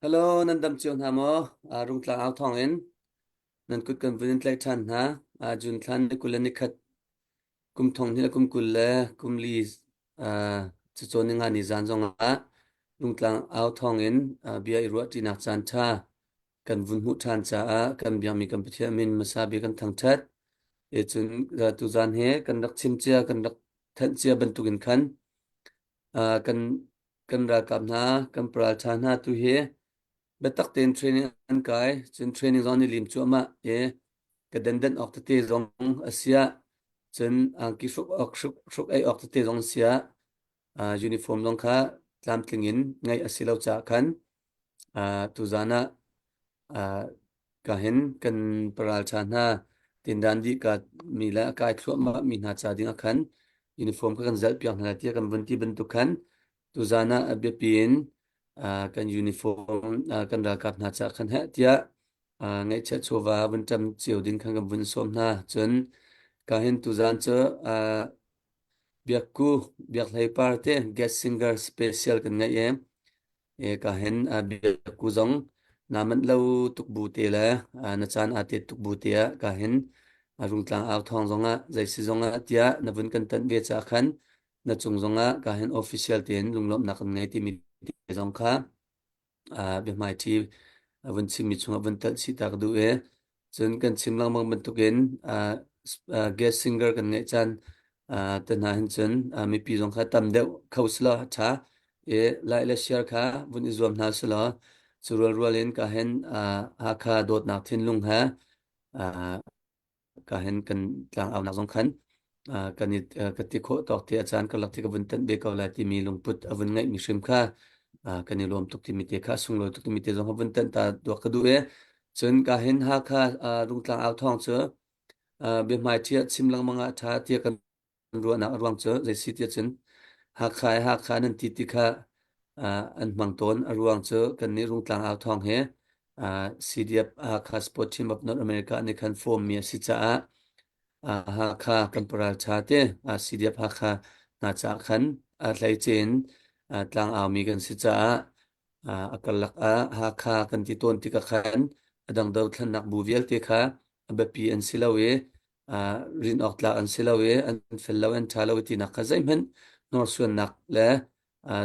Hello, nan dam chion hamo, rung tlang ao thong in, nan kut kan vinin tlai chan ha, jun tlan ni kula ni khat, kum thong ni la kum kula, kum li, chi chon ni nga ni zan zong ha, rung tlang ao thong in, bia i ruat ti nak chan cha, kan vun hu chan cha kan biang mi kan pithia min masabi kan thang chat, e chun tu zan he, kan dak chim chia, kan dak than chia bentukin khan, kan kan ra kam na, kan pral chan ha tu he, betak ten training an kai chen training zone ni lim chu ma e ka den den ok te zong asia chen ang ki shuk ai ok te zong sia uniform long kha tlam tlingin ngai asilo cha khan tu zana ka hen kan paral chana tin dan di ka mila kai thlo ma mi na cha ding khan uniform ka kan zal piang na tia kan bunti bentuk khan tu zana abe pin kan uniform kan ra kap na cha khan ha tia ngai cha chova bun tam chiu din khan kan bun som na chen ka hen tu zan cha biakku biak lai parte guest singer special kan ngai e ka hen biakku zong naman lau tuk bu te la na chan ate tuk bu te ka hen rung tlang aw thong zonga zai si zonga tia na bun kan tan ve cha khan na chung zonga ka hen official ten lunglom na kan ngai ti mi zong kha be mai thi vun chim mi chunga vun tal si tak du e chun kan chim lang mang bentukin guest singer kan ngai chan tan ha hin chun mi pi zong kha tam deuh khausla tha e lai la share kha vun izom na sala chural rualin ka hen ha kha dot nak thin lung ha ka hen kan tlang aw nak zong khan kan it ka ti kho tok ti achan ka lak ti ka vun tan be ka la ti mi lung put avun ngai mi shrim kha kan ni lom tuk ti mi te kha sung lo tuk ti mi te zong ha vun tan ta do ka du e chun ka hen ha kha rung tlang aw thong chu be mai thia chim lang manga tha tia kan ruwa na ruang chu zai si tia chen ha kha nan ti ti kha an mang ton ruang chu kan ni rung tlang aw thong he CDF kha sport team of North America ni kan form mi si cha ha kha kan paral cha te CDF ha kha na cha khan hlai chen tlang aw mi kan si cha akalak ha kha kan ti ton ti ka khan adang dau thlan nak bu vial te kha abapi an silawe rin ok tla an silawe an fellaw an thalaw ti nak ka zaim han nor suan nak le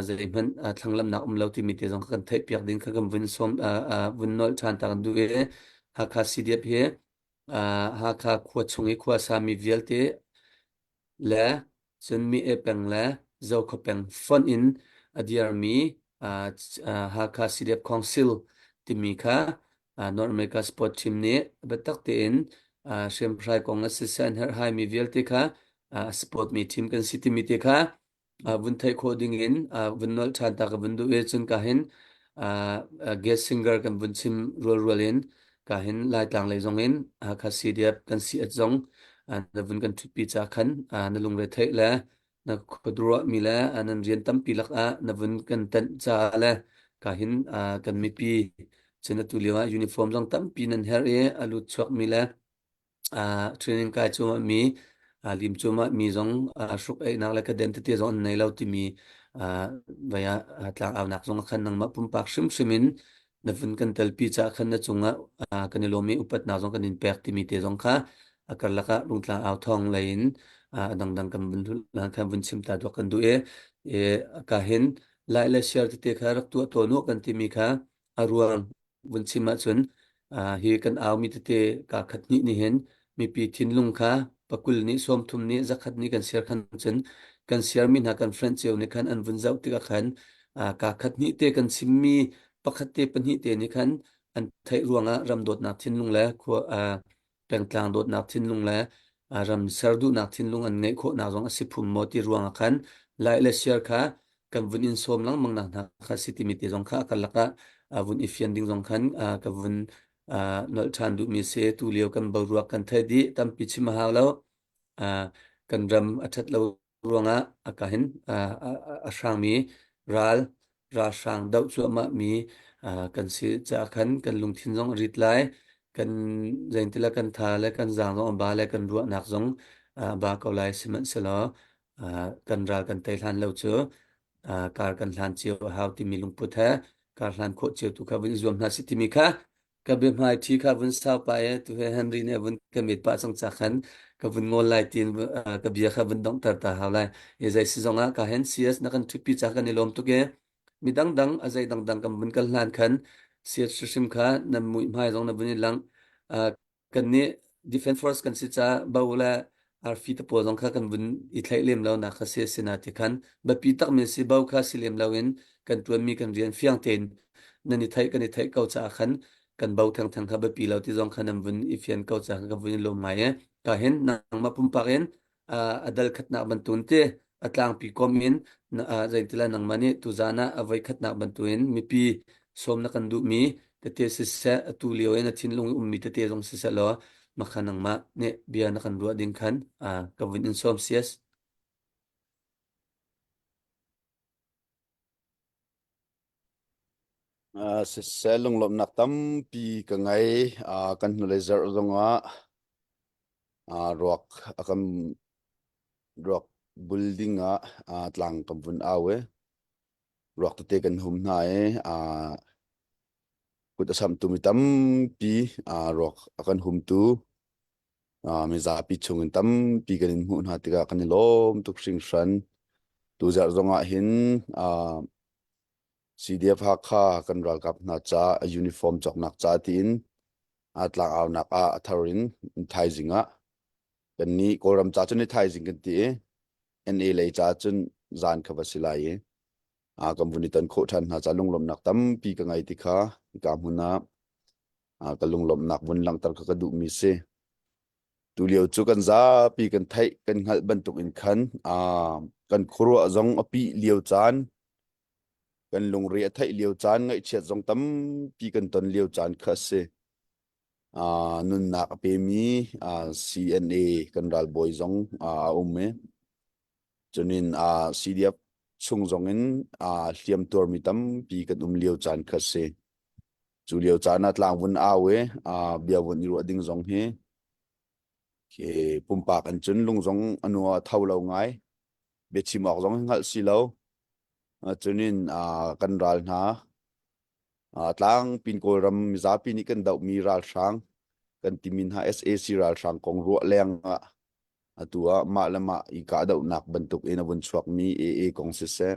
zaim han thanglam nak umlaw ti mi te jong kan thai piak din kha gam vun som vun nol chan ta kan du e ha kha CDF he ha kha khua chungi khua sa mi vial te le chun mi e peng le zo kho peng fon in adiar mi ha kha CDF council ti mi kha North America sport team ni betak te in shem phrai kong assistant her hai mi vial te kha sport mi team kan city mi te kha vun thai coding in vun nol chan ta ka vun du e chun ka hin guest singer kan vun chim rol in ka hin lai tlang lai zong in kha CDF kan si at zong na vun kan thupi cha khan na lung le thai la na khodro mi la anan rian tam pi lak na vun kan tan cha la ka hin kan mi pi chena tu lewa uniform jong tam pi nan her e alu chok mi la training kai chuma mi lim chuma mi zong shuk ai nak la ka den te zong nei lo ti mi vaya tlang aw nak zong khan nang ma pum pak shim shimin na vun kan tel pi cha khan na chunga kan lo mi upat na zong kan in pek ti mi te zong kha akar laka rung tlang aw thong lain dang dang kan bun la kan bun chim ta do kan du e ka hin lai la share te kha rak tu to no kan ti mi kha aruang bun chima chun hi kan aw mi te ka khat ni ni hen mi pi thin lung kha pakul ni som thum ni zakhat ni kan share khan chen kan share min ha kan friend cheu ni khan an bun zau ti ka khan ka khat ni te kan simmi pakhat te pan hi te ni khan an thai ruanga ram dot na thin lung la kho peng tlang dot na thin lung la ram sardu na thin lung an ngai kho na zong asipum mo ti ruanga khan lai la share kha kan vun in som lang mang na kha city mi te zong kha kalaka vun ifian ding zong khan ka vun nol chan du mi se tu leo kan boruak kan thai di tam pi chi ma ha lo kan ram athat lo ruanga akahin asang mi ral ra sang dau chu ma mi kan si cha khan kan lung thin zong rit lai kan zain tila kan tha le kan zang zong ba le kan ruak nak zong ba ko lai siman selo kan ral kan tai hlan lo chu kar kan hlan chiu hau ti mi lung put ha ka hlan kho che tu kha vun zoom na si ti mi kha ka be mai thi kha vun sa pa e tu he Henry ne vun ka mit pa sang cha khan ka vun ngol lai tin ka bia kha vun dong tar ta ha lai e zai si zonga ka hen cs na kan thupi cha kan ni lom tu ke mi dang dang azai dang dang kam vun kal hlan khan cs shim kha na mui mai zong na vun lang kan ni defense force kan si cha bawla ar fi te po zong kha kan vun I thlai lem lo na kha se se na ti khan ba pi tak me si baw kha si lem lo in kan tuan mi kan rian fiang ten na ni thai kan ni thai kau cha khan kan baw thang thang kha ba pi lo ti zong khan nam vun I fian kau cha ka vun lo mai e ka hen nang ma pum pa gen adal khat na ban tun te atlang pi kom in na zain tila nang mani tu zana avai khat na ban tuin mi pi som na kan du mi te te si sa tu lio en thin lung mi te te zong si sa lo makhanang ma ne bia na kan ruwa din khan ka vun in som sias se selung lom nak tam pi ka ngai kan nu laser zonga rock akam rock building tlang kam bun awe rock te kan hum na e kut asam tu mi tam pi rock akan hum tu mi za pi chung tam pi kan in hu na tika kan lom tuk sing shan tu zar zonga hin CDF ha kha kan ral kap na cha uniform chok nak cha tin atlang aw nak atharin thai zinga kan ni koram cha chun ni thai zing kan ti NA lei cha chun zan kha vasilai kam vuni tan kho than na cha lunglom nak tam pi ka ngai ti kha ka huna ka lunglom nak vun lang tar ka du mi se tu liu chu kan za pi kan thai kan ngal ban tuk in khan kan khuru azong api liu chan kan lungri a thai liu chan ngai chet zong tam pi kan ton liu chan kha se nun nak pe mi CNA kan ral boy zong umme chunin CDF chung zong in hliam tur mi tam pi kan liu chan kha se chu liu chan atlang vun awe bia vun ru ding zong he ke pumpa kan chun lung zong anua thau lo ngai be chimok zong ngal si lo chunin kan ral na tlang pin ko ram za pi ni kan dau mi ral sang kan timin ha SAC ral sang kong ru leng atua ma lama I ka dau nak bentuk ina bun chuak mi AA kong se se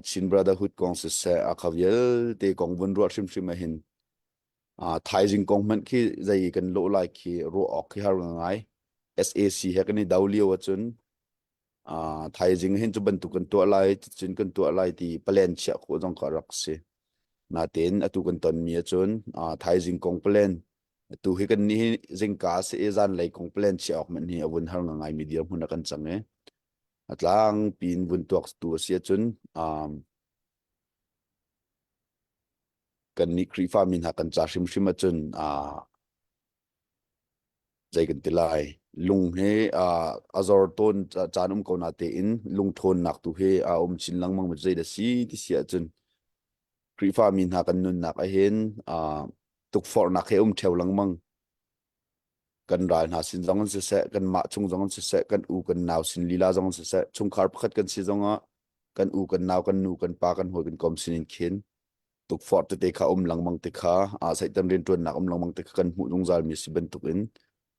chin brotherhood kong se se khaviel te kong bun ru shim shim hin thai jing kong man khi zai kan lo lai khi ro ok khi har ngai SAC he kan ni dau liu chun thai jing hin chu bentuk kan to lai chin kan to lai ti plan cha ko jong ka rak se na ten atu kan ton mi chun thai jing kong plan tu hi kan ni jing ka se ezan lai kong plan chi ok man ni awun har ngai medium huna kan change atlang pin bun tok tu sia chun kan ni kri fa min ha kan cha shim shim chun zai kan tilai lung he azor ton chanum ko na te in lung thon nak tu he chin lang mang zai da si ti sia chun kri fa min ha kan nun nak a hen tuk for nak he theu lang mang kan ral na sin zong se se kan ma chung zong se se kan u kan naw sin lila zong se se chung khar pakhat kan si zonga kan u kan naw kan nu kan pa kan ho kan kom sin in khin tuk fort te kha lang mang te kha sai tam rin tuan nak lang mang te kha kan mu lung zal mi si ben tuk in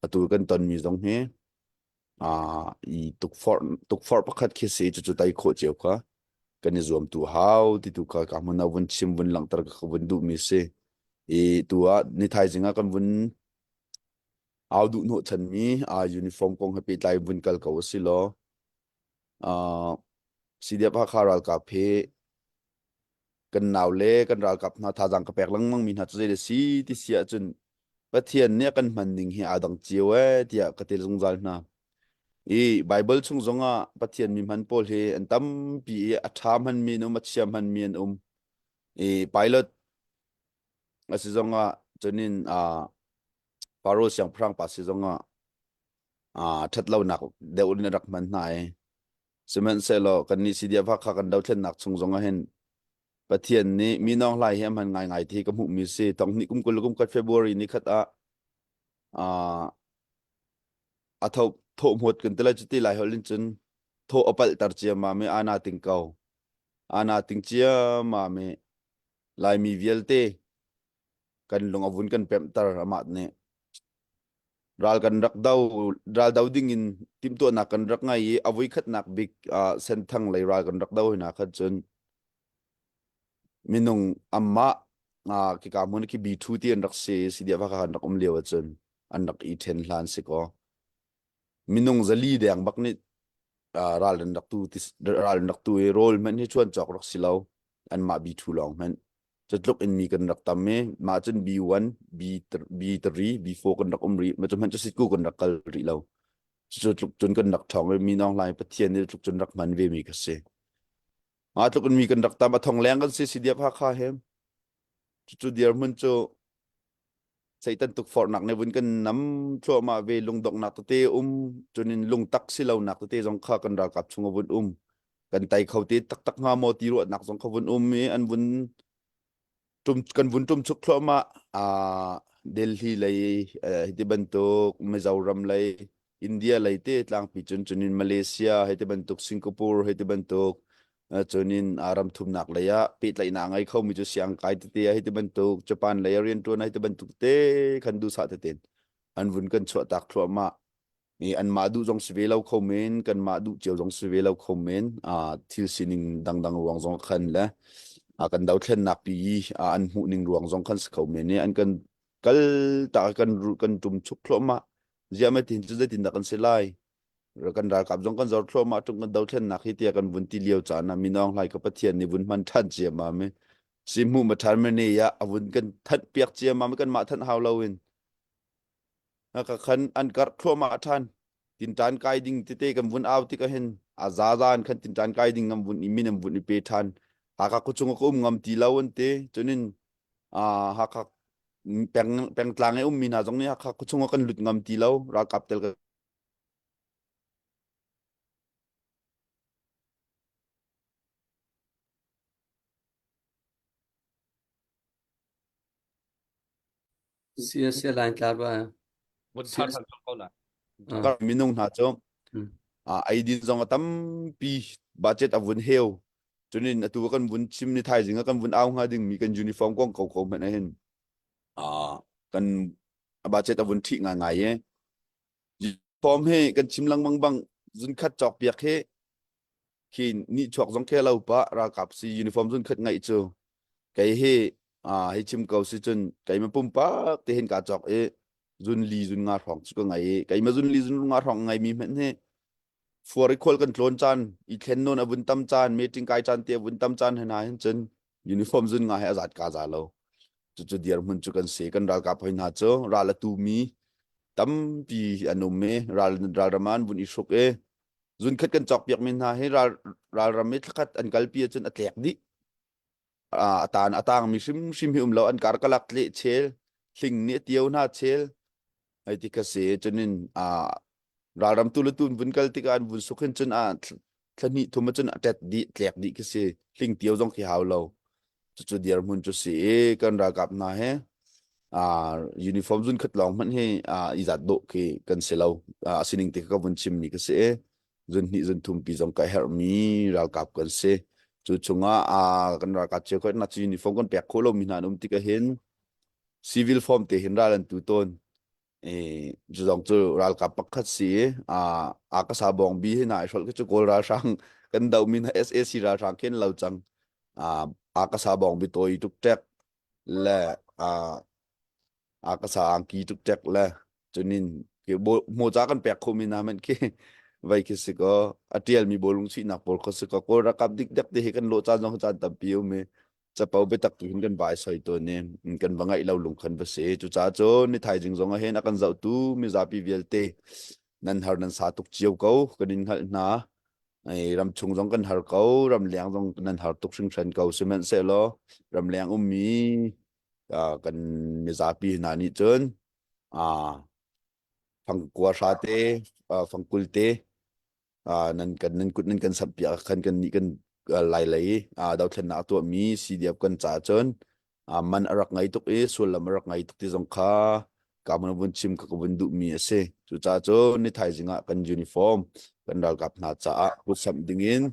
atu kan ton mi zong he I tuk fort pakhat khi se chu tai kho cheu kha kan ni zom tu how ti tu kha ka mun na vun chim vun lang tar ka vun du mi se tu ni thai jinga kan vun ao du no chan mi uniform kong happy lai bun kal ko si lo CDF ha kharal ka phe kan naw le kan ral kap na tha jang ka pek lang mang min ha che de si ti sia chun pathian ne kan man ning hi adang chiwe tia ka tel zung zal na bible chung zonga pathian mi man pol he an tam pi a tha man mi no ma chiam man mi an pilot asi zonga chunin paro siang prang pa si zonga that lo nak de ulin rak man nai semen selo kan ni sidia va kha kan dau thlen nak chung zonga hen pathian ni mi nong lai hem han ngai ngai thi ka mu mi se tong ni kum kul kum kat February ni khat a tho mot kan tela chuti lai holin chun tho opal tar chia ma me ana ting kau ana ting chia ma me lai mi vielte kan lung avun kan pem tar amat ne ral kan rak dau ding in tim to na kan rak ngai avui khat nak big sen thang lai ral kan rak dau na khat chun minung amma ki ka mun ki b2 ti an rak se si dia ka kan rak lewa chun an rak I ten hlan se ko minung zali deng bak ni ral dan rak tu ral rak tu role man ni chuan chok rak silau an ma b2 long man chatluk in mi kan rak tamme ma chun b1 b3 b4 kan rak ri ma chun man chu sit ku kan rak kal ri lo chatluk chun kan rak thong mi nong lai pathian ni chatluk chun rak man ve mi ka se tluk in mi kan rak tam thong leng kan se si dia kha hem chu dia mun chu Satan tuk for nak ne vun kan nam cho ma ve lung dok nak te chunin lung tak si lo nak te jong kha kan ra kap chung vun kan tai khau te tak tak nga mo ti ro nak jong kha vun mi an vun kan vun chuk thlo ma Delhi lai hiti bantuk Mizoram lai India lai te tlang pi chunin Malaysia hiti bantuk Singapore hiti bantuk chunin aram thum nak laya pit lai na ngai khau mi chu siang kai te hiti bantuk Japan lai rian tu na hiti bantuk te kan du sa te ten an vun kan chwa tak thlo ma ni an ma du jong sve lau khau men kan ma du chiao jong sve lau khau men thil sining dang ruang jong khan la kan dau thlen nak pi an hu ning ruang jong khan khau men ni an kan kal ta kan tum chuk thlo ma ziama tin chu tin da kan se lai kan ra kap jong kan zor thlo ma tung kan dau thlen nak hi tia kan vun ti liao cha na minong lai ka pathian ni vun man than che ma me simu ma thar me ne ya avun kan that piak che ma me kan ma than haw lawin ka khan an kar thlo ma than tin tan kai ding ti te kan vun aw ti ka hen azazan kan tin tan kai ding ngam vun iminam vun I pe than ka ku chung ko ngam ti lawon te chunin ha ka peng tlang e mina jong ni ha ku chung kan lut ngam ti law ra kap tel ka sia line tlar ba vun sia thar thar ko la ka minung na chom ai din jong tam pi budget avun heo chunin atu kan vun chim ni thai jinga kan vun aw nga ding mi kan uniform kong ko man hen kan budget avun thi nga ye form he kan chim lang bang zun khat chok piak he khi ni chok jong ke lau pa ra kap si uniform zun khat ngai chu kai he he chim kau si chun kai ma pum pa te hen ka chok e zun li zun nga rong chu ngai kai ma zun li zun nga rong ngai mi men he for recall kan tlon chan I thlen non avun tam chan meeting kai chan te avun tam chan hena hen chen uniform zun nga he azat ka za lo chu diar mun chu kan se kan ral ka phain ha chu ra la tu mi tam pi anum me ral raman bun I shuk e zun khat kan chok piak min ha he ral ram me khat an kal pi chun atlek di atan atang mi sim hi lo an kar kalak le chel thing ni tiau na chel ai ti ka se chunin ral ram tu lu tun bun kal ti kan bun sukhin chun thani thuma chun atet di tlek di ka se thing tiau jong ki haw lo chu diar mun chu se kan ra kap na he uniform zun khat long man he izat do ke kan selau sining te ka bun chim ni ka se zun ni zun thum pi jong ka her mi ral kap kan se chu chunga kan ra ka che ko na chi uniform kon pek kholo mi na ti ka hen civil form te hin ral an tu ton chu jong chu ral kap pakhat si ka sa bong bi he na shol ke chu kol ra sang kan dau min SAC ra sang ken lau chang ka sa bong bi toi tuk tek le ka sa ang ki tuk tek le chunin ke mo cha kan pek khomina man ke vai ke se ko atial mi bolung si na por ko se ko ra kap dik dak de kan lo cha jong cha ta piu me cha pau be tak tu hin kan bai soi to ne kan bangai lo lung khan ba se chu cha cho ni thai jing jong a hen akan zau tu mi za pi velte nan har nan sa tuk chiu ko kanin hal na ai ram chung jong kan har ko ram liang jong nan har tuk sing than ko semen se lo ram liang mi kan mi za pi na ni chun phang kwa sa te phang kul te nan kut nan kan sap ya kan ni kan lai lai dau thlen na to mi si diap kan cha chon man arak ngai tuk e sulam arak ngai tuk ti jong kha ka man bun chim ka bun du mi ase chu cha cho ni thai jinga kan uniform kan dal kap na cha ku sam dingin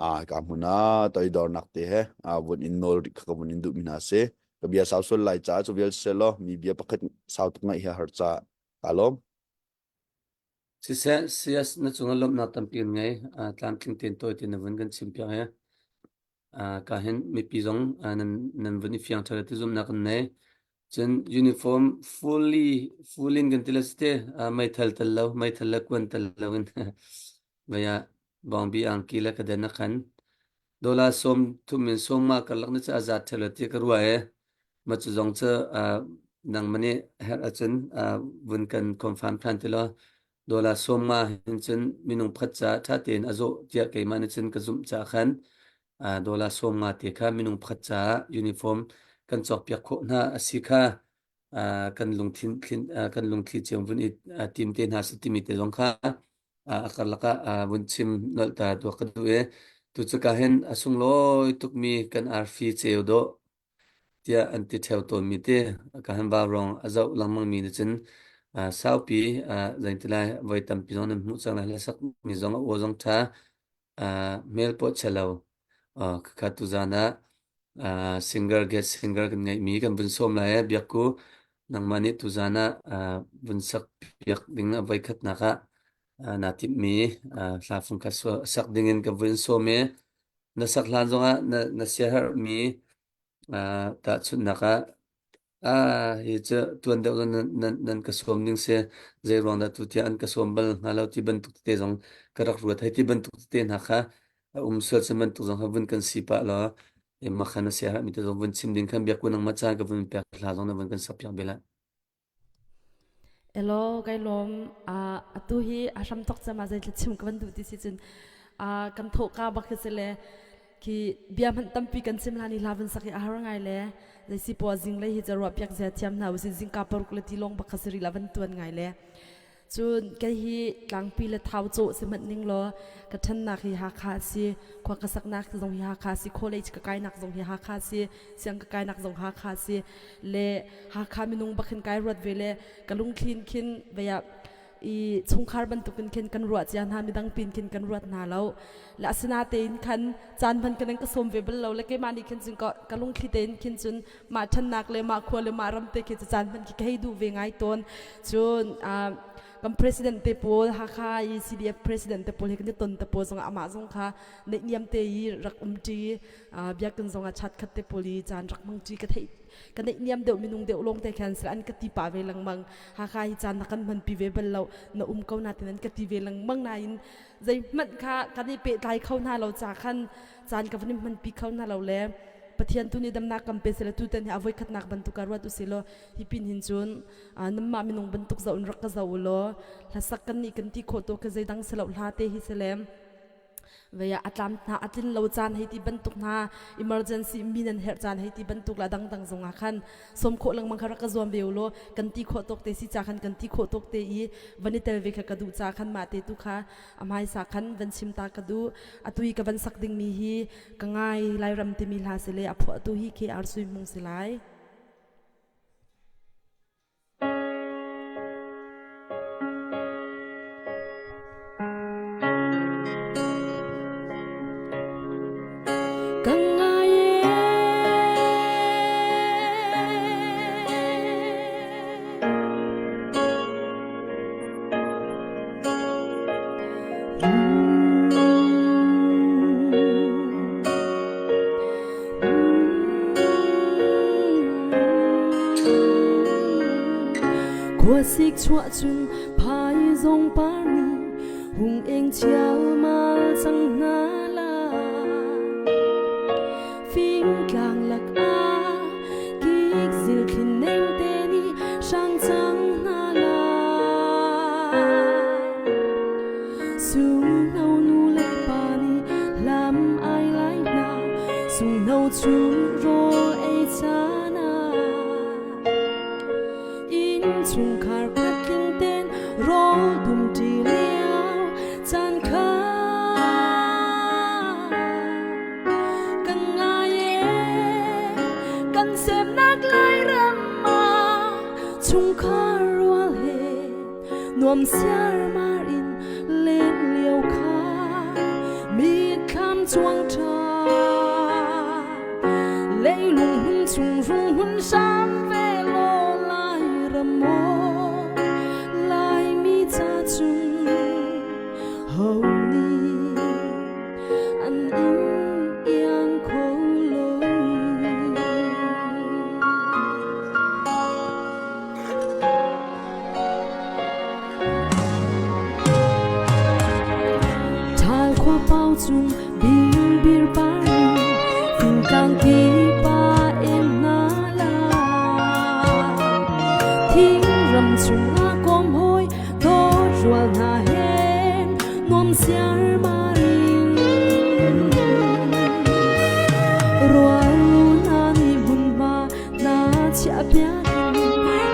ka muna toy dor nakte he won in nol ka won in du mina se ka bia sau sol lai cha chu vel selo mi bia pakhat south ngai ha har cha kalom sias na chunga lom na tampin ngai tlam tling ten toy tin van gan simpia he ka hen mi pizong nan vani fiang thara ti zum na kan nei chen uniform fully gan tilaste mai thal tal lo mai thal kwan tal lo vaya bangbi angkila ka dena kan dola som thumin som ma kalak na cha azat thalati karwa he ma chu jong cha nang mani her achun vun kan confirm than tilo dola som ma hin chen minung phat cha tha ten azo tia ke man chen ka zum cha khan dola som ma te kha minung phat cha uniform kan chok pyak kho na asikha kan lungthin kan lungthi chem vun it team ten ha sitimi te jong kha akalaka vun chim nal ta to ka du e tu chu ka hen asung loi tuk mi kan arfi cheu do tia anti theu to mi te ka han ba rong azau lamang mi ni chen sau pi zain tilai voi tam pi zon mu chang la sak mi zong o zong tha mel po chalo ka tu zana singer get singer kan ngai mi kan bun som la ya biaku nang mani tu zana bun sak biak ding vai khat na ka na tip mi la fung ka so sak dingin ka bun so me na sak lan zonga na share mi ta chun na ka hi cha tuan da nan ka som ning se zai rong da tu tia an ka som bal ngalo ti ban tu te jong karak ruat hai ti ban tu te na kha sel se man tu jong ha bun kan si pa la ma khana se ha mi te jong bun sim ding kan bia ku nang ma cha ka bun pek la jong na bun kan sap yang bela Hello kai lom atu hi asham tok chama zai chim kan du ti si chun kan tho ka ba khsele ki biam han tampi kan simlani lavan saki aharangai le zai si po jing le hi jarwa pyak za thiam na usi jing ka par kulati long ba khasri lavan tuan ngai le chun kai hi tlang pi le thau cho se mat ning lo ka than na hi ha kha si khwa ka sak nak jong hi ha kha si college ka kai nak jong hi ha kha si siang ka kai nak jong ha kha si le ha kha minung ba khin kai rot vele kalung khin veya i chungkhar ban tukin khen kan ruat jan ha midang pin khen kan ruat na lo la asina tein khan chan ban kan ka som ve bel lo le ke mani khen jing ko kalung khi tein khin chun ma than nak le ma khwa le ma ram te ke chan ban ki kai du ve ngai ton chun kam president te pol ha kha i cdf president te pol he kan ton te pol song ama jong kha ne niam te i rak ti bia kan jong a chat khat te poli chan rak mang ti ka thei kan ne niam de minung de long te khan sra an ka ti pa ve lang mang ha kha i chan kan man pi ve bel lo na ko na ten ka ti ve lang mang na in zai mat kha kan ni pe tai khau na lo cha khan chan ka vani man pi khau na lo le pathian tu ni dam na kam pe sela tu ten ha voi khat nak ban tu karwa tu selo hi pin hin chun namma minung ban tuk za un rak ka za ulo la sak kan ni kan ti kho to ka zai dang selo hla te hi selem veya atlam na atlin lo chan hei ti ban tuk na emergency minan her chan hei ti ban tuk la dang dang zonga khan som kho lang mang khara ka zom beulo kan ti kho tok te si cha khan kan ti kho tok te i vani tel ve kha ka du cha khan ma te tu kha amai sa khan van sim ta ka du atui ka van sak ding mi hi ka ngai lai ram te mi la se le apho atu hi ke ar sui mung se lai qua xích chua chung phai dòng pani hùng eng chiao ma sang na la phim càng lạc a kik zil khin nem te ni sang sang na la sung nâu nu le pani lam ai lai na sung nâu chu ro e cha chung khar khat kin ten ro dum ti leo chan kha kan nga ye kan sem nak lai ram ma chung khar ro he nuam siar marin len leo kha mi kham chuang cha lấy lùng hun chung rung hun sam về lo lại rầm mô lại mi cha chung hầu ni an in yang khô lô thai khoa bao chung bir bir parin phim càng kỳ ba em na la thiên rầm chung na com hôi to ruột na hen nom xiar marin ruột na ni bun ba na chia pia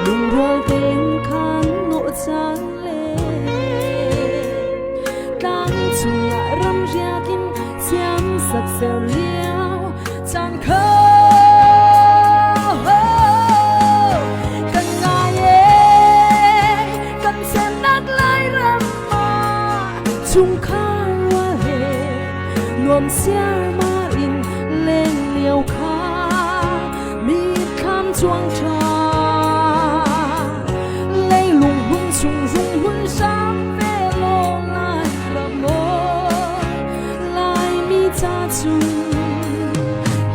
lung ruột tên khăn nộ chan le đang chung na ram ria kim xiang sắc seo liao chẳng khâu cần ngài cần xem nát lại râm mà chung khá hoa hề nuông xiar ma in lên liều khá mi khám chuang cha lấy lùng hun chung rung hun sam về lo lại râm mô lại mi cha chung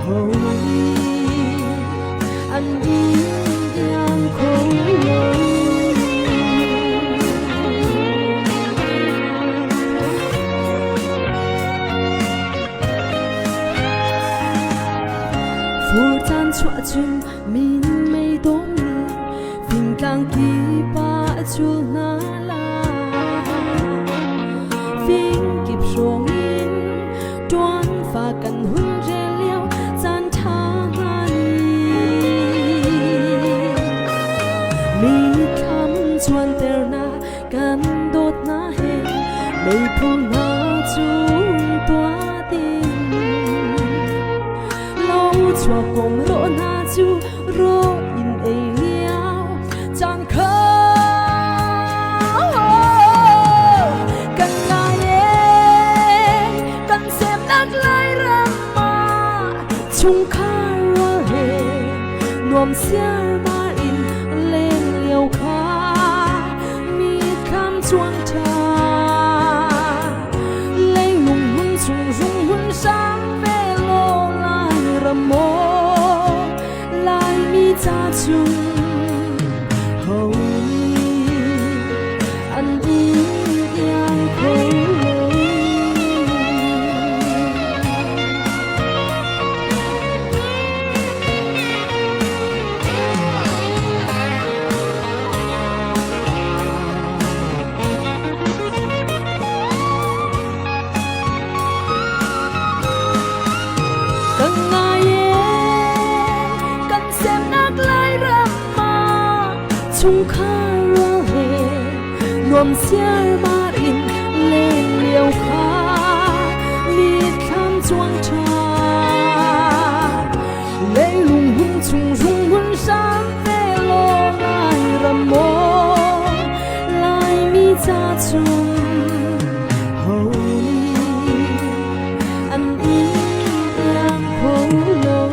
hầu ni an in yang khô lô phù tan chua chung min mây đốm lệ phim càng kỳ ba chua na la phim kịp ruộng in đoán và cần hun rê liao gian tha mi khám chuan ter na kan đốt na he mây phun na chung toa tin lâu chua cùng rỗ na chu rỗ in ấy liao chẳng khâu cần ngài cần xem nát lại râm mà chung khá hoa hề nuông xiar ma in lên liều khá mi khám chuang cha lấy lùng hun chung rung hun sam về lo lại râm mô lại mi cha chung hầu ni an in yang khô cần ngài cần xem nát lại râm mà chung khá hoa hề nuông xiar ma in lên liều khá mi khám chuang cha lấy lùng hun chung rung hun sam về lo lại râm mô lại mi cha chung hầu ni an in yang khô lô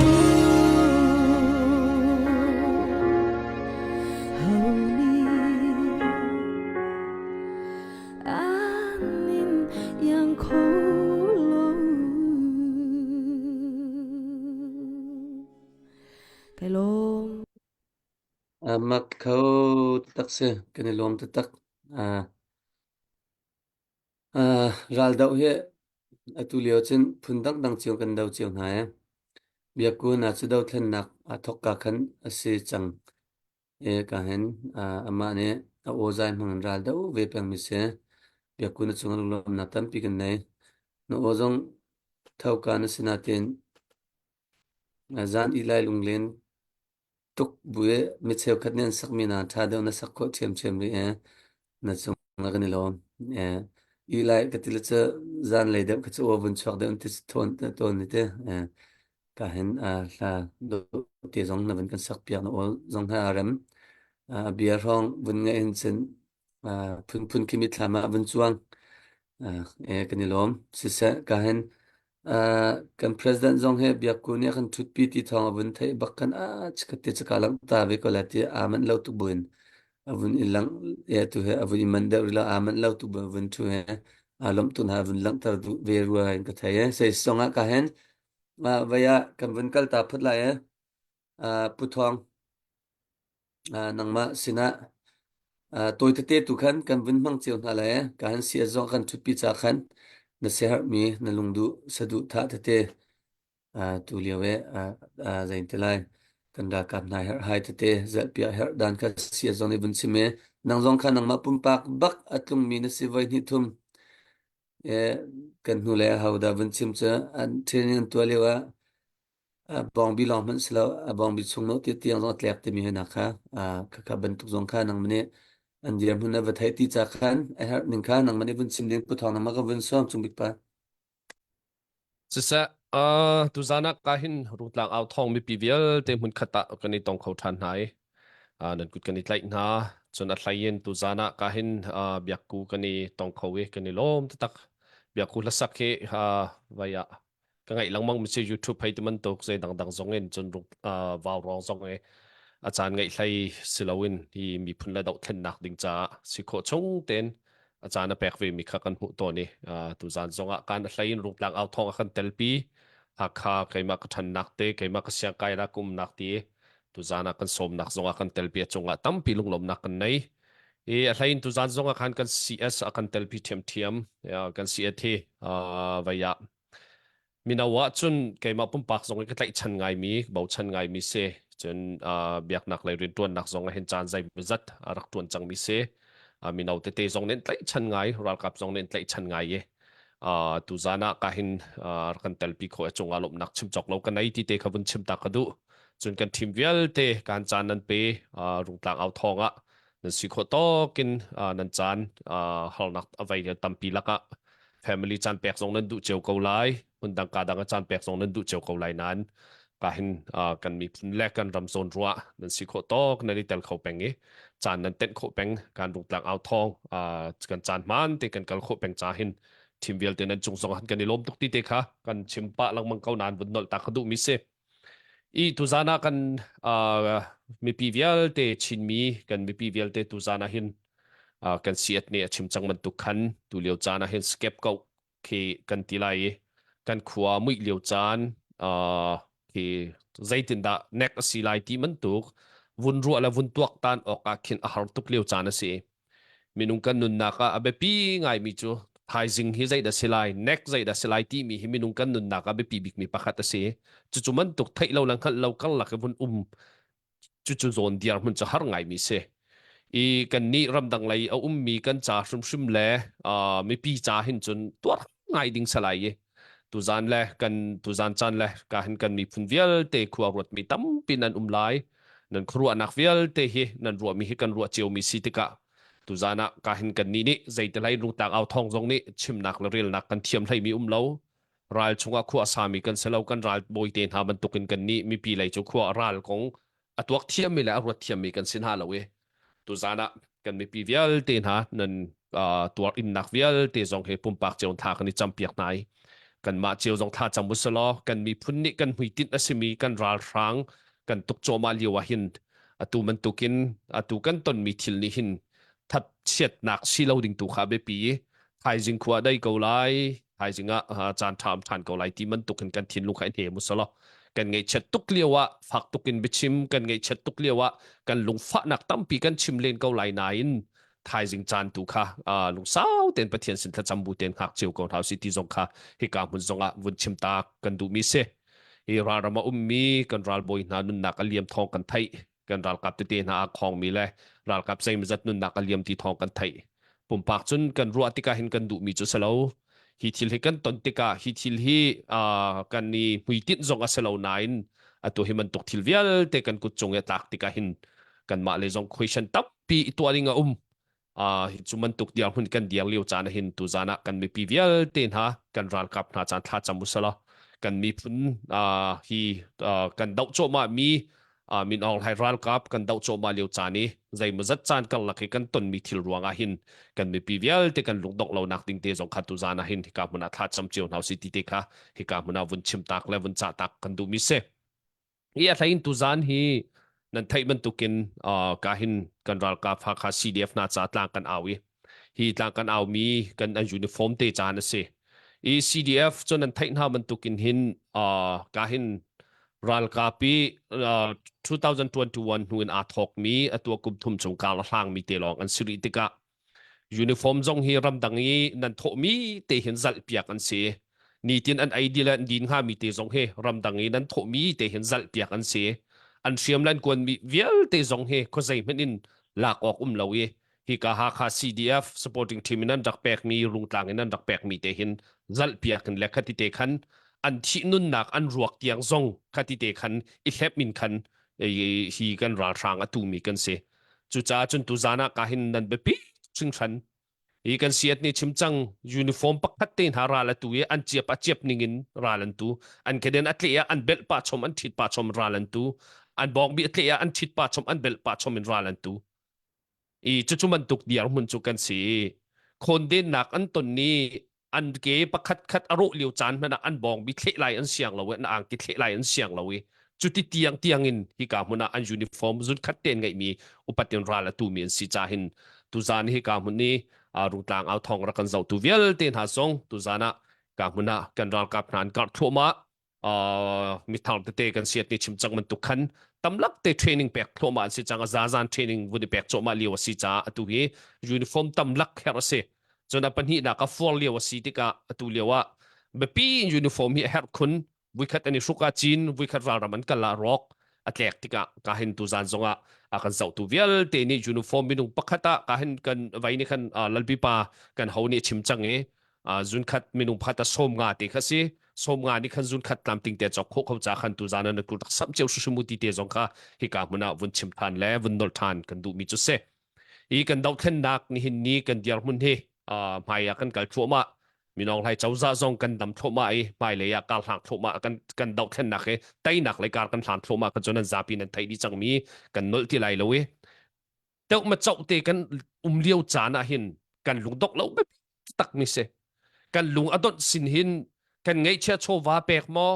hầu ni an in yang khô lô cái lom mặc khâu tắc se cái này lom tắc ral đậu hệ tu liều trên phun đắc đằng chiều gần đầu chiều này việc cô na chú đâu thân nặc thóc cả khấn si chẳng cả hen ama ne ô zai mang ral đậu về bang mi se việc cô na chung lom na tam pi gần này nó ô zong thâu cả nó sinatin zan ilai lung lên tuk buye mi cheu khat nen sak mi na tha de na sak kho chem ri na chung na kan lom ilai ka til cha zan le dem ka chu ovun chok de ti ton ni te ka hen la do ti zong na ban kan sak pia na ol zong ha ram bia rong bun nge in chen phun kimi thlama bun chuang kan lom si sa ka hen kan president zong he biak ku ne kan thut pi ti thong avun thai bakkan chikate chakalang ta ve ko lati aman lo tu buin avun ilang ya tu he avun iman da rila aman lo tu bu avun tu he alom tu na avun lang tar du ve ruwa in ka thai se songa ka hen vaya kan vun kal ta phut la ya pu thong nangma sina tôi thế tu khan kan vun mang chiu na la ya kan sia zong kan thut pi cha khan na se har mi na lungdu sadu tha thế tu liu e zain te lai kan da kap nai har hai te zal pia har dan ka sia zon ibun sime nang zong khan nang ma pum pak bak atlung mi na si vai ni thum e kan nu le hau da bun sim cha an training tu lewa bong bi long man slo bong bi chung no ti tiang zong tlek te mi na kha ka ban tu zong kha nang mane an diam hun na va thai ti cha khan ai har ning kha nang mane bun sim ling pu thong na ma ka bun som chung bik pa Sisa tu zana kahin rutlang au thong mi pivial te mun khata kani tong khau than hai nan kut kani tlai na chun athlaien tu zana kahin biakku kani tong khau we kani lom tak biakku la sakhe vaya ka ngai langmang mi se YouTube hai man tok se dang dang zongen chun ru vaw rong zong e achan ngai thlai silawin hi mi phun la dau thlen nak ding cha sikho chung ten achana pek ve mi kha kan hu to ni tu zan zonga kan hlain rungtlang au thong khan telpi hakha keima ka than nak te keima ka sia kai ra kum nak ti tu zana kan som nak zonga kan telpi chunga tampi lunglom nak kan nei hlain tu zan zonga khan kan CS akan telpi thiam thiam kan CAT vaya minawa chun keima pum pak zonga ka tlai chan ngai mi bau chan ngai mi se chun biak nak lai rin tuan nak zonga hen chan zai zat rak tuan chang mi se minau te zong nen tlai chan ngai ral kap zong nen tlai chan ngai ye tu zana kahin kan telpi kho chunga lom nak chim chok lo kan ai ti te khavun chim ta kadu chun kan thim vial te kan chan nan pe rungtlang au thonga nan si kho to kin nan chan hal nak avai tampi laka family chan pek zong nan du cheu ko lai undang ka dang chan pek zong nan du cheu ko lai nan kahin kan mi lek kan ram zon ruwa nan si kho to kan ri tel kho pengi chan nan ten kho peng kan rungtlang au thong kan chan man te kan kal kho peng cha hinทีมเวลเตนันจงสองหันกันในลมตุกตีเตค่ะกันชิมปะลังมังเกานานบนนอลตาขดุมิเซตุซานากันมีปีเวลเตชินมีกันมีปีเวลเตตุซานาหินกันเสียดเนี่ยชิมจังมันตุขันตุเลียวจานาหินสเก็ปเกาเคกันตีไลกันขวามุยเลียวจานเคใจตินดาเน็กสีไลตีมันตุกวุนรัวและวุนตัวตันออกอาคินอาหารตุกเลียวจานะเสมีนุงกันนุนนักอาเบปีไงมีจูไทยซิงฮิใจดัสไลเน็กใจดัสไลที่มีมินุงกันนุนนักอาเบปีบิกมีปะขัดเสจู่ๆมันตุกไทยเราหลังคันเรากันหลักวุนจู่ๆโซนเดียร์มันจะหาไงมีเสกันนี้รำดังไลเอามีกันจ่าชุมเล่มีปีจ่าหินจนตัวไงดิ่งสลายตุจานเล่กันตุจานจันเล่กันมีพุ่นเวียลเตะขวารถมีตั้มปีนันไลนั่นครัวนักเวียลเตะนั่นรัวมีกันรัวเจียวมีสิติกะตุจานะกันนี้ใจแต่ไล่รุงต่างเอาทองตรงนี้ชิมนักเรียลนักกันเทียมไทยมีเล่ารายชงขวสามีกันเสลากันรายบอยเตนหามันตุกันนี้มีปีไหลจูขวรายของตัวเทียมมีแล้วรถเทียมมีกันสินหาเลยตุจานะกันมีปีเวียลเตนหานั่นตัวอินนักเวียลเตจงเหปุ่มปากเจียวทากันนี้จำเปียกไหนกันมาเจียวจงท่าจำมุสลอกันมีพุ่นนี่กันหุยติดอสิมีกันราลรังกันตุกโจมาเลียวหินตูมันตุกินตูกันต้นมีทิลนิหินทับเฉียดหนักสิเราดิ่งตุขาเบปีไทยจิงขวาได้เกาไลไทยจิงจานทามทานเกาไลที่มันตุกันกันทินลุงขันเหมุสลอกันไงเช็ดตุกเลียวะฝักตุกินไปชิมกันไงเช็ดตุกเลียวะกันลุงฟ้าหนักตั้มปีกันชิมเลนเกาไลนายนไทยจิงจานตุค่ะลุงสาวเต็นประเทียนสินทจำบูเต็นหักเจียวกองเท้าสิติจงค่ะให้การมุนจงวุนชิมตากันดูมิเซรารามามีกันราลบอยนานุนนักเลียมทองกันไทยกันราลกับเตนาของมีเลยราลกับใจมันจัดนุนนักเลียมที่ทองกันไทยปุ่มปากจนกันรัวติกาเห็นกันดูมีจุดเสลาฮิทิลให้กันตนติกาฮิทิลให้กันนี่มุยติดจงเสลานายนตัวให้มันตกทิลเวียลแต่กันกุดจงตักติกาเห็นกันมาเลยจงคุยฉันตับปีตัวลิงจุมันตุกเดียวหุ่นกันเดียวเลี้ยวจานหินตุจานะกันมีปีเวียลเต็นฮะกันรันกับนาจานท่าจำมุสละกันมีพุ่นฮีกันดาวโจมามี มินอองไฮรัลกับกันดาวโจมาเลียวจานีใจมันจัดจานกันลักกันต้นมีทิลรวงอาหินกันมีปีเวลเตกันลุงดอกเรานักดิ้งเตจงขัดตุจานาหินฮิกามุนาทัดจำเจียวนาสิติเตคะฮิกามุนาวุนชิมตักและวุนจ่าตักกันดูมิเซอีอะไรอินตุจานฮีนั่นไทยมันตุกินกาหินกันรัลกับฮักฮา CDF น่าจะต่างกันเอาฮีต่างกันเอามีกันอันยูนิฟอร์มเตจานเซอี CDF จนนั้นไทยน่ามันตุกินหินกาหินรัลกับปี2021หุ่นอาทอกมีตัวกุมทุมสงการละทางมีเตลองอันสิริติกะยูนิฟอร์มจงฮีรำดังนี้นั่นทมีเตหินจัลเปียกอันเสนี่ตินอันไอเดียลดินห้ามีเตจงเฮรำดังนี้นั่นทมีเตหินจัลเปียกอันเสอันเสียมลันกวนมีเวียลเตจงเฮก็ใจมันอินลากออกเลวฮิกาฮาคา CDF supporting team นั่นดักแปกมีรุงต่างนั่นดักแปกมีเตหินจัลเปียกกันเล็กที่เตคันอันที่นุ่นนักอันรวกเตียงซงคติเตคันอิเล็บมินคันฮีกันราชางอตูมีกันเสจุจ้าจนตุจานะกาหินนันเบปีชิงชันฮีกันเสียดนี่ชิมจังยูนิฟอร์มปักขัดเตนหาราลตุเออันเจียบนิงินราลันตุอันเคเดนอัตเลียอันเบลปาชมอันทิดปาชมราลันตุอันบอกบีอัตเลียอันทิดปาชมอันเบลปาชมอินราลันตุจุมันตุกเดียร์มุนจุกันสีคนเด่นหนักอันตนนี้อันเก๋ประคัดอรุเลียวจานมันอันบองบิเทไลอันเสียงเราเว้นอ่างกิเทไลอันเสียงเราเว้จุดที่เตียงอินฮิกามุนอันยูนิฟอร์มจุดคัดเต้นไงมีอุปตินราละตูมีนสิจาหินตุจานฮิกามุนนี้รุงต่างเอาทองรักันเจ้าตูเวลเต้นหาซงตุจานะกามุนกันรัลกับนานกัดทั่วมามิทางเตกันเสียดนี่ชิมจังมันตุกันตำลักเตะเทรนนิ่งแปกทั่วมาสิจังอาจารย์เทรนนิ่งวุฒิแปกโจมาเลียวสิจ้าตุเฮยูนิฟอร์มตำลักเฮรเซจนปัญหานักฟอลเลียวสิติกาตุเลียวแบบปียูนิฟอร์มเฮรคุณวิคัดอันนี้สุกาจีนวิคัดรารามันกันละร็อกอัตเลกติกากาเห็นตุจานจงอากันเจ้าตุเวลเตนี่ยูนิฟอร์มบินุปักขตากาเห็นกันไว้นี่กันลัลบิปากันเขาเนี่ยชิมจังจุนขัดมินุพัตสมงาติคัสสมงานี่ขันจุนขัดตามติงเตจอกโคเขาจะขันตุจานันกุลตักสับเจ้าสุมุติเตจงค่ะฮิกามุนาวุนชิมทานและวุนนอลทานกันดูมิจุเซอีกันดาวเทนนักนี่หินนี้กันเดียร์มุนเฮหมายกันกัลทั่วมามีน้องไทยเจ้าจ้าจงกันดำทั่วมาหมายเลยการหางทั่วมากันดาวเทนนักไตนักเลยการกันหางทั่วมากันจนนั้นซาปีนันไทยดีจังมีกันนอลที่ไรเลยเจ้ามาเจ้าเตกันเลี้ยวจานะหินกันลุงดอกแล้วแบบตักมิเซกันลุงอดอนสินหินกันไงเชื่อโชว์ว่าเปกมอ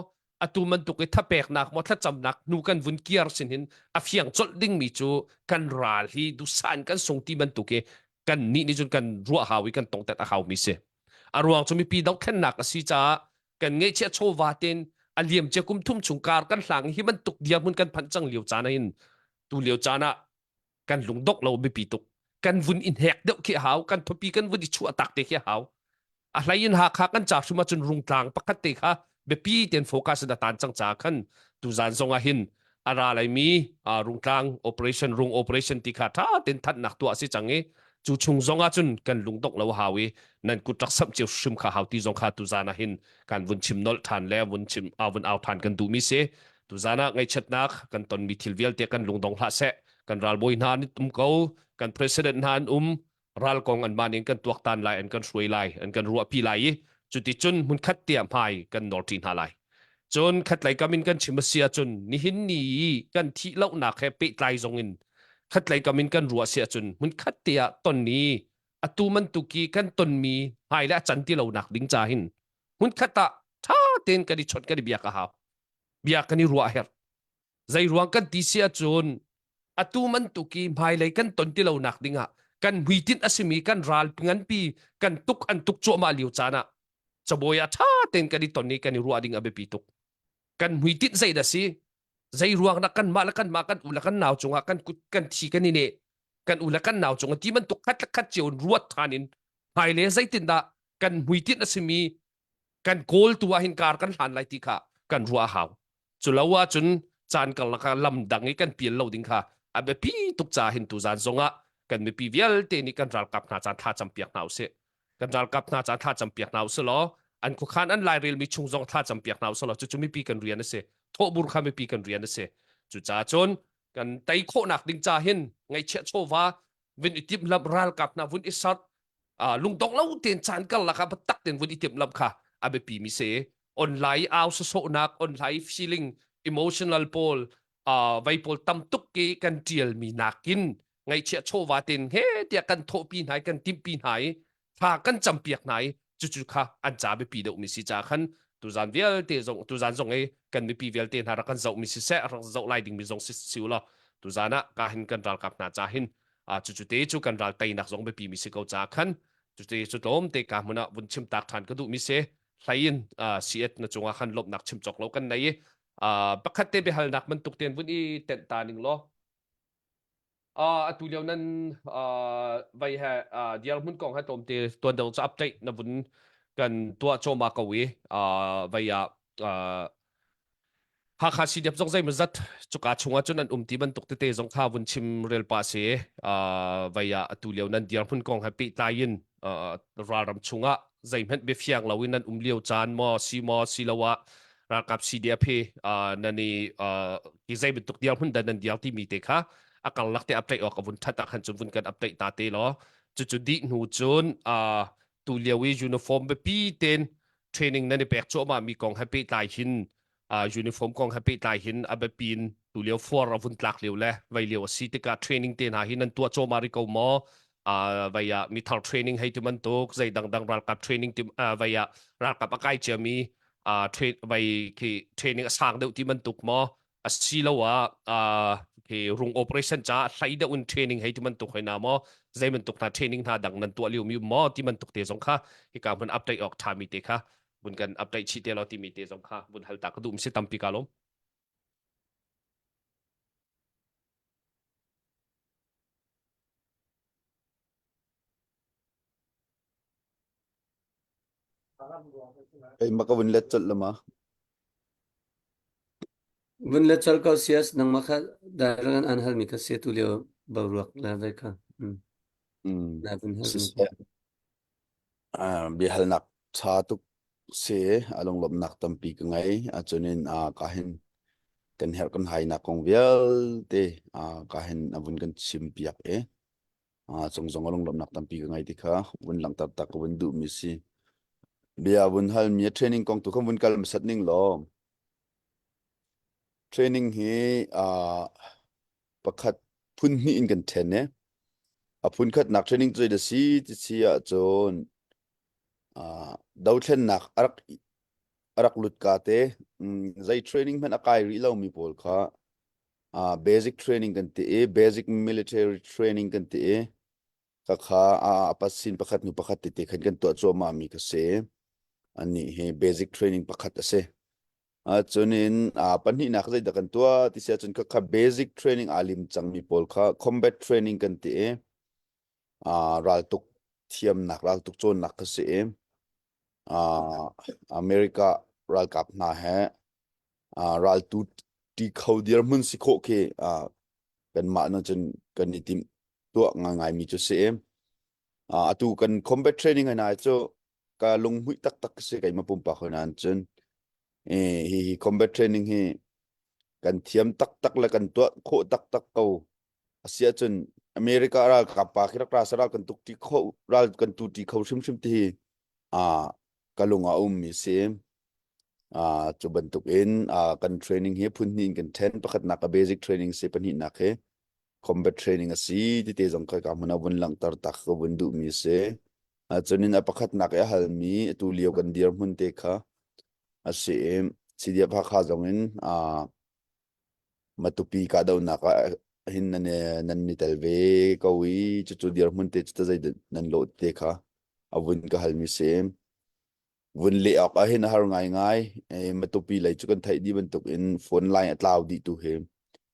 อตูมันตุกถ้าเปกนักมอถ้าจำนักนูกันวุ่นเกียร์สินหินอเฟียงจดดิ้งมีจูกันราลีดูสานกันส่งที่มันตุกกันนี่จนกันรัวหาวิกันตรงแต่หาวิเสอารวงจะมีปีดอกแค่หนักสิจ้ากันไงเชื่อโชว์ว่าเต็นอเลียมจะกุมทุ่มชุงการกันหลังที่มันตุกเดียมันกันพันจังเหลียวจานะหินตูเหลียวจานะกันลุงดอกเราไม่ปีตุกกันวุ่นอินแหกเดาเขี้ยวกันทบีกันวุ่นอิชัวตักเตะเขี้ยวอะไรยินหาคักกันจากชุมาจนรุงต่างปกติค่ะเบปีเตียนโฟกัสในตานจังจากขันตุจานทรงหินอะไรมีรุงต่างโอเปอเรชั่นรุงโอเปอเรชั่นที่ขาท่าเต็นทัดหนักตัวสิจังจู่ชุงทรงจนกันลุงตกแล้วหาวินั่นกุตักสับเจียวชุมข้าวที่ทรงข้าตุจานหินการวุ่นชิมนอลทานแล้ววุ่นชิมวุ่นเอาทานกันดูมิเสตุจานะไงชัดนักกันตอนมีทิลเวลเตกันลุงดงพลาเสกันรัลบอยนานตุ้มเขากันประธานนานรัลกองอันบานเองกันตัวตันไลอันกันช่วยไลอันกันรัวปีไลจุดที่จนมุนคัดเตียมพายกันนอร์ตินฮาไลจนคัดไลกามินกันชิมเสียจนนี่หินนี่กันที่เล่าหนักแค่เปิดไลจงอินคัดไลกามินกันรัวเสียจนมุนคัดเตียตอนนี้อตูมันตุกีกันตนมีหายและจันที่เล่าหนักดิ้งจาหินมุนคัดตาท่าเต้นกันดิชดกันดิเบียกะฮาวเบียกันนี่รัวเฮรใจรัวกันที่เสียจนอตูมันตุกีหายเลยกันตนที่เล่าหนักดิ้งกันวิตินอสิมีกันรัลงันปีกันตุกอันตุกโจมาเลียวจานะจะบอยท่าเต้นกันดิตอนนี้กันรัวดิ้งอเบปีตุกกันวิตินใจดัสิใจรัวนักกันมาละกันมากันอุลกันหนาวจงกันกุดกันทีกันนี่เนกันอุลกันหนาวจงที่มันตุกคัดเจียวรัวทานินหายเลยใจตินดากันวิตินอสิมีกันโกลตัวหินการกันหันไลติค่ะกันรัวหาวจุลว่าจนจานกันละกันลำดังกันเปลี่ยนเราดิ้งค่ะอเบปีตุกจ่าหินตุจานจงกันมีปีเวลเตนี่กันรัลกับนาจานท่าจำเปียกหนาวเสกันรัลกับนาจานท่าจำเปียกหนาวเสล้ออันคุขานอันไลเรลมีชุงจงท่าจำเปียกหนาวเสล้อจุมีปีกันเรียนนะเสโทบุรคามีปีกันเรียนนะเสจุจ่าจนกันไตโคนักดิ้งจ่าเห็นไงเชโชวาวินอิติมลับรัลกับนาวุนอิสัตลุงตองเล่าเตียนจานกันละครับตักเตียนวุนอิติมลับค่ะอาเบปีมีเสออนไลน์เอาโซนักออนไลน์ feeling emotional Paul vai pol tam tuk ki kan tial mi nakin ngai chia cho wa tin he dia kan tho pi nai kan tim pi nai tha kan cham piak nai chu chu kha an cha be pi do mi si cha khan tu zan vial te zong tu zan zong ei kan mi pi vial te na ra kan zong mi si se ra zong lai ding mi zong si siu lo tu zana ka hin kan ral kap na cha hin chu chu te chu kan ral tai nak zong be pi mi si ko cha khan chu te chu tom te ka muna bun chim tak than ka du mi se thlain siet na chunga khan lop nak chim chok lo kan nei pakhat te be hal nak man tuk ten vun i ten ta ning lo tu liao nan vai ha dial mun kong ha tom te tuan dong cha update na vun kan tua cho ma ka wi vai ha kha si diap zong zai mazat chuka chunga chun an ti ban tuk te zong kha vun chim rel pa se vai tu liao nan dial mun kong ha pi tayin raram chunga zai met be fiang lawin an liao chan mo si lawa ra kap si dia phe nani ki zai bin tuk dial mun dan dial ti mi te kha akal lakte update ok vun thata khan chun vun kan update ta te lo chu di nu chun tu liawi uniform be pi ten training nani pek cho ma mi kong happy tai hin uniform kong happy tai hin abe pin tu liaw for vun tlak liaw le vai liaw si te ka training te na hin an tua cho ma ri ko mo vai mi thal training hay tu man tok zai dang ral kap training tim vai ral kap akai chami train vai ki training sang deuh ti man tuk mo si lawa ki rung operation cha sai da un training hay ti man tuk hoina mo zai man tuk na training na dang nan tua liu mi mo ti man tuk te zong kha ki ka man update ok tha mi te kha bun kan update chi te lo ti mi te zong kha bun hal ta ka dum se tampi ka lom Ay makawin let chal lama. Vun le chal ka sias nang makha darangan an hal mi ka se tu liao bawruak la dai ka na vun hal mi Sisa bihal nak cha tuk se along lop nak tampi ka ngai chunin kahin kan her kan hai na kong vial te kahin avun kan chim piak chong chong along lop nak tampi ka ngai ti kha vun lang tak tak vun du mi si bia vun hal mi training kong tu kham vun kal sat ning lo training hi pakhat phun ni in kan then ne phun khat nak training choi da si ti si chon dau thlen nak arak lut ka te zai training man akai ri lo mi pol kha basic training kan te basic military training kan te ka kha pasin pakhat nu pakhat te khan kan to cho ma mi ka se ani he basic training pakhat ase chunin panhi nak zai da kan to ti sia chun ka kha basic training alim chang mi pol kha combat training kan te ral tuk thiam nak ral tuk chon nak ka se America ral kap na hai ral tu ti khau dir mun si kho ke kan ma na chen kan itim to ngai mi chu se atu kan combat training ana cho ka lung hui tak tak se kai ma pum pa khonan chen hi combat training hi kan thiam tak tak la kan to kho tak tak ko asia chen America ral kap pa khira kra sara kan tuk ti kho ral kan tu ti khau shim ti kalunga mi se chu bantuk in kan training hi phun ni kan then pakhat na ka basic training se pani na khe combat training asi ti te jong ka muna bun lang tar tak ko bun du mi se chunin pakhat na ka hal mi tu liu kan dir mun te kha ase sidia pha kha jong in matupi ka dau na ka hin na ne nan ni talve ko wi chu dir mun te chu zai nan lo te kha avun ka hal mi se vun le ak a hin har ngai matupi lai chu kan thai di ban tuk in phone line atlaw di tu he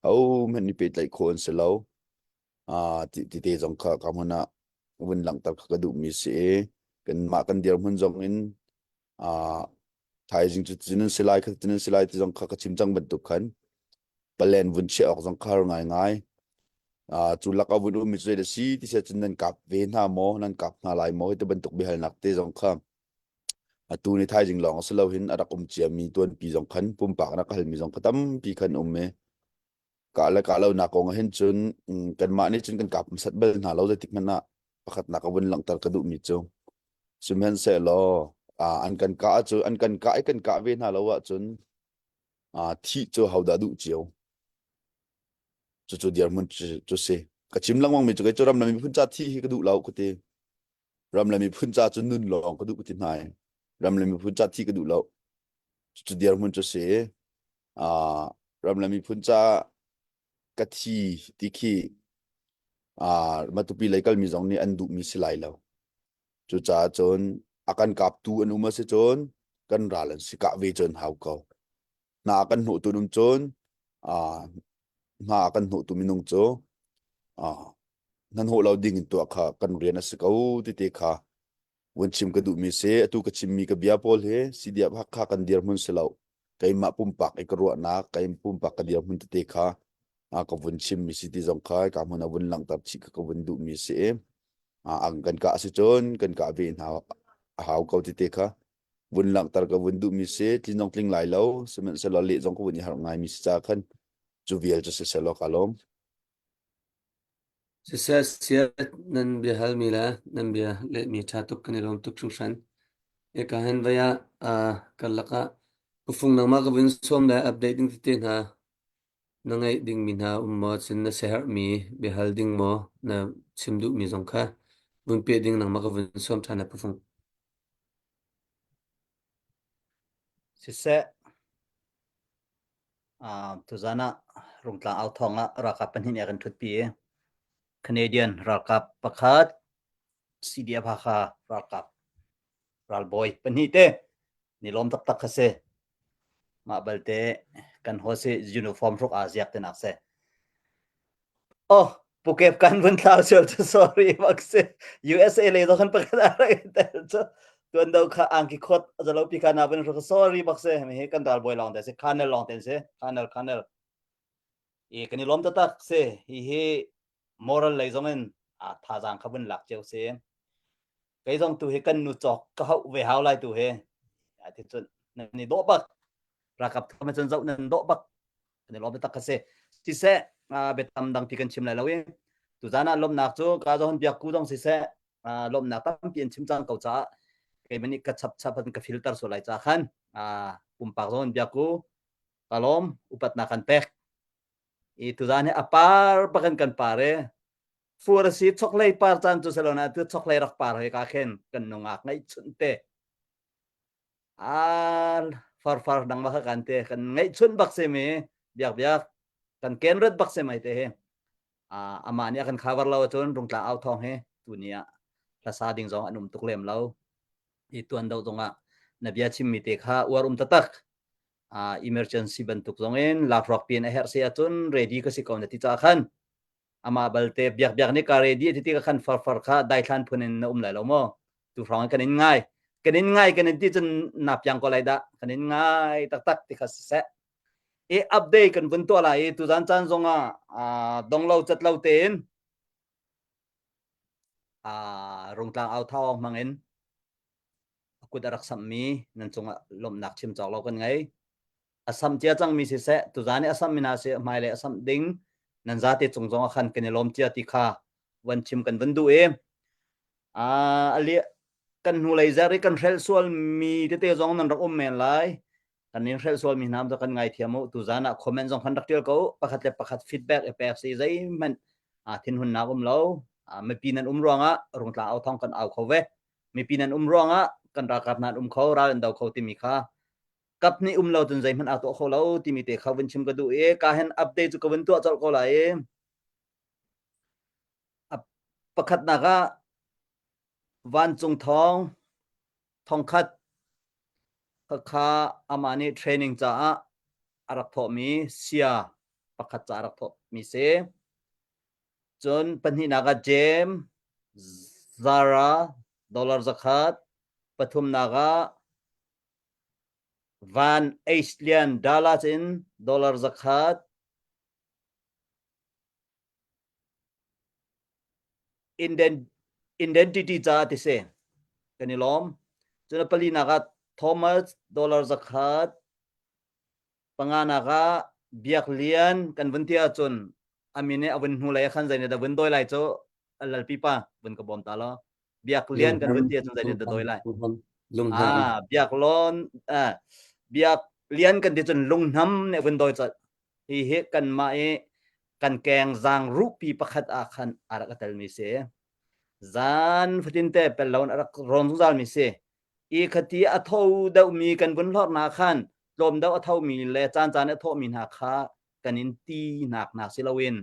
au man ni pet lai khon se lo ti te jong kha kamuna vun lang tar kha du mi se kan ma kan dir mun jong in thai jing chu chin silai ti jong kha ka chim chang ban tuk khan palen vun che ok jong khar ngai chu laka vun mi che de si ti se chin nan kap ve na mo nan kap na lai mo te ban tuk bi hal nak te jong kha tu ni thai jing long selo hin arakum chia mi tuan pi jong khan pum pa na kal mi jong khatam pi khan me ka lo na ko hen chun kan ma ni chun kan kap sat bel na lo de tik na pakhat na ka won lang tar ka du mi chu sumen se lo an kan ka chu an kan ka ve na lo wa chun thi chu hau da du chiu chu diar mun chu se ka chim langwang mi chu cái chu ram lami phun cha thi hi ka du lau ku te ram lami phun cha chu nun long ka du ku ti nai ram lami phun cha thi ka du lau chu diar mun chu se ram lami phun cha ka thi ti khi matupi laikal mi zong ni an du mi silai lau chu cha chon akan kap tu an uma se chon kan ralan si ka ve chon hau ko na kan hu tu dum chon na kan hu tu minung cho nan ho lau ding to kha kan rian as ko ti te kha wen chim ka du mi se atu ka chim mi ka bia pol he si dia bha kha kan dir mun se lau kai ma pum pak e ka ro na kai pum pak ka dir mun te kha ka wen chim mi si ti zong kha ka mun a wen lang tar chi ka wen du mi se ang kan ka se chon kan ka ve na hau ko ti te kha wen lang tar ka wen du mi se ti nong tling lai lau se men se lo le zong ko wen har ngai mi sa khan chu vial chu se lo kalom Sisa nan bia hal mila nan bia le mi chatuk kan ilom tuk shushan e kahan vaya kalaka pufung nang ma kawin som la updating titin ha nangai ding min ha ummo sin na seher mi bia hal ding mo na simdu mi zong kha bun pe ding nang ma kawin som thana pufung Sise tuzana rungtlang au thonga rakap panin yakan thutpi Canadian rakap pakhat CDF hakha rakap ralboy panite nilom tak tak kase ma balte kan hose uniform rok aziak ten akse oh pukep kan bun tau sorry makse USA le do kan pakhat ara tuan dau kha angki khot jalo pika na ben ro sorry bakse me kan ralboy long te se kanel long ten se kanel e kan nilom tak tak se hi moral lai zongen tha jang khabun lak cheu se cái dòng tu he kan nu chok ka hau ve hau lai tu he thì chun ni do bak ra kap thama chun zau nan do bak ni lo ta ka se ti se betam dang pi kan chim lai lawe tu jana lom nak chu ka zon biak ku dong si se lom nak tam pian chim chang kau cha ke mani ka chap chap ka filter so lai cha khan pum pak zon biak ku kalom upat na kan pek I tu jana apar pakan kan pare fur si choklay par chan chu salona tu choklay rak par he ka khen kan nongak ngai chunte far dang ba kan te kan ngai chun bak se me biak kan ken ret bak se mai te he amani kan khabar law chon rung tla au thong he tunia la sa ding zong anum tuklem law I tuan dau zonga na bia chim mi te kha warum tatak emergency bantuk zongen la rock pin a her se achun ready ka si kon ti cha khan ama balte biak ni ka ready ti ka khan far kha dai than phunin na lai lo mo tu rong kanin ngai kanin ti chun nap yang ko lai da kanin ngai tak ti kha se e update kan bun to lai tu jan chan zonga dong lo chat lo ten rong tlang au thong mangin aku darak sammi nan chunga lom nak chim chok lo kan ngai asam chia chang mi se tu jani asam mina se mai le asam ding nan zate chungzong khan kenelom chia ti kha wan chim kan vandu ali kan hu lai zari kan rel sual mi te zong nan rak men lai kan nin rel sual mi nam to kan ngai thiamo tu jana comment zong khan rak tel ko pakhat feedback e pek si zai man thin hun na lo me pinan ronga rung tla au thong kan au khove me pinan ronga kan rakap nan kho ra an dau kho ti mi kha kap ni lo tun zai man ato kho lo ti mi te khawin chim ka du ka hen update chu ka wan tu chal ko lai pakhat na ga van chung thong khat kha amani training cha arak tho mi sia pakhat cha arak tho mi se chon panhi na ga jem zara dollar zakhat pathum na ga van Asian dollars in dollar zakhat identity cha ti se kanilom chuna pali na ga Thomas dollar zakhat pangana ga biak lian kan buntia chun amine awen hu lai khan zaine da bun doi lai cho alal pipa bun ka bom ta lo biak lian kan buntia chun zaine da doi lai biak lon biak lian kan ti chun lungnam ne bun doi cha hi he kan ma กันแกงจางรูปีประคัดอาคันอารักตัลมิเสจานฟตินเตเป็นลาวอารักรอนทุกจานมิเสอีขตีอัทาวดาวมีกันบนหลอดนาคันลมดาวอัทาวมีเลจานอัทาวมีนาคากันอินตีนักศิลวิน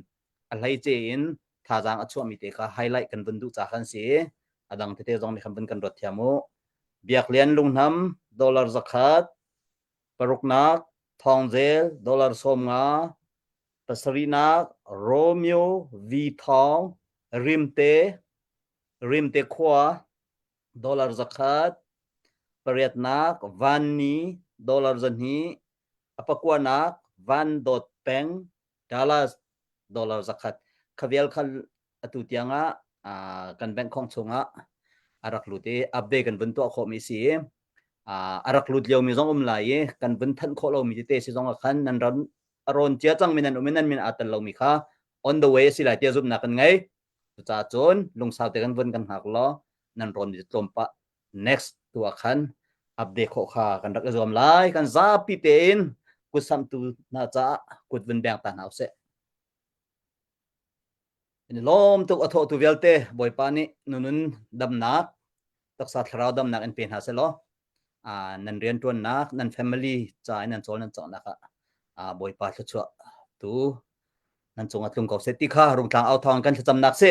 อะไรเจนท่าจางอัชวมิเตkaไฮไลท์กันบนดูจาคันเสอดังเตจงมีคำบนกันรถเทียมเบียกเลียนลุงน้ำดอลลาร์zakatปรุกนักทองเจลดอลลาร์สมงาปัสรีนักโรมิโอวีทองริมเตขวาดอลลาร์ zakat ปริยนักวันนี้ดอลลาร์จันนี้อปกวานักวันดอทแปงดอลลาร์ zakat ขวิลคัลอตุติยงะกันแบงของชงะอารักลุเตอัปเดตกันบนตัวข้อมีสีอารักลุดเลียวมีจงลายกันบนทันข้อเรามีเตสิจงขันนันรันอารอนเจียจังมินันมินอัตเรามีค่ะ on the way สิหลายเตียจุบนักกันไงจ่าโจนลงสาวเตกันบนกันหักล้อนันรอนมีตรมปะ next ตัวขันอัปเดตข้อข่ากันรักจอมลายกันซาปิเตนกุสัมตูน่าจะกุดบนแบงตันเอาเสลมตุกอโทตุเวลเตบอยปานี่นุนดำนักตักสัตว์เราดำนักอันเป็นหาเสลอนันเรียนตัวนักนัน family จ่ายนันโซนันโซนักบอยปาชัวตูนันจงอัดลงกับเซติค่ารุ่งทางเอาทองกันจำนักเส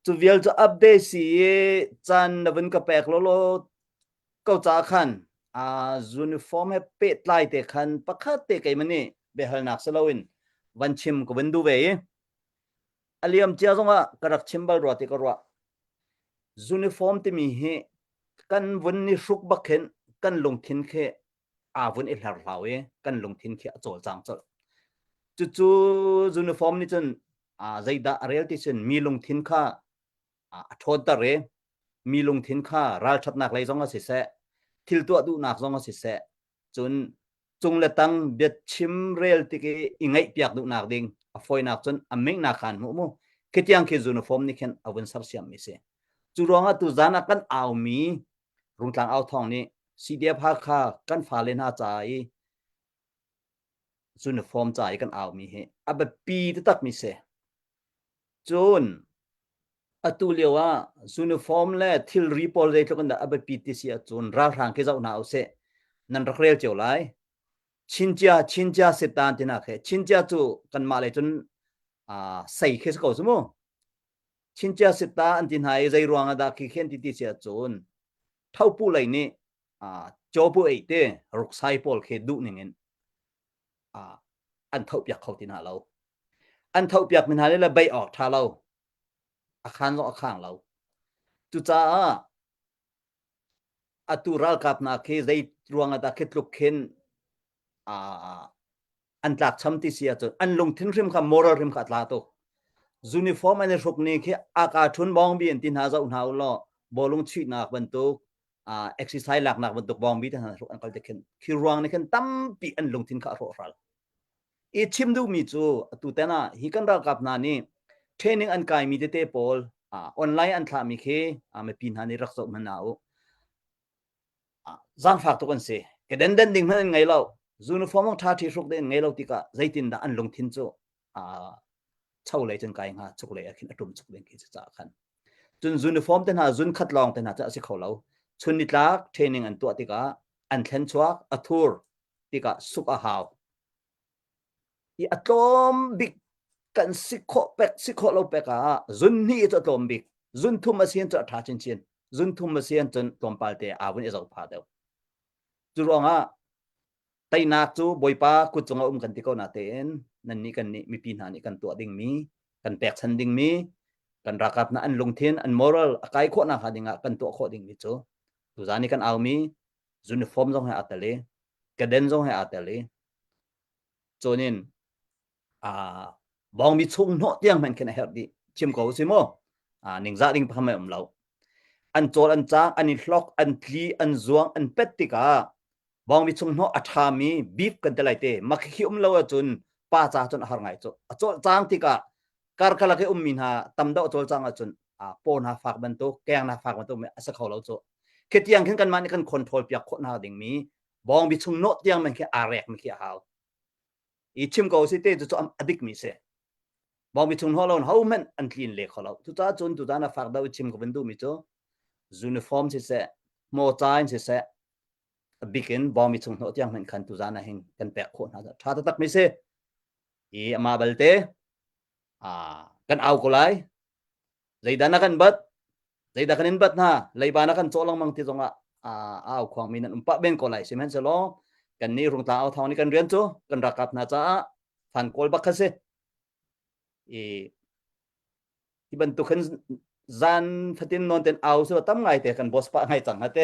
ตุเวลจะอัปเดตสิจันนวันกับแปกโลโลก็จ่าขันยูนิฟอร์มให้เป็ดไล่เตะขันปักขัดเตะไก่มันนี่เบลนักเสลวินวันชิมกับวันดูเวอเลียมเจ้าจงกระดักชิมบอลรัวติกรัวยูนิฟอร์มที่มีให้กันวันนี้สุกบักเห็นกันลงทิ้งแค่วันเอลฮาร์ลาวกันลงทิ้งแค่โจลจังโจลจู่ยูนิฟอร์มนี่จนใจด่าเรียลที่จนมีลงทิ้งค่าทอดตะเรมีลงทิ้งค่ารัลชัดนักเลยจงสิเสทิลตัวดูนักจงสิเสจนจงละตั้งเบียดชิมเรียลที่อิงไงเปียกดูนักดิ่งฟอยนักจนอเมงนักขันมูคิดยังคือยูนิฟอร์มนี่แค่เอาวันสับเสียมมิเสจู่รองตุจานักกันเอามีรุ่งทางเอาทองนี่สีเดียพาคากันฟ้าเลน่าใจยูนิฟอร์มใจกันเอามีเหแบบปีตักมิเสจนตุเลียวว่ายูนิฟอร์มและทิลรีพอลเลยทุกคนแบบปีติเสียจนร่างทางที่จะเอาหน้าเสนั่นรักเรียลเจ้าไรชินจ้าเสตานที่นักเหชินจ้าจู่กันมาเลยจนใส่เคสเขาสมมชินจ้าเสตานที่ไหนใจรวงอาดาคิเขียนติติเสียจนเท่าผู้เลยนี่โจผู้เอเต้รุกไซพอลเคดูนี่เงินอันเท่าเปียกเขาที่หน้าเราอันเท่าเปียกมันหาเลยละใบออกท่าเราอาคารเราอาคารเราจุจ้าตุรัลกับนักเคใจรวงอาดาคิดลุกเข็นอันหลักช้ำที่เสียจนอันลงทิ้งริมกับมอรัลริมกับลาโตยูนิฟอร์มอันนี้ชุกนี้คืออากาศชนบองบีอันที่หาเจ้าหน้าล้อบอลลงชีนักบรรทุกเอ็กซ์ไซส์หลักนักบรรทุกบองบีที่หาชุกอันก็จะเข็นคือรวงนี่เข็นตั้มปีอันลงทิ้งกับโรรัลอีชิมดูมีจูตุเตน่าฮิกันรัลกับนานี่เทรนนิ่งอันกายมีเดเตปอลออนไลน์อันทามีเคไม่ปีนหานี่รักษามันเอาจางฝากทุกคนเสียกระเด็นดิ่งมันไงเรายูนิฟอร์มของท่าที่ชุกเด่นไงเราติกะใจตินดาอันลงทิ้งจูเช่าเลยจนกายงาชุกเลยขึ้นอารมณ์ชุกเด่นกี่จะขันจนยูนิฟอร์มเต็นหาจุนคัดลองเต็นหาจะสิเขาเราชุนนิดลักเทรนนิ่งอันตัวติกะอันเทนชัวอัทูร์ติกะสุกอาหาวอีอัตอมบิกกันสิโคเราเป็กจุนนี่จะตอมบิกจุนทุ่มมาเสียนจะท่าชินจุนทุ่มมาเสียนจนตอมปาลเตอวันเอจะพาเดียวจุรองไตนักจูบอยปากุจงเอากันที่เขาหน้าเต็นนั่นนี่กันนี่มีปีนหานี่กันตัวดิ่งมีกันแปกชันดิ่งมีกันรักกับนั่นลงเทียนอันมอรัลกายโคตรนะหาดิ่งกันตัวโคดิ่งมีจูตุจานี่กันเอามียูนิฟอร์มจงให้อัตเลกระเด็นจงให้อัตเลโจนินบองมีชุ่มโนเตียงมันแค่ไหนเหรอดิชิมเขาสิโมนิ่งจ่าดิ่งพาไม่อมเราอันโจอันจ้างอันนี้ล็อกอันทีอันจวงอันเป็ดติกาบองมีชงโนอัฐามีบีฟกันแต่ไรเตะมักขี้เลวจนป้าจ่าจนหาไงจุโจจางติกาการกะลักมินหาตำดอกโจจางจนปนหาฝากบรรทุกแกงหาฝากบรรทุกไม่สักเขาเราจุเคียงขึ้นกันมาในกันคอนโทรลเปียกคนหาดิ่งมีบองมีชงโนเตียงมันแค่อาแรกมันแค่หาวอีชิมเขาสิเตะจะอดิกมีเส bom mi chung ho lon ho men an clean le kholo tu ta chun tu ta na fak da chim ko bendu mi cho uniform se mo chain se bikin bom mi chung no tiang men khan tu za na hin kan pe kho na tha ta tak mi se i ama balte kan au ko lai zaidana kan bat zaida kanin bat na leibana kan cholang mang ti zonga au khwang min umpa ben ko lai semen se lo kan ni rung ta au thawni kan rian chu kan rakap na cha fan kol bak khase i ban tu khan zan fatin non ten au so tam ngai te kan bos pa ngai chang ate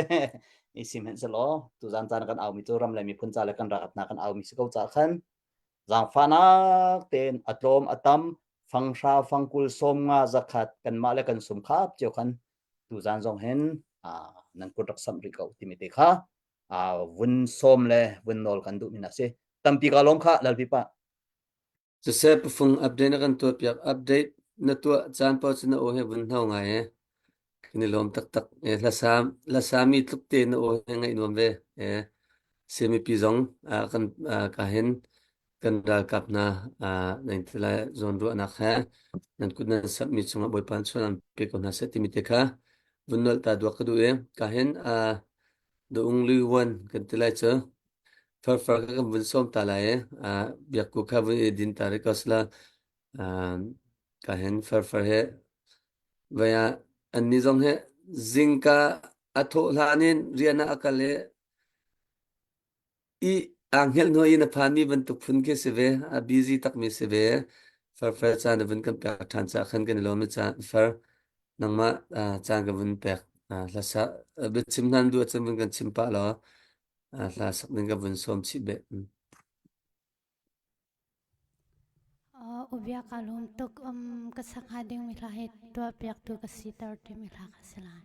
i semen se lo tu zan chan kan au mi chu ram lai mi phun cha le kan rakap na kan au mi se ko cha khan zang fana ten atom atam fangsha fangkul som nga zakat kan ma le kan sum khap cheu khan tu zan zong hen nan ko rak sam ri ko ti mi te kha vun som le vun nol kan du mina se tampi ka lom kha lal pi pa se pufung update na kan to piak update na to chan pa chuna o he bun thau ngai e kini lom tak tak la sami tluk te na o he ngai nom ve e semi pi zong kan ka hen kan dal kap na nain tla zon ru na kha nan kun na submit chunga boy pan chuan pe ko na se ti mi te kha bun nol ta do ka du e ka hen the only one kan tla cha far ka bun som ta la e biak ku kha bun din ta re kasla ka hen far he vaya an ni zong he zinka atho lanin riana akale i angel no ina phani ban tuk phun ke seve busy tak mi seve far chan ban kan pa than cha khan kan lo mi cha far nangma chan ga bun pek la sa be chim nan du chim ban kan chim pa lo la sak ning ga bun som chi be ubia kalum tuk kasak hading milahit tua piak tu kasitar ti milah kasilan.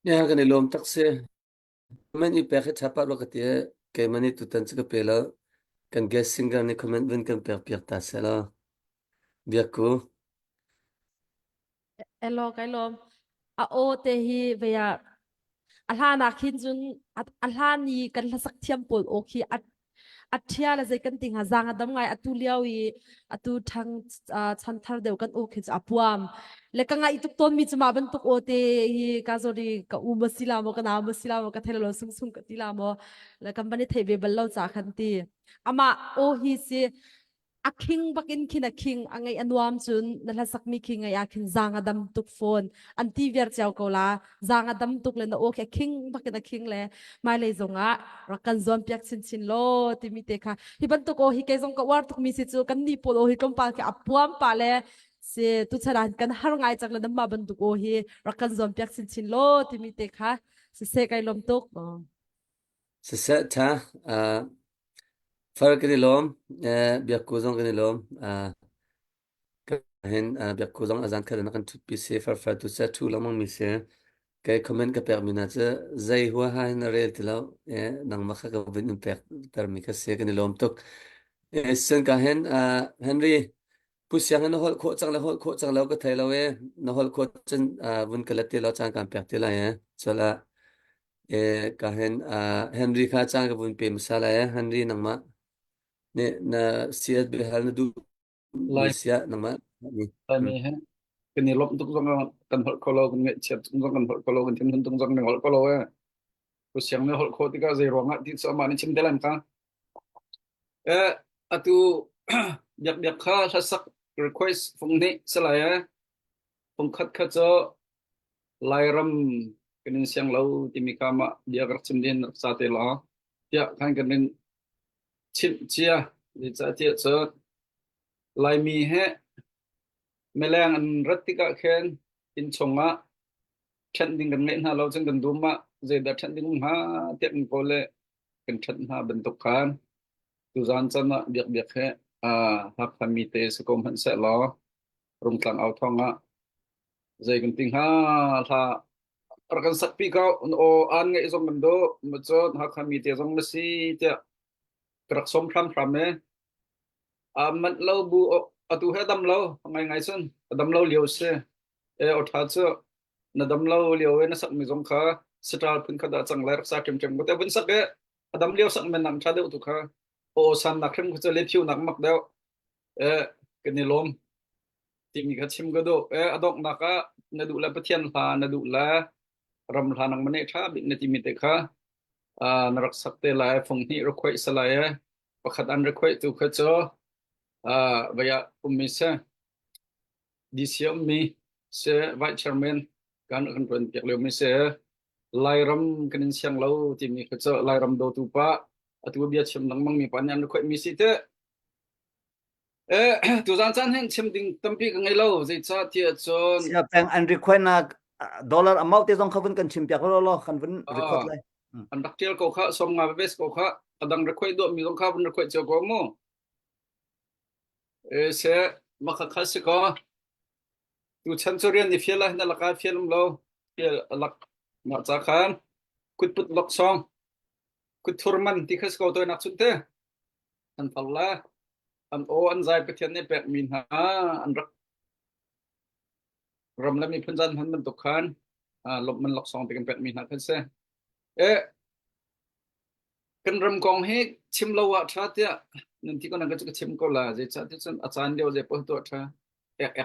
ya kan ilom takse men I pekhe chapa lo katia ke mani tutan chika pela kan guessing kan ni comment vin kan per tasela biaku elo kai lom a o te hi veya alhana khin jun alhani kan la sak thiam pol o khi athia la zai kan ting hazang adam ngai atu liawi atu thang chan thar deu kan o khich apuam le ka ngai tuk ton mi chuma ban tuk o te hi ka zori ka u masila mo ka na masila mo ka thela lo sung sung ka tila mo le company thebe bal lo cha khan ti ama o hi se aking bakin kina king angai anuam chun nala sakmi king ay akin zang adam tuk phone anti ver chaw ko la zang adam tuk le na okay king bakin king le mai le zonga rakan zon piak chin chin lo timi te kha hi ban tuk o hi ke zong ka war tuk mi si chu kan ni polo hi kom pa ke apuam pa le se tu charan kan har ngai chak le dam ma ban tuk o hi rakan zon piak chin chin lo timi te kha se kai lom tuk sesa ta far kan ilom biaku zong kan ilom hen biaku zong azan kan kan tut pi se far tu sa tu lamang mi se cái comment cái per mina cha zai hua ha na rel tilo nang makha ka vin impact tar mi ka se kan ilom tok sen ka hen Henry pusyang na hol kho chang la ka thailo we na hol kho chen vun ka lati lo chang kan pek tila chala ka hen Henry kha chang ka vun pe masala Henry nang ma ne na siat be hal na du mi lai sia nang ma lai mi he kini lop tuk zong kan hol kolo kan nge chet tung zong kan hol kolo kan tim tung zong hol kolo ku siang me hol kho tika zai ronga ti so ma ni chim delan ka atu biak biak kha sasak request phung ni salaya phung khat khat cho lai ram kini siang lau ti mi kama dia gar chim din sa te la ya kan kan chim chia ni cha ti cho lai mi he melang an ratika khen in chonga trending kan ngai na lo chang kan duma je da trending ha tek ni pole kan that ha bentuk kan tu zan chana biak biak he hak kami te sekom han se lo rum tlang au thonga je kan ting ha tha rakan sak pi ka o an ngai zong kan do ma chon hak kami te zong si te krak som tham tham me man lo bu atu he dam lo ngai ngai sun dam lo liu se o tha cho na dam lo liu na sak mi zong kha star pun kha da chang lar sa kem kem ko te bun sak e dam liu sak men nam tha de tu kha o san na khem ko che le thiu nak mak deu ke ni lom ti mi kha chim go do adok na ka na du la pathian pha na du la ram la nang mane tha bi na ti mi te kha na rak sak te la phong ni ro khoi sa la pakhat an ro khoi tu kha cho vaya umisa disiam mi se vice chairman kan kan pun pek le mi se lai ram kan siang lo ti mi kha cho lai ram do tu pa atu bia chim nang mang mi pan yan khoi mi si te tu zan chan hen chim ding tampi ka ngai lo zai cha ti chon sia peng an request na dollar amount te zong khavun kan chim pek lo khan vun record lai an daktial ko kha som nga bes ko kha adang request do mi zong kha bun request cho ko mo se makha khas ko tu chan chorian ni fiela na laka fielum lo fiel lak ma cha khan kut put lok song kut thurman ti khas ko to nak chunte an palla an o an zai pathian ne pek min ha an rak ram la mi phunjan han man to khan lop man lok song te kan pek min ha khan se kan ram kong he chim lo wa tha tia nin ti ko na ka chim ko la je cha ti chen achan deu je po to tha ek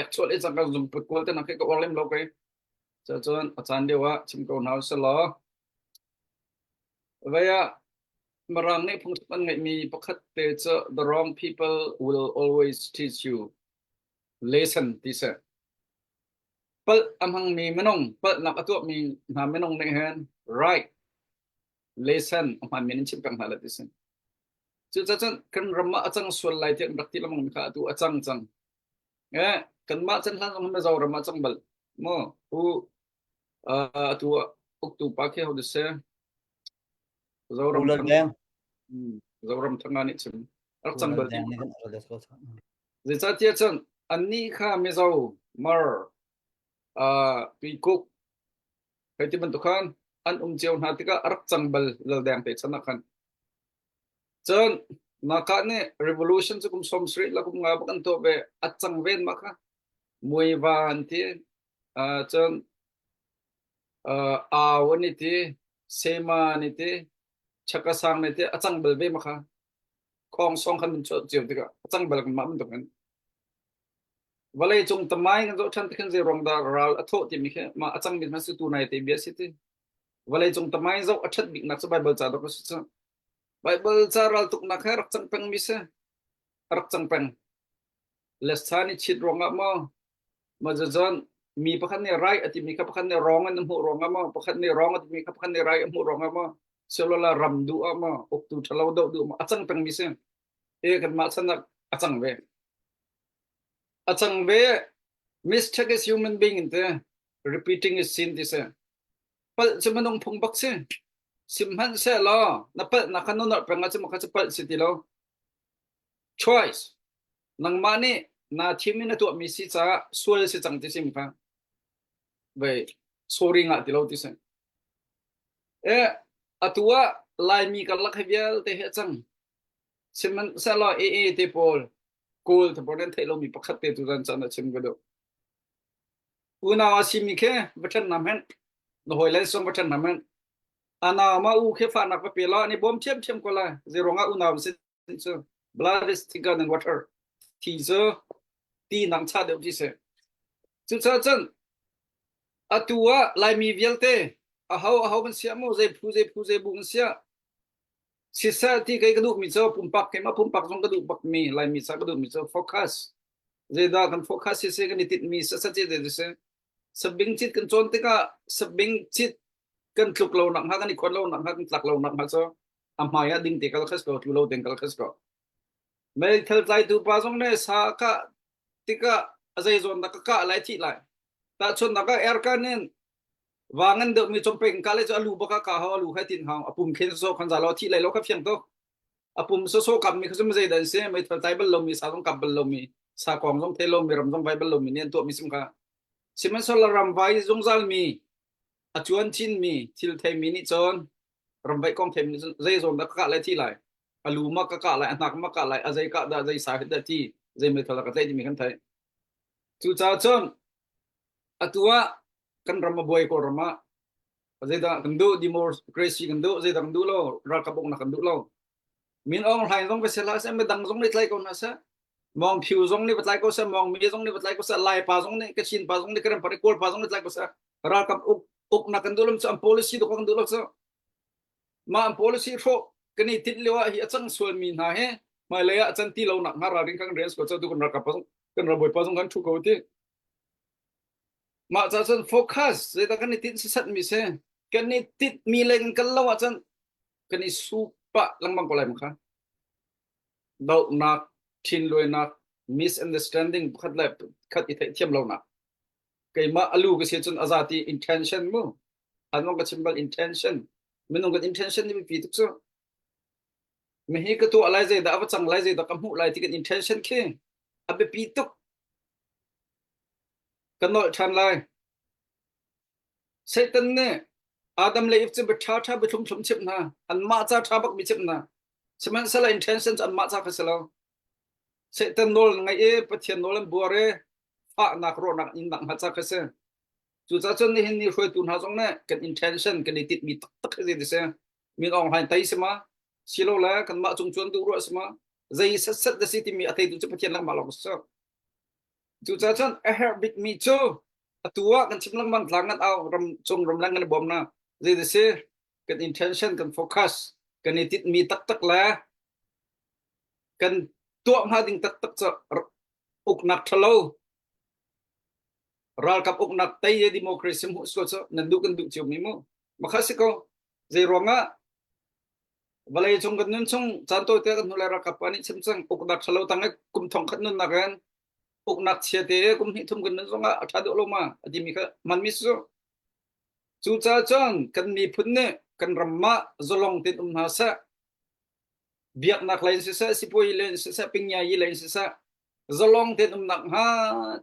actually chang ka zum put ko te na ke ko orlem lo ke cha chon achan deu wa chim ko na se lo vaya marang ne phung pan ngai mi pakhat te cha the wrong people will always teach you lesson ti se pal amhang mi menong pal nak atu mi na menong ne hen right lesson man min chim pang hala ti se chu cha chan kan ramma achang sul lai te rakti lamang mi kha tu achang chang kan ma chan hlang ma zaw ramma chang bal mo u tu uk tu pa ke ho de se zaw ram ulan thang deng zaw ram thang ani chim rak chang bal deng ni kan roles ko je cha ti chan anni kha me zaw mar tui kuk hay ti ban to khan an chiao na tika arak changbal lal dang te chana khan chon na ka ne revolution chu kum som street la kum nga bakan to be achang ven ma kha mui van ti chon wani ti sema ni ti chakasang ni ti achangbal be ma kha khong song khan min cho chiao tika achangbal kan ma mun to kan valai chung tamai kan zo than tikhan je rong da ral atho ti mi khe ma achang mi ma su tu nai te bia si ti valai chung tamai zo achat bik nak sa bible cha do ko su bible cha ral tuk nak ha rak chang peng mi se rak chang peng les thani chit rong ma jan mi pakhan ne rai ati mi ka pakhan ne rong an mu rong ma pakhan ne rong ati mi ka pakhan ne rai mu rong ma selola ram du ma ok tu thalo do du ma achang peng mi se e kan ma chan achang ve mistake is human being in the repeating is sin this pal chumanong phung bak se simhan se lo na pal na kanu na panga chuma kha pal siti lo choice nang mani na thimi na to mi si cha sual se chang ti sim kha ve sorry nga ti lo ti se atua lai mi ka lak hevial te he chang simhan se lo te pol kul te ponen thelo mi pakhat te tu ran chana chim gado una asimi ke batan namen no hoilen som batan namen ana ma u ke fa nak pa pela ni bom chem ko la zeronga una se blood is thicker than water ti zo ti nang cha de ti se chu cha chen atua lai mi velte a hau ban sia mo ze phu ze bung sia society kai kaduk mi cho pumpak ke ma pumpak jong kaduk bak mi lai mi sa kaduk mi cho focus ze da kan focus se kan tit mi sa che de se sabing chit kan chon te ka sabing chit kan tluk lo nak ha kan ikon lo nak ha kan tlak lo nak ha cho amaya ding te kal khas ko tu lo ding kal khas ko mai thal tai tu pa jong ne sa ka tika azai zon da ka lai thi lai ta chon da ka er ka nen wangan de mi chompeng kale cho alu baka ka ha alu hai tin ha apum khen so khan za lo thi lai lo ka fyang to apum so kam mi khum zai dan se mai thal tai bal lo mi sa jong kap bal lo mi sa kong jong the lo mi ram jong bible lo mi nen to mi sim ka siman so la ram vai jong zal mi achuan chin mi thil thai mi ni chon ram vai kong them zai zon da ka lai thi lai alu ma ka lai anak ma ka lai azai ka da zai sa da thi zai mai thal ka tai mi kan thai chu cha chon atua kan rama boy ko rama azai da kan do democracy kan do zai da kan do lo ra ka bok na kan do lo min ong hai jong vesela se me dang jong ni tlai ko na sa mong phiu jong ni batlai ko sa mong mi jong ni batlai ko sa lai pa jong ni ka chin pa jong ni kan pare kol pa jong ni tlai ko sa ra ka uk na kan do lom sa policy do kan do lo sa ma policy ro kan ni tit lewa hi achang sual mi na he ma le ya chan ti lo na nga ra ring kang res ko cha du kan ra ka pa kan ra boy pa jong kan thu ko ti ma cha chan focus ze da kan ni tit sat mi se kan ni tit mi leng kan lo wa chan kan ni su pa lang bang ko lai ma kha do na thin loi na misunderstanding khat lai khat i thai thiam lo na kai ma alu ke se chun azati intention mu anong ka symbol intention minong ka intention ni pi tuk so me hi ka to alai zai da chang lai zai da kam hu lai ti kan intention ke abe pi tuk kanol chan lai satan ne adam le if be tha be thum chip na an ma cha tha bak mi chip na seman sala intentions an ma cha ka selo satan nol ngai e pathian nol an buare fa nak ro nak in nak ha cha ka se chu cha chon ni hin ni khoi tun ha jong na kan intention kan ni tit mi tak je de se min ong hain tai sema silo la kan ma chung chuan du ro sema zai sat de city mi atai du che pathian lang ma lo so chu cha chon a her big mi cho atua kan chim lang mang tlangan aw ram chung ram lang kan bom na zai de se kan intention kan focus kan ni tit mi tak la kan tuam ha ding tak cho uk nak thalo ral kap uk nak tai democracy mu so nan du kan du chiu mi mo makhasi ko zai ronga balai chung kan nun chung chan to te kan nula ra kap ani chim chang uk nak thalo tang kum thong khat nun na gan uk nak chia te kum hi thum kan nun zonga atha do lo ma adi mi kha man mi so chu cha chang kan mi phun ne kan ramma zolong tin na sa biak nak lain sisa sipoi lain sisa pingnya yi lain sisa zolong tin nak ha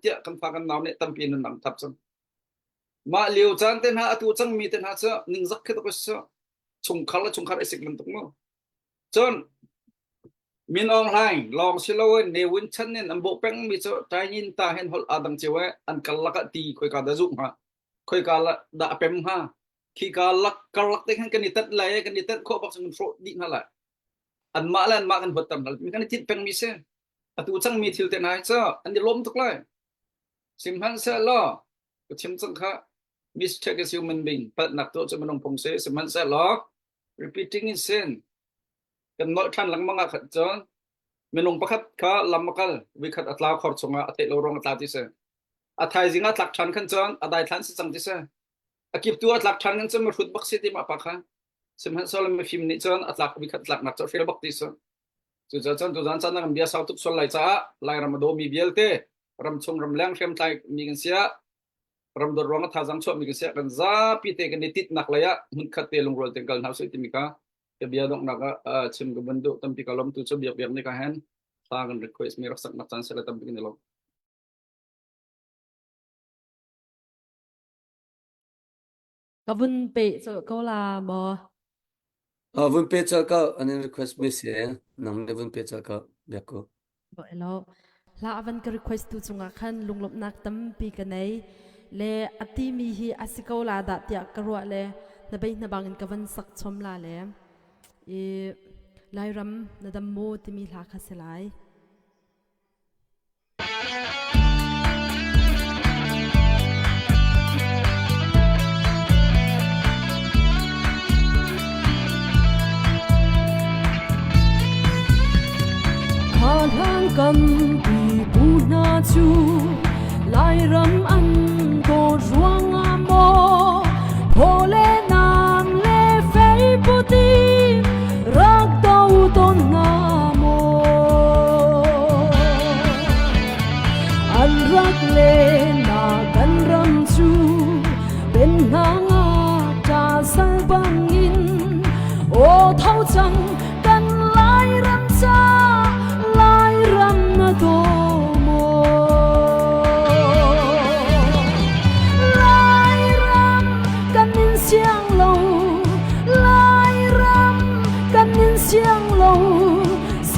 tia kan fa kan naw ne tampi nun nang thap sam ma liu chan ten ha atu chang mi ten ha cha ning zak khe to ko sa chung khal esik man tok mo chon min online long silo ne win chan nen ambo peng mi cho tai nin ta hen hol adam chewe an kalaka ti khoi ka da zu ha khoi ka la da pem ha khi ka lak kalak te kan ni tat lai kan ni tat kho bak sun fro di na la an ma lan ma kan botam la mi kan tit peng mi se atu chang mi thil ten hai cha an di lom tok lai sim han sa lo ko chim chang kha mistake is human being pat nak to cha manong pong se sim han sa lo repeating is sin kan no than lang mga khat chon menung pakhat kha lamakal wi khat atla khor chunga ate lo rong atla ti se athai zinga tlak than khan chon adai than si chang ti se akip tu atlak than kan chon rut bak si ti ma pakha simhan sol me phim ni chon atlak wi khat tlak nak cho fel bak ti so chu cha chon tu jan chan na bia sau tuk sol lai cha lai ram do mi biel te ram chung ram lang sem tai mi kan sia ram do rong tha jang cho mi kan sia kan za pi te kan tit nak la ya hun khat te long rol te kal na so ti mi ka ke bia dok nak chim go bandu tam pi kalom tu cho biak biak ni ka hen ta kan request mi rak sak nak chan sela tam pi ni lo Kavun pe so ko la mo vun pe cha ka an request mi se nang le vun pe cha ka bia ko bo elo la avan ka request tu chunga khan lunglop nak tam pi ka nei le ati mi hi asiko la da tia karwa le na bai na bangin kavan sak chom la le e lai ram na dam mo ti mi la kha selai hang kam pi bu na chu lai ram an ko ruang amo hole nam le fei pu ti rak dau ton na mo an rak le na kan ram chu ben na nga ta sal bang in o thau chang kan lai ram cha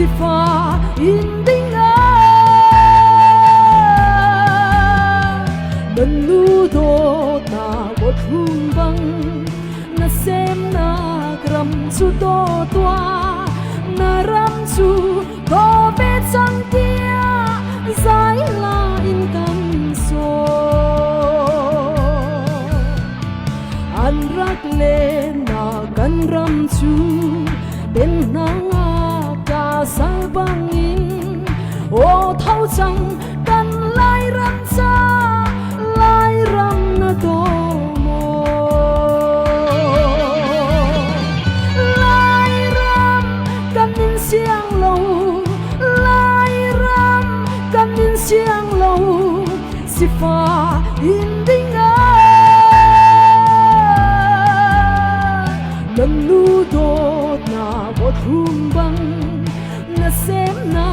Sifa indinga menudo na wathung bang na sem na gram chu do tua na ram chu ko be chang tia zai la in kan so an rak le na kan ram chu ben na sa bang in o thau chang kan lai ram cha lai ram na do mo lai ram kan in siang lo lai ram kan in siang lo sifa in dinga nanu do na bo thum bang xem na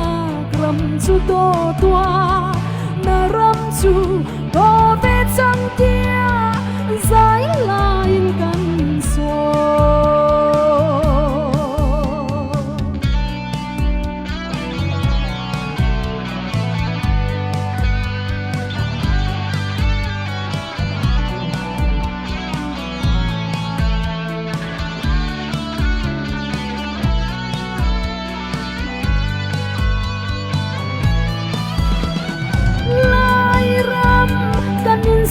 gram chu do tua na ram chu do ve chang tia zai la in kan so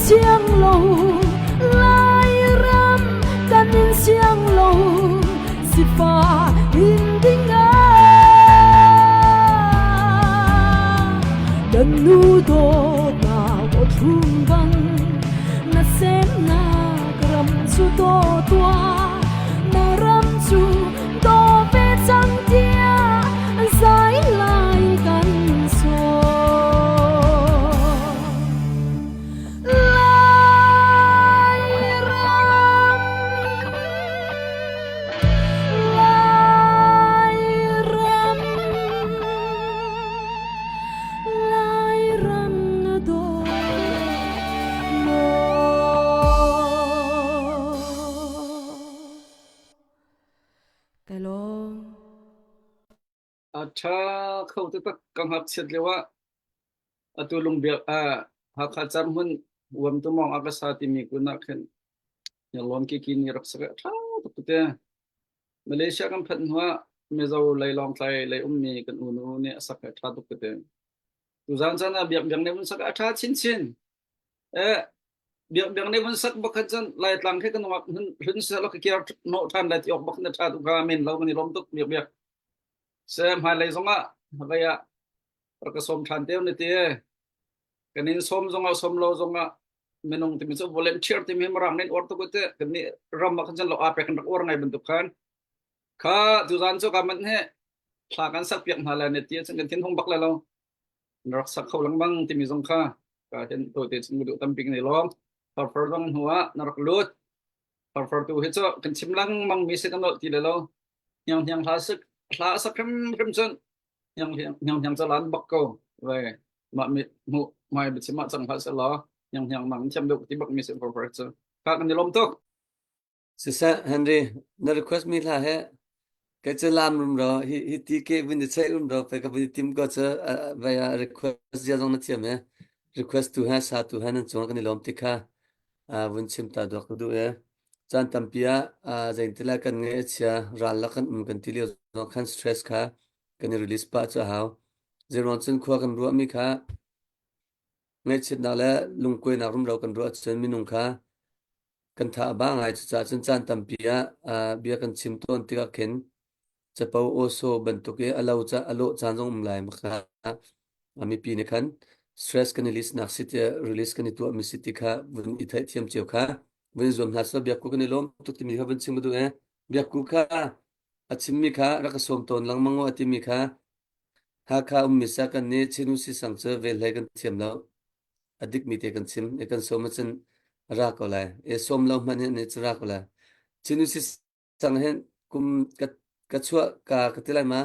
siang lo lai ram kan in siang lo sifa in dinga dan nu do na wo thung bang na sem na gram chu do tua na ram chu do ve chang tia zai lai kan so lai ram na do mo cha khâu te tak kang hak chet lewa atu lung biak ha kha cham hun wam tu mong aka sa ti mi kuna khen ya lom ki ki ni rak sa tha tu te Malaysia kan phat hwa me zo lai long tlai lai mi kan unu ne sak tha tu te tu zan chana biak biak ne mun sak tha chin chin biak biak ne mun sak bakhat chan lai tlang khe kan wak hun sa lo ki no than lai ti ok bak na tha tu ga men lo ni lom tuk biak biak sem hai lai zonga ba ya ka som than te ne te kanin som zonga som lo zonga menong ti mi so volunteer ti mi marang nen or to ko te kan ni ram ma kan chan lo a pe kan or ngai bentuk kan kha tu zan cho ka man he thla kan sak piak ma la ne ti chen kan tin hong bak la lo rak sak khau lang bang ti mi zong kha ka ten to te chung du tam pik nei long par par dong huwa narak lut par par tu he cho kan chim lang mang mi se kan lo ti le lo yang yang hla sak kem chen yang cho lan bak ko ve ma mi mu mai bi chima chang ha se lo yang mang cham du ti bak mi se par par cho ka kan ni lom tok Sisa Henry na request mi la he cái chơi làm luôn rồi hi tí cái vấn đề chạy luôn rồi phải cái vấn đề tìm có chơi via request ra trong nó tiệm ấy request tu hai sa tu hai nên chúng cái lòng tích ha vấn chim ta được cái đuôi chan tam pia dành tới là cần nghe chia ra là cần tiêu liệu nó cần stress kha cần release pa cho hao zero chân khoa cần ruộng mi kha nghe chuyện nào là lung quên nào rồi cần ruộng chân mi nung kha cần thả ba ngày cho chan tam pia bia cần chim tôn tích khen Japau also bentuknya alo chanjong umlai maka ami pi kan stress kan release nak sit release kan itu ami sitika bun ithai thiam cheu kha bun zom na sa biak ku kan lom tu timi ha bun ching du biak ku kha achimmi kha rak som ton lang mango atimi kha ha kha misa kan ne chinu si sangche vel hai kan thiam lo adik mi te kan chim e kan som chen ra ko lai e som lo man ne chra ko lai chinu si sang hen kum kat kachua ka katilai ma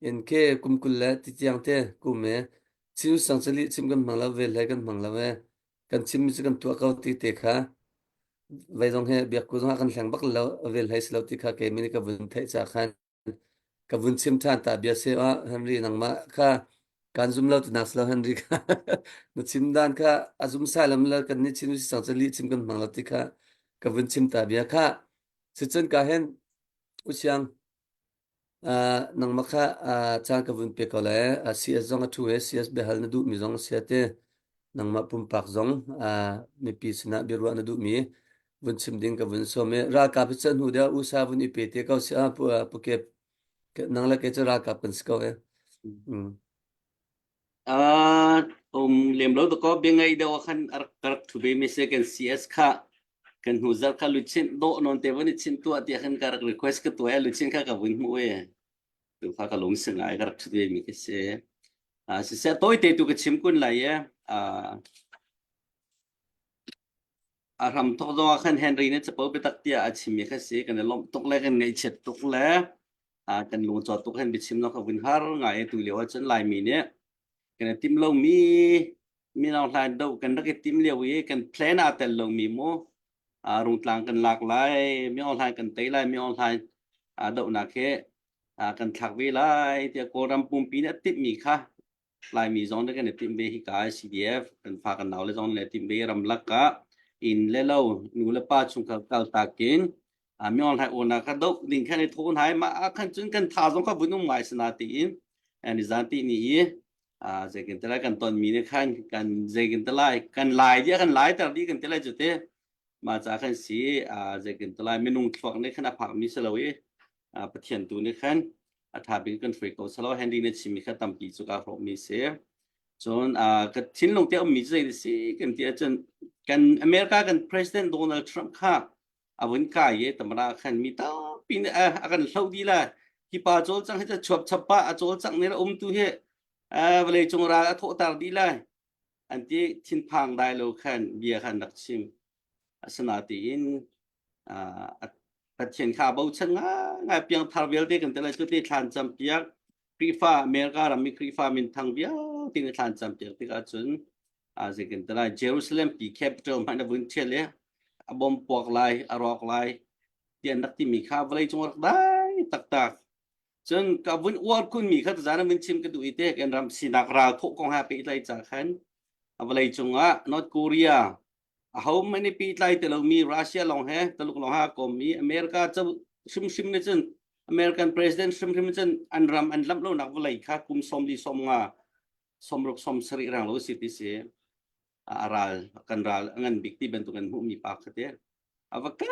in ke kumkulle ti chiang te kume chiu sangchali chim kan mangla vel hai kan mangla we kan chim mi kan tu ka ti te kha vai jong he biak ku jong kan hlang bak lo vel hai slo ti kha ke mi ka bun thai cha khan ka bun chim than ta bia se a henry nang ma kha kan zum lo tu nas lo henry kha no chim dan kha azum salam la kan ni chim sangchali chim kan mangla ti kha ka bun chim ta bia kha sichen ka hen usiang nang maka chan ka vun pe ko la cs zong a thu he cs be hal na du mi zong sia te nang ma pum pak zong mi pi sina bi ru na du mi vun chim ding ka vun so me ra ka pi chen hu da u sa vun i pe te ka sia pu ke nang la ke cha ra ka pen sko he lem lo to ko bengai da khan ar thu be mi se kan cs kha kan hu zar kha luchin do non te wani chin tu ati khan kar request ka to ya luchin kha ka vun mu we tu kha ka long sing ai kar thu be mi ke se se toy te tu ka chim kun la ya ram to do khan henry ne chapo be tak tia a chim mi kha se kan lom tok le kan ngai chet tok le kan lu cho tok khan bi chim lo ka vun har ngai tu lewa chen lai mi ne kan tim lo mi long lai do kan rak tim le wi kan plan a tel lo mi mo rung tlang kan lak lai mi on lai kan tei lai mi on lai do na ke kan thak vi lai tia ko ram pum pi na tip mi kha lai mi zong de kan tim be hi ka cdf kan pha kan naw le zong le tim be ram lak ka in le lo nu le pa chung ka kal ta kin mi on lai ona ka do ding khan ni thon hai ma khan chung kan tha zong ka bunum ngai sna ti in and zanti ni je kan tela kan ton mi ne khan kan je kan tela kan lai dia kan lai ta di kan tela jute ma cha khan si je kan tela menung thok ne khan a phak mi selawi pathian tu ne khan tha bin kan free ko selo handy ne chimi kha tam pi chu ka ro mi se chon ka thin long te mi je si kan ti chen kan america kan president donald trump kha avun ka ye tamra khan mi ta pin akan saudi la ki pa chol chang he chop chapa a chol chang ne tu he vale chung ra tho tar di la an ti thin phang dai lo khan bia khan dak chim asana ti in pathian kha bo chang ngai piang thar vel te kan tela chu ti than cham piak krifa america ram mi krifa min thang bia tin than cham piak ti ka chun je kan tela jerusalem pi capital man bun chele abom pok lai arok lai tian dak ti mi kha vale chung rak dai tak tak จนกับวันอ้วนคุณมีข้าตุจานะมันชิมกันดูอีเตะกันรำสินักราวทุกกองหาปีไลจากขันอะไรจงอ่ะนอร์ทเกาหลีเขาไม่ได้ปีไลแต่เรามีรัสเซียลองแฮตลุกลองหาก็มีอเมริกาจะชิมเนี่ยจนอเมริกันประธานาธิบดีจนอันรำอันลับเราหนักอะไรค่ะคุมสมดีสมงาสมรกสมสรีรังเราสิทธิเสียอารัลกันรัลงั้นบิ๊กที่เป็นตัวกันหูมีปากเตะว่าก็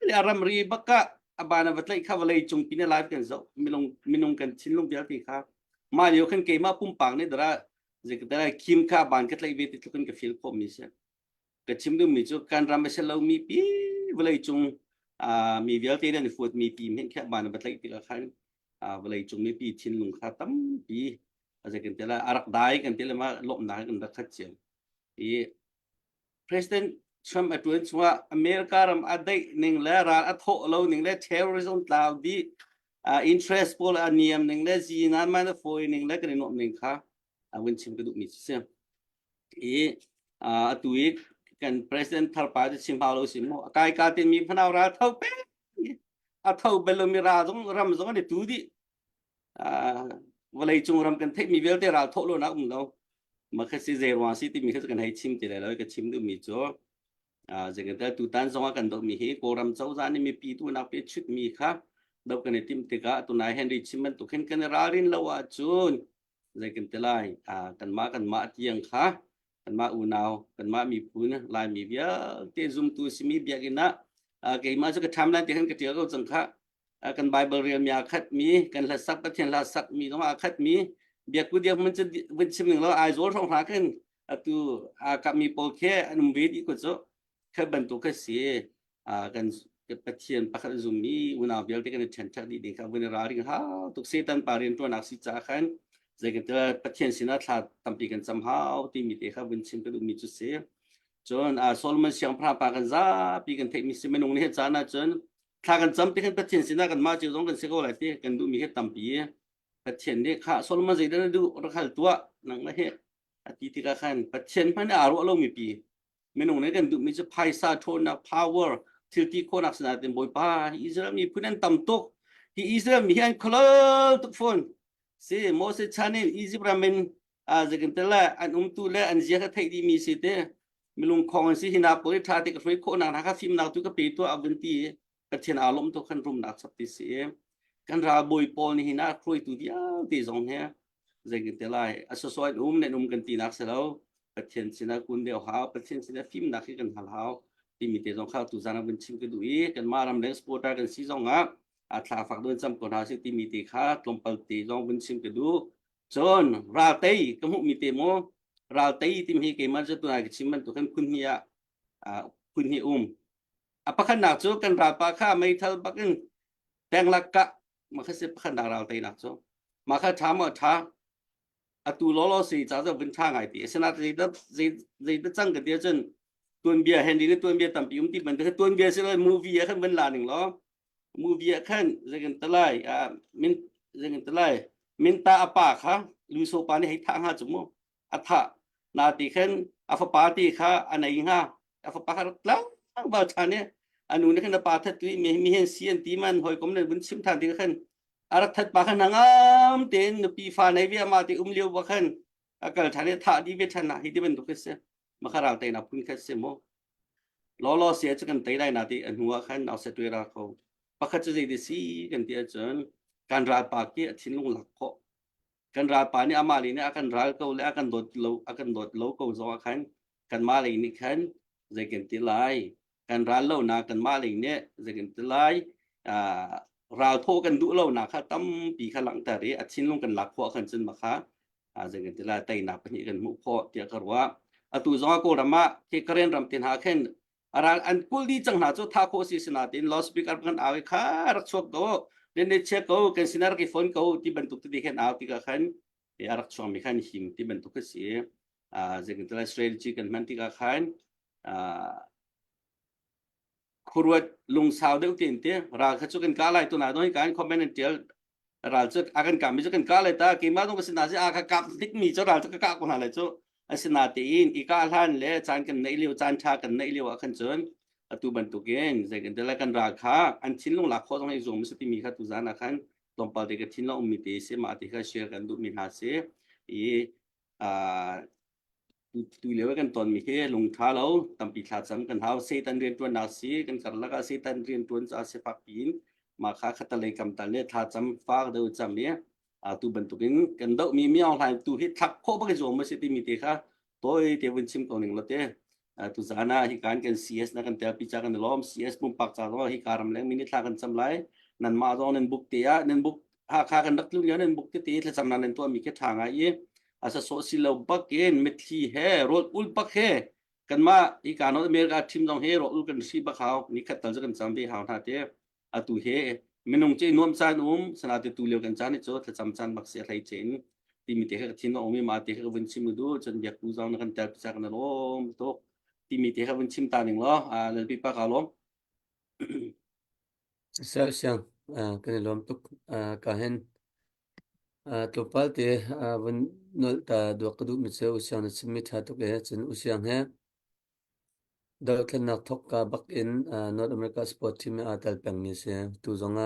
เลยอารมณ์รีบักกะabana batlai kha walai chung pina live kan zo minung kan chinlung bial ti kha ma yo khan ke ma pum pang ne dara zekdara kim kha ban kat lai veti tukun ka feel kom mi se ka chimdu mi chu kan ram se lo mi pi walai chung mi bial te ne fut mi pi men kha ban batlai ti kha khan walai chung mi pi chinlung kha tam pi zekin tela arak dai kan tela ma lom na kan da khat chen e president Trump attuance wa America ram adai ning la ra atho lo ning la terrorism tlaw di interest pol aniam ning la zinan man foi ning la kan no ning kha win chim ka du mi se e atui kan president thar pa sim ha lo sim mo kai ka tin mi phanaw ra thau pe atho belo mi ra jong ram jong ni tu di walai chung ram kan thek mi vel te ra tho lo na lo ma kha si zero si ti mi kha kan hai chim ti la lo ka chim du mi cho jadi kita tutan zonga kan dok mihi koram jauh zani mi pitu nak pechut mi kha dok kan tim tega tu nai Henry Chimen tu kan rarin lawa chun jadi kita lai kan ma tiang kha kan ma unau kan ma mi pun lai mi bia te zoom tu simi bia kena ke ma jo ka timeline te kan ke tiang ko jang kha kan Bible real mi akhat mi kan lasak pathian lasak mi dong akhat mi bia ku dia men chim ning lo ai zol thong ha kan tu ka mi pol ke anum vedi ko jo ke bentuk ke si kan kepetian pakar zumi una biar tekan chancha di deka benerari ha tuk setan parin tu nak si cakan jadi kita petian sina telah tampilkan somehow tim deka bencim ke dumi tu se John Solomon siang prapa kan za pikan teknisi menung ni jana John kan jam tekan petian sina kan maju jong kan sekolah te kan dumi he tampil petian ni kha Solomon jadi du rakal tua nang lah he ati tika kan petian mana aru lo mipi menung ni kan du mi je paisa thona power tilti ko nak sana ten boy pa Israel mi punan tamtok hi Israel mi han kolol tuk phone se Moses channel Israel men zekin tela an tu le an zia ka thai di mi se te milung khong si hina poi tha te ka frei ko nak ka film nak tu ka pe to avanti ka chen alom to kan rum nak sap ti se kan ra boy pol ni hina kroi tu dia te zong he zekin tela asosoi ne kan ti nak se lo pathian sina kun deu ha pathian sina film nak kan hal hao ti mi te jong kha tu jana bin chim ke dui kan maram le sporta kan si jong a thla fak don cham ko na si ti mi te kha tlompal ti jong bin chim ke du chon ra tei ka mu mi te mo ra tei ti mi ke man tu na ke chim man tu kan kun hiya kun hi apakah nak jo kan ra pa kha mai thal bakin teng lakka maka se pakhan ra tei nak jo maka thama tha atu lolo si cha zo bin thang ai ti sena zai da chang ke dia chen tuan bia Henry ni tuan bia tam pi ti ban de tuan bia se lo movie kan ben la ning lo movie kan zegan talai zegan talai minta apa kha lu so pa ni hai thang ha chumo atha na ti khan afa pa ti kha anai ha afa pa kha tla ba thane anu ni kan pa that tu mi hen sian ti man hoi kom ne bun sim than ti khan arak that pa khan nangam ten pi fa nei via ma ti liu ba khan akal thane tha di ve thana hi ti ben tu se makara te na pun kha se mo lo se chu kan te dai na ti an huwa khan au se tu ra ko pakhat chu di si kan ti chon kan ra pa ki thin lung lak ko kan ra pa ni ama li ni akan ra ko le akan dot lo ko zo khan kan ma li ni khan ze kan ti lai kan ra lo na kan ma li ne ze kan ti lai ra tho kan du lo na kha tam pi kha lang ta re athin lung kan lak ko khan chen ma kha ze kan ti lai tai na pa ni kan mu pho ti ka wa atu zo ko rama ke karen ram tin ha khen aral an kul di chang na chu tha ko si sina tin loud speaker kan awe kha rak chok do den ne che ko kan sinar ki phone ko ti ban tuk ti khen aw ti ka khan e arak chong mi khan him ti ban tuk si ze kan tla strategy kan man ti ka khan khurwat lung saw de tin te ra kha chu kan ka lai tu na do kan comment tel ra chu akan ka mi chu kan ka lai ta ki ma dong ka sina se a kha kap tik mi chu ra chu ka ko na lai chu asina tin ika han le chan kan nei liu chan tha kan nei liu akhan chon atu ban tu gen ze kan tela kan ra kha an chin lung la kho dong ai zom se ti mi kha tu zana khan tông bảo thì cái thiên long mi tế sẽ mà thì cái share kan du min ha sẽ ý tu lewa kan ton mi ke lung tha lo tampi tha cham kan hau se tan rian tuan na si kan kar laga se tan rian tuan cha se pak pin ma kha khata le kam tal ne tha cham fa do cham ne tu ban tu kin kan do mi mi online tu hit thak kho ba ke zo ma se ti mi te kha toy te vun chim ko ning lo te tu zana hi kan CS na kan te pi cha kan lom CS bum pak cha lo hi karam leng minit la kan cham lai nan ma zo nen buk te ya nen buk ha kha kan dak lu nen buk te te le cham na nen to mi ke tha nga ye asa so silau bakin mitli he rol ul bak he kan ma i ka no america team dong he rol ul kan si bak haw ni khat tal kan sam bi haw na te atu he minung che nom san sana te tu leo kan chan ni cho tha cham chan bak se lai chen ti mi te ka thin no mi ma te ka win chim du chan yak tu zang na kan ta sa kan lom to ti mi te ka win chim ta ning lo le pi pa ka lom sa siang kan lom tuk ka hen topal te van nol ta do qadu mi se usiang na chimit ha tuk e chen usiang he da kan nak thok ka bak in North America sport team a tal pang mi se tu zonga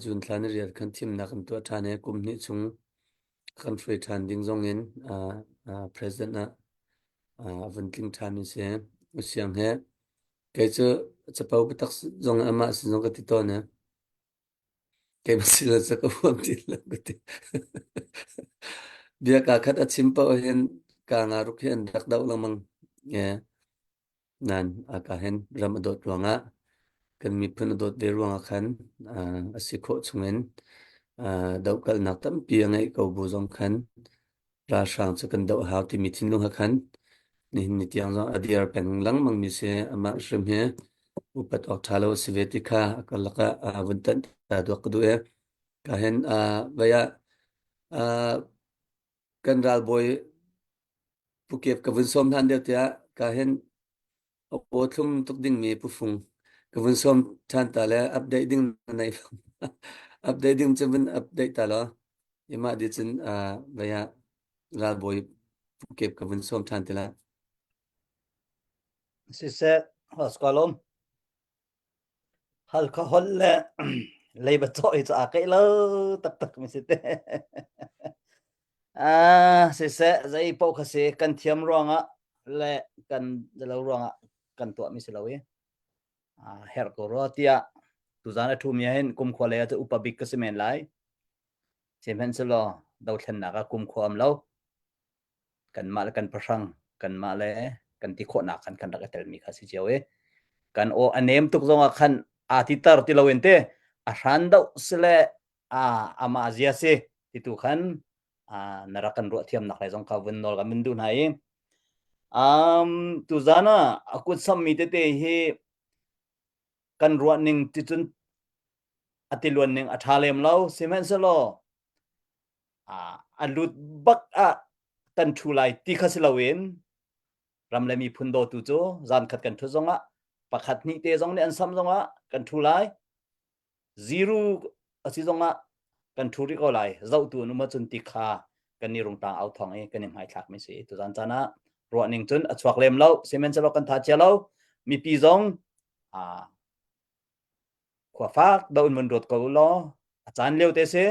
jun thlan riat kan team na kan to thane kum ni chung kan free than ding zong in president na van tling than mi se usiang he cái chỗ chapau betak zong ama si zong ka ti to ne cái mà xin là sẽ có phong tin là cái gì dia ka khat a chimpa hen ka nga ruk hen dak dau lang mang ye nan a ka hen ramadot ruanga kan mi phun dot de ruanga khan a si kho chungen dau kal nak tam pi ngai ko bu zong khan ra sang chu kan dau haw ti mi thin lung ha khan ni ni tiang zong adiar pen lang mang mi se ama shrim he upat ok thalo sivetika akalaka vuntan ta do qdu e ka hen vaya kan ral boy pukep ka vun som than de tia ka hen o thum tuk ding mi pu phung ka vun som than ta le update ding nai update ding chun update ta lo ima di chen vaya ral boy pukep ka vun som than te la si se has kolom hal ka hol le lei ba to i cha ke lo tak tak mi se te si se zai po kha se kan thiam ronga le kan lo ronga kan to mi se lo e her ko ro tia tu zana thu mi hen kum khole ta upabik ka semen lai semen se lo dau thlen na ka kum khom lo kan ma le kan prasang kan ma le kan ti kho na kan dak tel mi kha si jewe kan o anem tuk zonga khan atitar ti lo ente a ran dau sele ama azia se ti tu khan narakan ro thiam nak lai zong ka vun nol ga min du nai tu zana akut sam mi te hi kan ro ning ti chun atilwan ning athalem lo semen se lo alut bak kan thulai ti khasilawin ramle mi phundo tu cho zan khat kan thu zonga pakhat ni te zong ne an sam zonga kan thulai zero asi zonga kan thuri ko lai zau tu nu ma chun ti kha kan ni rung ta au thong e kan mai thak mi se tu zan chana ro ning chun achwak lem lo semen chalo kan tha chalo mi pi zong khwa fak daun mun rot ko lo achan leu te se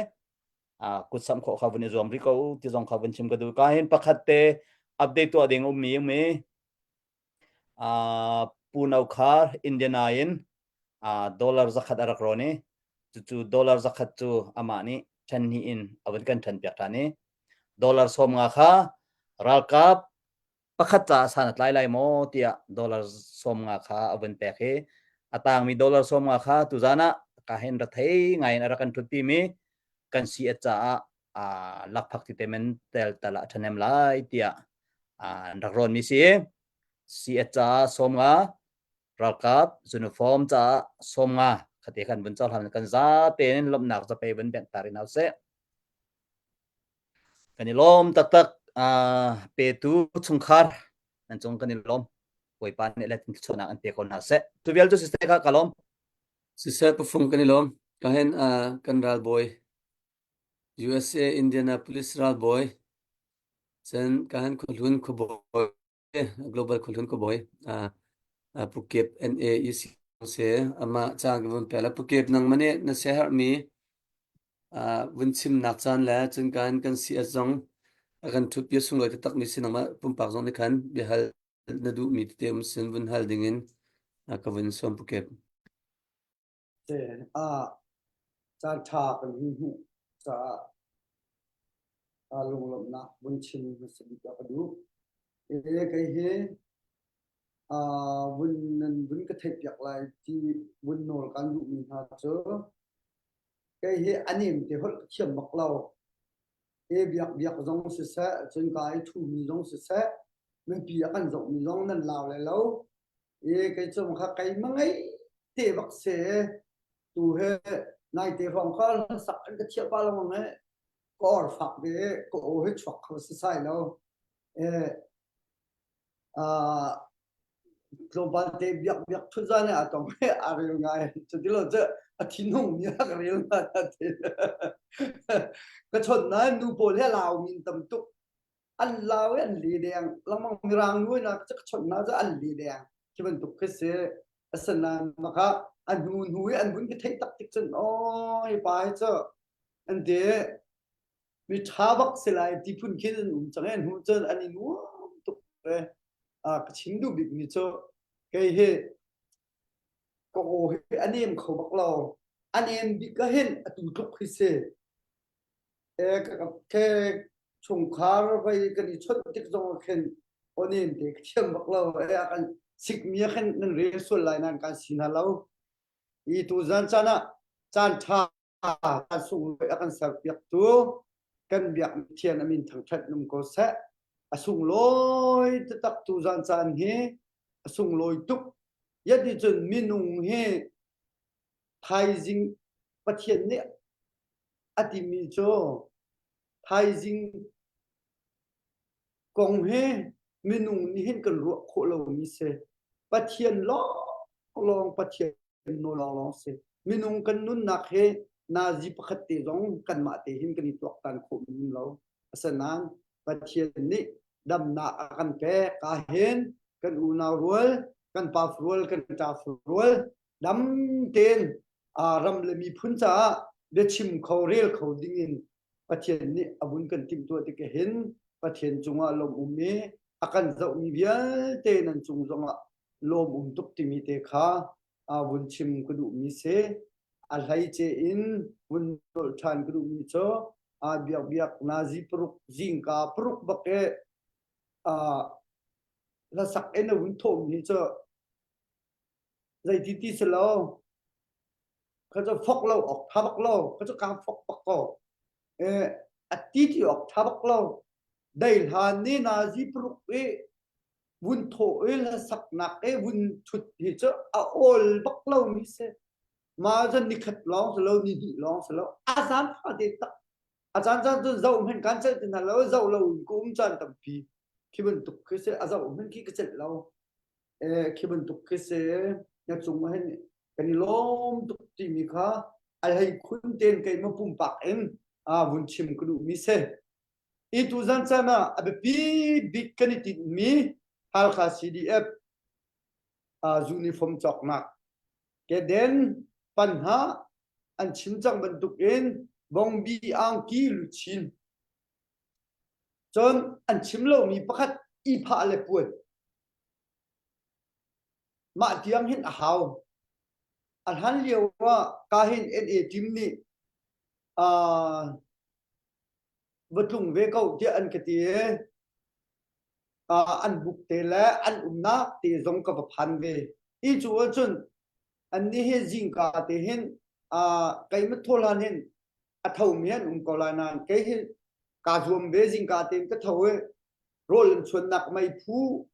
kut sam kho khavun zom ri ko ti zong khavun chim ka du ka hen pakhat te update to ding mi me punau khar indianain dollar zakhat arak roni chu dollar zakhat chu amani than ni in awan kan than pek tani dollar som nga kha ral kap pakhat cha sanat lai lai mo tia dollar som nga kha awan pek he atang mi dollar som nga kha tu zana ka hen ra thei ngai na kan thuti mi kan si cha lak phak ti temen tel tala thanem lai tia rak ron mi si cha som nga ral kap uniform cha som nga khate kan bun chal ham kan za ten lom nak za pe bun ben tarin au se kan lom tak tak pe tu chung khar an chung kan lom koi pan ne la tin chona an te kon ha se tu vial tu se ka kalom si se pu phung kan lom ka hen kan ral boy USA Indianapolis ral boy chen ka han khulhun ko boy global khulhun ko boy pukep NAEC se ama chang bun pela pukep nang mane na shehar mi vun chim nak chan la chun kan si azong akan thu pia sung loi tak mi sin ma pum pak zong ni khan bi hal na du mi te sin vun hal dingin ka vun som pukep te chan tha kan hu cha lung lom na bun chim se bi ka du kai he bun ka thep yak lai ti bun nol kan du mi ha cho cái hệ anh em thì họ chiếm mặc lâu cái việc giống sự sẽ trên cái thu mi giống sự sẽ mình bị ăn giống mi giống nên lao lại lâu cái trong khác cái mang ấy thì bác sẽ tu hệ này thì phòng khó sắp anh cái chiếc ba lông ấy có phạt để có hết choạc không sai đâu rồi bạn thì việc thu ra này tổng cái rồi ngay cho đến lúc giờ thiên hùng nhá cái điều là cái chuyện này nu bồ thế nào mình tâm túc ăn lao ăn lì đèn lắm mà mình rang nuôi là cái chuyện nào giờ ăn lì đèn khi mình túc cái sẽ sân là mà cả ăn nuôi ăn vẫn cái thấy tắc tích chân ôi bài cho anh thế mình thả bắc sẽ lại đi phun kia chẳng hạn hú chân anh nuôi túc cái chính đủ bị mình cho cái hệ có anh em không bắt lâu anh em bị cái hiện tụt thúc khi xe cái chung khá vậy cái đi chốt tích trong cái anh em thì chiếm bắt lâu cái xích mía cái nên rẻ xuân lại nên cái xin lâu ý tu dân chan tha sung cái sản việc tu cái việc thiền mình thằng thật nằm có sẽ sung lối tất tu dân chan he sung lối túc nhất đi chân minung he thái dinh phát hiện nè mi cho thái dinh công he minung ni hen cần ruộng khổ lâu mi se phát hiện lo long phát hiện no long se minung cần nun nạc he na ji pakhat te jong kan ma te hin kan ni tok tan khổ mi lo asanan phát hiện ni đam na akan pe ka hen kan unaw rual kan pa frual kan ta frual dam ten ram le mi phun cha de chim kho rel kho dingin pathian ni abun kan tim to te ke hen pathian chunga lom me akan zau mi vial te nan chung zonga lom tuk ti mi te kha bun chim ku du mi se a lai che in bun tol than ku du mi cho biak biak na ji pruk jingka pruk bake là sắc em nó vẫn thổm như cho dây tí sẽ lâu cái cho phọc lâu ọc tháp bắc lâu cái cho càng phọc bắc lâu tí ọc tháp bắc lâu đây là nên là gì bực ấy vun thổ ấy là sắc nạc ấy vun chụt thì cho ol bắc lâu như thế mà dân đi khật lâu sẽ lâu đi lâu sẽ lâu dám phải để tắc dám dâu mình cán chơi thì là lâu dâu lâu cũng chẳng tầm phí khi mình tục cái sẽ dâu mình khi cái chuyện lâu khi mình tục cái sẽ nhà chúng mà cái lom tục tìm mi khá hay khuyên tên cái mà bùng bạc em vun chim cái đủ mi se ít tu dân xem à bị cái này tìm mi hal khá CDF uniform chọc nạc cái đến pan ha anh chim chẳng bận tục em vong bi ang ki lu chin chon anh chim lâu mi pakhat i pha le puan ma tiang hin hau an han liu wa ka hin NA team ni vật về câu thì anh cái gì anh bục tê lẽ anh na tê giống cái vật hành về ý chú ở chân anh đi hết gì cả tê hen cái mất thô lan hen thầu miên có lại nàn cái hen cả zoom về gì cả tê cái thầu ấy rồi lần xuân nặc mày phú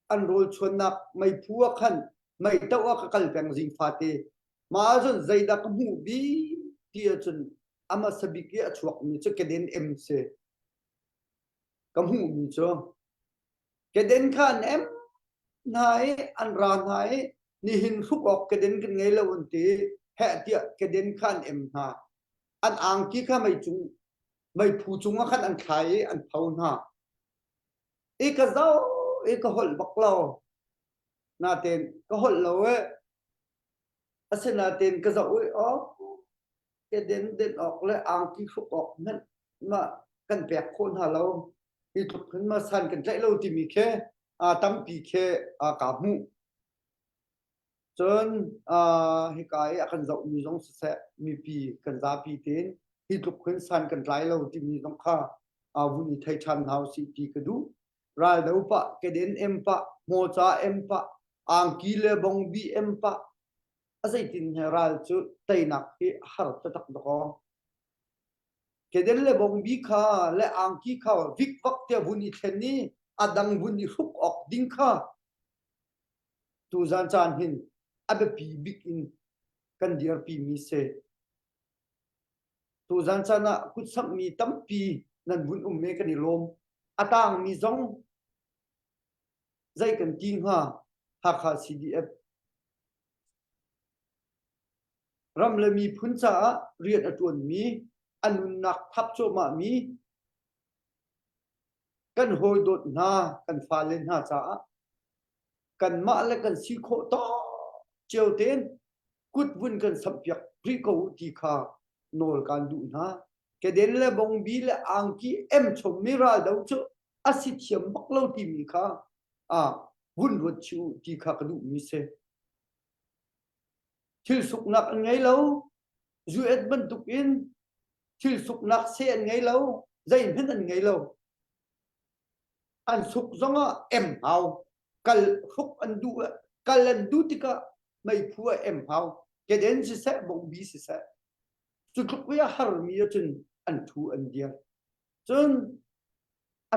anh rồi xuân nặc mày phú khăn mày tao cái cái cái gì phá tê mà chân dây đã có mũ bí tia chân ama sabi kia chuak mi cho cái đến em se cái mũ mi cho cái đến khan em này anh ra này ni hin khúc ọc cái đến cái ngày lâu tí hệ tia cái đến khan em ha anh ang kia kha mày phụ chung khăn anh khai anh phau ha ý cái dâu ý cái hol bạc lâu na tên cái hol lâu ấy asena ten ka za oi o ke den ok le ang ki khuk ok nan ma kan pek khon ha lo i tuk kan ma san kan tlai lo ti mi khe a tam pi khe a ka mu chon hi kai a kan zau mi jong se mi pi kan za pi ten hi tuk kan san kan tlai lo ti mi jong kha a vu ni thai chan hau si ti ka du ra do pa ke den em pa mo cha em pa ang ki le bong bi em pa asai tin heral chu tai nak hi har ta tak do ke den le bong bi kha le ang ki kha vik vak te vuni then ni adang vuni huk ok ding kha tu zan chan hin abe pi big in kan diar pi mi se tu zan chana kut sam mi tam pi nan vun me kan ni lom atang mi zong zai kan ting ha kha CDF ram le mi phun cha riat atun mi anun nak thap cho ma mi kan hoi dot na kan fa len ha cha kan ma le kan si kho to cheu ten kut vun kan sam piak pri ko ti kha nol kan du na ke den le bong bi le ang ki em chom mi ra dau chu asit thiam bak lo ti mi kha a vun ro chu ti kha ka du mi se thil suk nak ngai lo zu et ban tuk in thil suk nak se ngai lo zai hen an ngai lo an suk zonga em hau kal khuk an du kal an du tika mai phua em hau ke den si se bong bi si se chu khuk ya har mi chen an thu an dia chun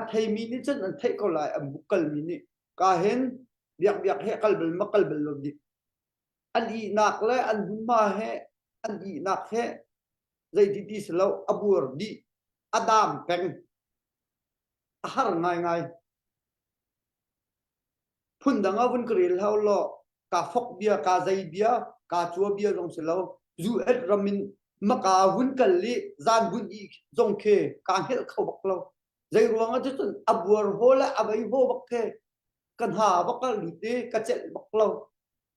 a thei mi ni chen an thei ko lai am bukal mi ni ka hen biak he kal bel makal bel lo di an i nak le an bun ma he an i nak he zai ti slo abur di adam peng har ngai phun danga vun kril hau lo ka phok bia ka zai bia ka chua bia jong selo zu et ramin maka vun kalli zan vun i jong khe ka hel khau bak lo zai ruanga chu abur hola abai ho bak khe kan ha bakal lute ka chel bak lo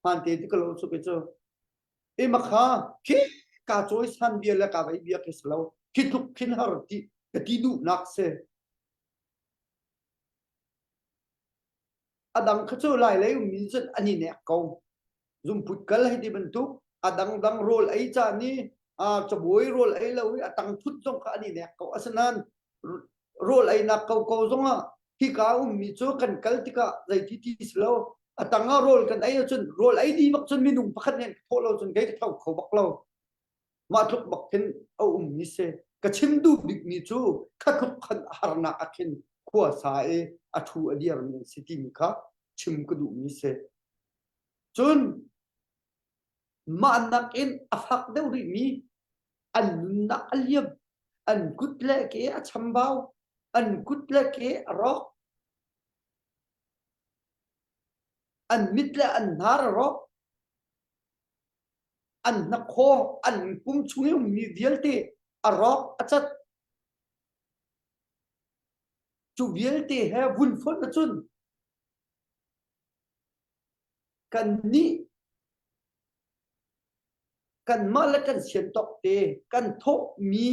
man te ti kalo chu pe chu e makha khi ka choi san bia la ka bai bia ke selo khi thuk khin har ti ka ti du nak se adang khachu lai lei mi chen ani ne ko zum put kal hai di bentu adang dang rol ai cha ni a chaboi rol ai lo atang phut jong kha ani ne ko asanan rol ai na ko zonga hi ka mi chu kan kal tika zai ti slo atanga rol kan ai chun rol ai di mak chun mi nung pakhat nen tholo chun gai thau kho bak lo ma thuk bak ken au mi se ka chim du dik mi chu kha khuk khan harna akhin khua sa e athu adiar min city mi kha chim ku du mi se chun ma nak in afak deu ri mi an na aliam an kutle ke a chambao an kutle ke ro an mitle an nar ro an na kho an kum chungi mi vielte a ro achat chu vielte he vun phon chun kan ni kan mala kan sian tok te kan tho mi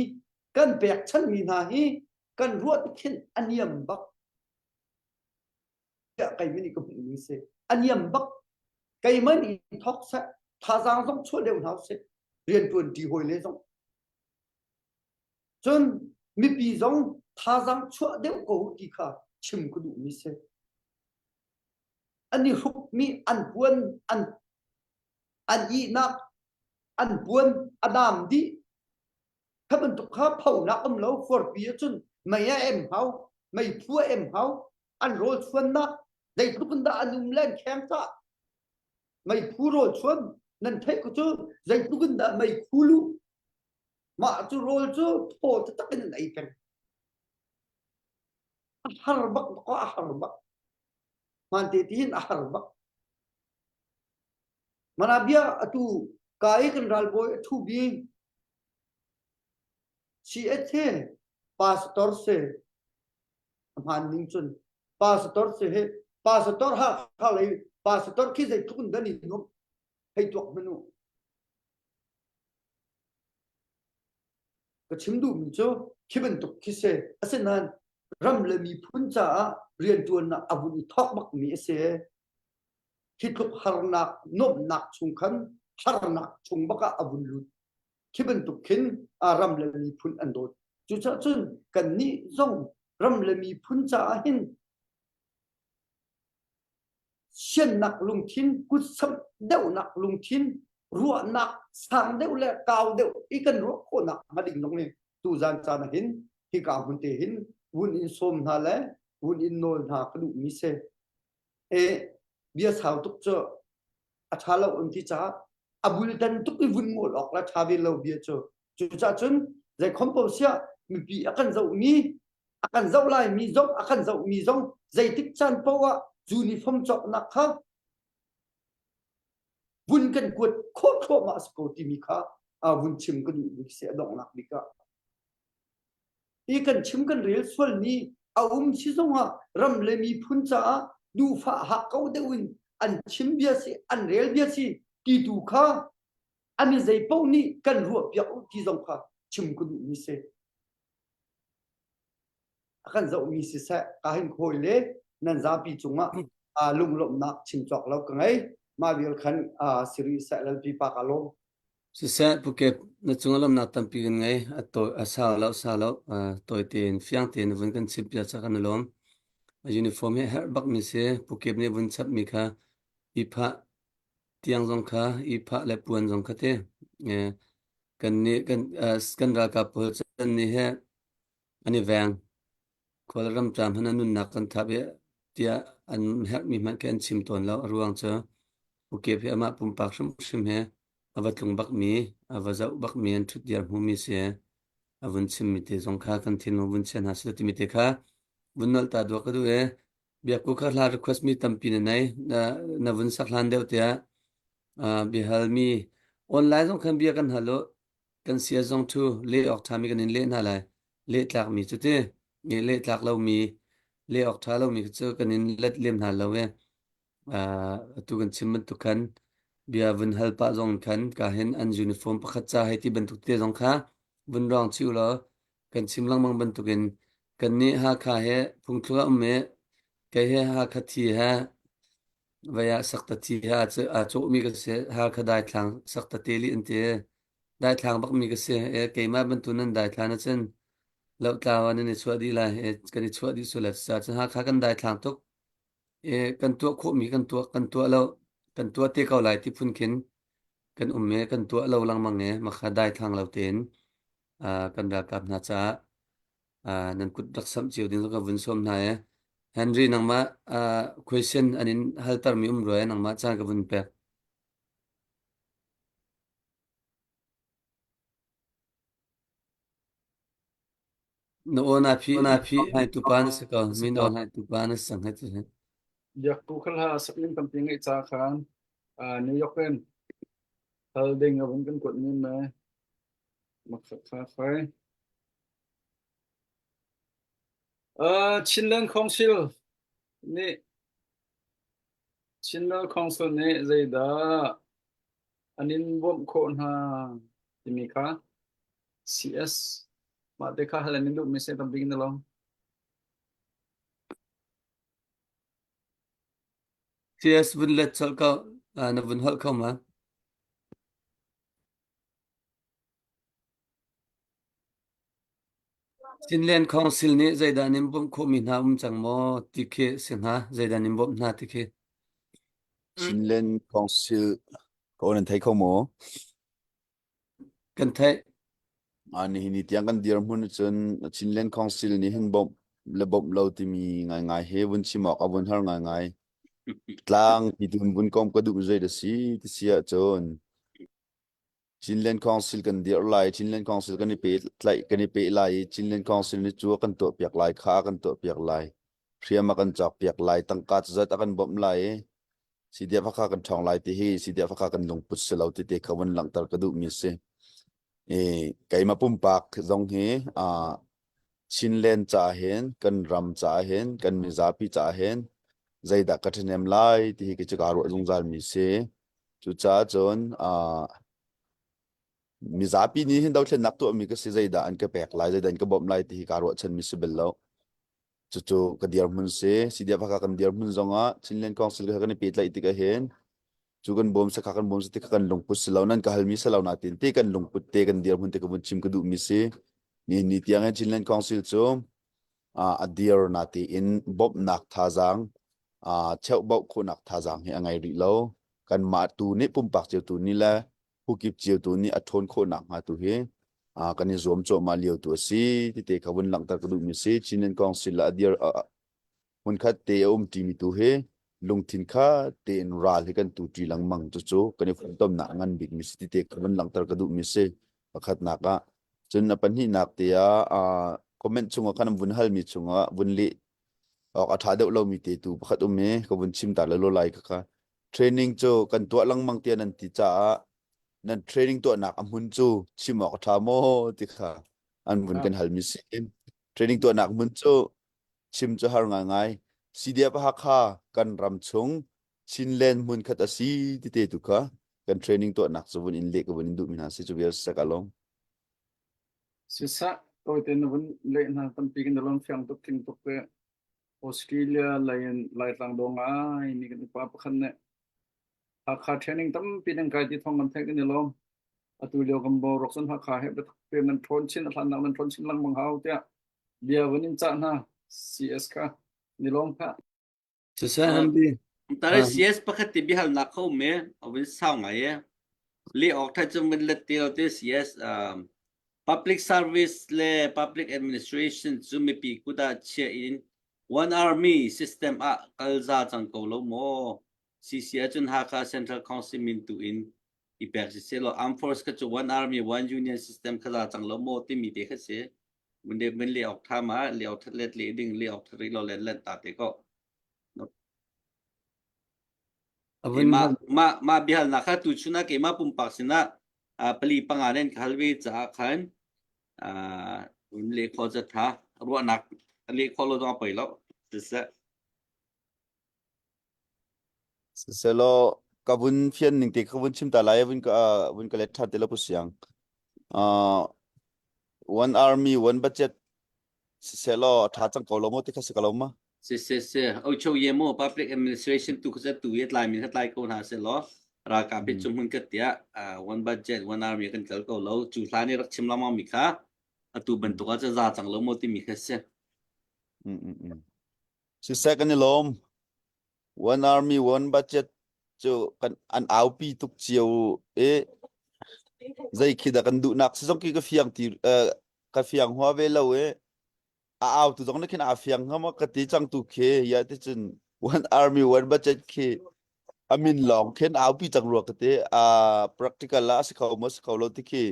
kan pek chan mi na hi kan ruat khin aniam bak ya kai mini ko mi se aniam bak kai mani thok sa tha jang song chho deu hau se rian tuan ti hoi le song chun mi pi jong tha jang chho deu ko ti kha chim ku du mi se ani huk mi an buan an i nak an buan adam di khaban tu kha phau na am lo for pi chun mai em hau mai phu em hau an rol chuan na dei thukun da anum len khang ta mai phu rol chuan nan thai ku chu dei thukun da mai khulu ma chu rol chu tho ta takin ai pen har bak ko har bak man te tin har bak manabia atu kai kan ral boy thu bi si ethe pastor se man ning chun pastor se he pastor ha khalai pastor ki zai thukun da ni no hei tok menu cái chim đủ mình cho khi bên tục khi se asen nan ram le mi phun cha rian tuan na abun thok bak mi se khi tục harnak nom nak chung khan harnak chung baka abun lut khi bên tục khin ram le mi phun an dot chu cha chun kan ni zong ram le mi phun cha hin xiên nặc lùng thiên cút sâm đeo nặc lùng thiên ruộng nặc sang đeo lẹ cao đeo ý cần ruộng khô nặc mà định nông này tu gian cha na hin khi cả vấn đề hin vun in xôm hà lẽ vun in nồi hà cái đủ mi xe e bia sao tục cho cha lâu ông thi cha abul dan tục cái vun ngồi lọc là cha về lâu bia cho chú cha chân giải composia mi bị akan dậu mi akan dậu lại mi dốc akan dậu mi dong giải tích chan poa uniform chọc nặc khác vun cần quật khốt khô mà sco timi kha vun chim cần bị sẽ động nặc đi cả ý cần chim cần real swal ni si zong ha ram le mi phun cha du pha ha kau de win an chim bia si an real bia si ti tu kha ani zai pau ni cần ruột biao ti zong kha chim cần mi se akan zau mi se sa ka hin khoi le nan za pi chunga lung lom nak chim chok lo ka ngai ma vil khan siri sa lal pi pa ka lo si sa puke na chungalam na tampi gan ngai ato sa lo toy tin fiang tin vun kan chip ya cha kan lom uniform he her bak mi se puke ne vun chap mi kha ipha tiang jong kha ipha le puan jong kha te kan ra ka pu chan ni he ani vang kholaram cham han nun nak kan thabe tia an her mi man kan chim ton lo ruang cha puke phe ama pum pak shim he avatlung bak mi avazau bak mi an thut diar humi se avun chim mi te jong kha kan thin vun chen ha se ti mi te kha vunal ta do ka du e bia ku kha la request mi tampi ne nai na vun sak hlan deu tia bi hal mi online jong kan bia kan halo kan sia jong thu le ok thami kan in le na lai le tlak mi chu te nge le tlak lo mi le ok tha lo mi chu kan in let lem na lo e tu kan chim tu kan bia vun hal pa zong khan ka hen an uniform pakhat cha hai ti bantuk te zong kha vun rong chiu lo kan chim lang mang bantukin kan ni ha kha he phungthua me ke he ha kha thi ha vaya sakta thi ha chu mi ka se ha kha dai thlang sakta te li ante dai thlang bak mi ka se ke ma bantunan dai thlang chen lo tlawan ni chwadi la he kan chwadi su la cha ha kha kan dai thlang tok kan tua khu mi kan tua lo kan tua te kau lai ti phun khin kan me kan tua lo lang mang nge ma kha dai thang lo ten kan ra kap na cha nan kut dak sam chiu din ka vun som na e Henry nang ma question anin haltar mi roe nang ma cha ka vun pe no ona phi hai tu pan se ka min on hai tu pan sang hai tu yak ku khala saklim tampi ngai cha khan New York ken holding avun kan quật ni me mak kha khai Chinland Council ni Chinland Council ni zaida anin bom khon ha timika CS ma de kha halanin du mi se tampi na long CS vun let chal ka na vun hal ka ma Chinland Council ni zaida nim bom kho mi na chang mo tikhe sinha zaida nim bom na tikhe Chinland Council ko nan thai kho mo kan thai ani ni tiang kan dir mun chun Chinland Council ni hin bom le bom lo ti mi ngai he bun chi mok abun har ngai tlang ti dun bun kom ka du zai da si ti sia chon Chinland Council kan dir lai Chinland Council kan ni pe lai Chinland Council ni chu kan to piak lai kha kan to piak lai riama kan chak piak lai tangka zat akan bom lai si dia phaka kan thong lai ti hi si dia phaka kan long put se lo ti te khawan lang tar ka du mi se kai ma pum pak zong he Chinland cha hen kan ram cha hen kan mizapi cha hen zaida ka thenem lai ti hi ke chaka ro zong zal mi se chu cha chon mi zapi ni hin daw thlen nak tu mi ka si zaida an ka pek lai zaida an ka bom lai ti ka ro chen mi sibel lo chu ka diar mun se si dia ka kan diar mun zonga chinlen council ka kan pet lai ti ka hen chu kan bom sa ka kan bom sa ti ka kan lungput silaw nan ka halmi salaw natin te kan lungput te kan diar mun te ka mun chim ka du mi se ni tiang chinlen council chu a diar nati in bob nak tha jang cheu bau khu nak tha jang he angai ri lo kan ma tu ni pum pak cheu tu ni la hukip chiu tu ni athon kho nak ma tu he kani zom cho ma liu tu si ti te khawun lang tar du mi si chinen council la dir mun khat te ti mi tu he lung thin kha te in ral he kan tu ti lang mang chu kani phun tom na ngan big mi si ti te khawun lang tar du mi se pakhat na ka chun na pan hi nak te comment chunga kanam bun hal mi chunga bun li atha deuh lo mi te tu pakhat me ko bun chim ta lo lai ka training cho kan to lang mang tian an ti cha nan training to nak amun chu chimok tha mo ti kha an bun kan hal mi sim training to nak mun chu chim chu har ngai CDF ha kha kan ram chung chinlen mun khat asi ti te tu kha kan training to nak chu bun in le ko bun du mi na si chu bia sakalong sisa tôi tên là vẫn lệ na tâm pi cái đó phiang tục kinh tục cái Australia lại tăng đông ai ni cái pa khăn nè khá training tâm pi đang cái gì thong mình thấy cái đó à tôi liều cầm bò roxon khá hết bị mình thôn chín là nào mình thôn chín lăng bằng hao thế bia vẫn in chán ha CS ka ni long ka sisa hambi tare CS pakhat ti bihal na kho me awin sao ngai li ok tha chum min let ti te CS public service le public administration zumi pi kuda che in one army system a kalza chang ko lo mo CCA chun ha ka central council min tu in ipek se lo armed force ka chu one army one union system khala chang lo mo ti mi te kha se mun de min le ok tha ma le ok let le ding le ok thri lo len ta te ko ma bihal na kha tu chuna ke ma pum pak sina pali panganen khalwi cha khan le kho za tha ro nak le kho lo dong pai lo se lo kabun fian ning te kabun chim ta lai bun ka let tha te lo pu siang one army one budget se lo tha chang ko lo mo te kha se ka lo ma se au chou ye mo public administration tu kha tu yet lai min khat lai ko na se lo ra ka bi chum hun ka tia one budget one army kan kal ko lo chu hla ni rak chim la ma mi kha atu ban tu ka cha za chang lo mo ti mi kha se si second lom one army one budget cho kan an au pi tuk chiu zai khida kan du nak si jong ki ka fiang ti ka fiang hwa ve lo au tu jong na khin a fiang ha ma ka ti chang tu khe ya ti chun one army one budget khe amin long khen au pi chang ro ka te practical la si khaw mo si khaw lo ti khi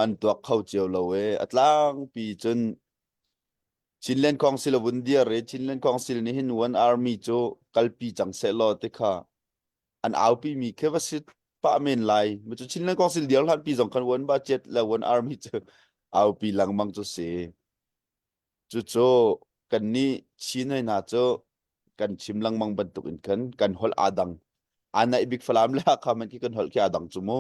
an tu khaw chiu lo atlang pi chun Chinlen Council of India re Chinlen Council ni hin one army cho kalpi chang se lo te kha an au pi mi ke vasit pa men lai mu chu Chinlen Council dial han pi jong kan one budget la one army cho au pi lang mang cho se chu kan ni chinai na cho kan chim lang mang ban tuk in kan hol adang ana ibik falam la kha man ki kan hol ki adang chu mo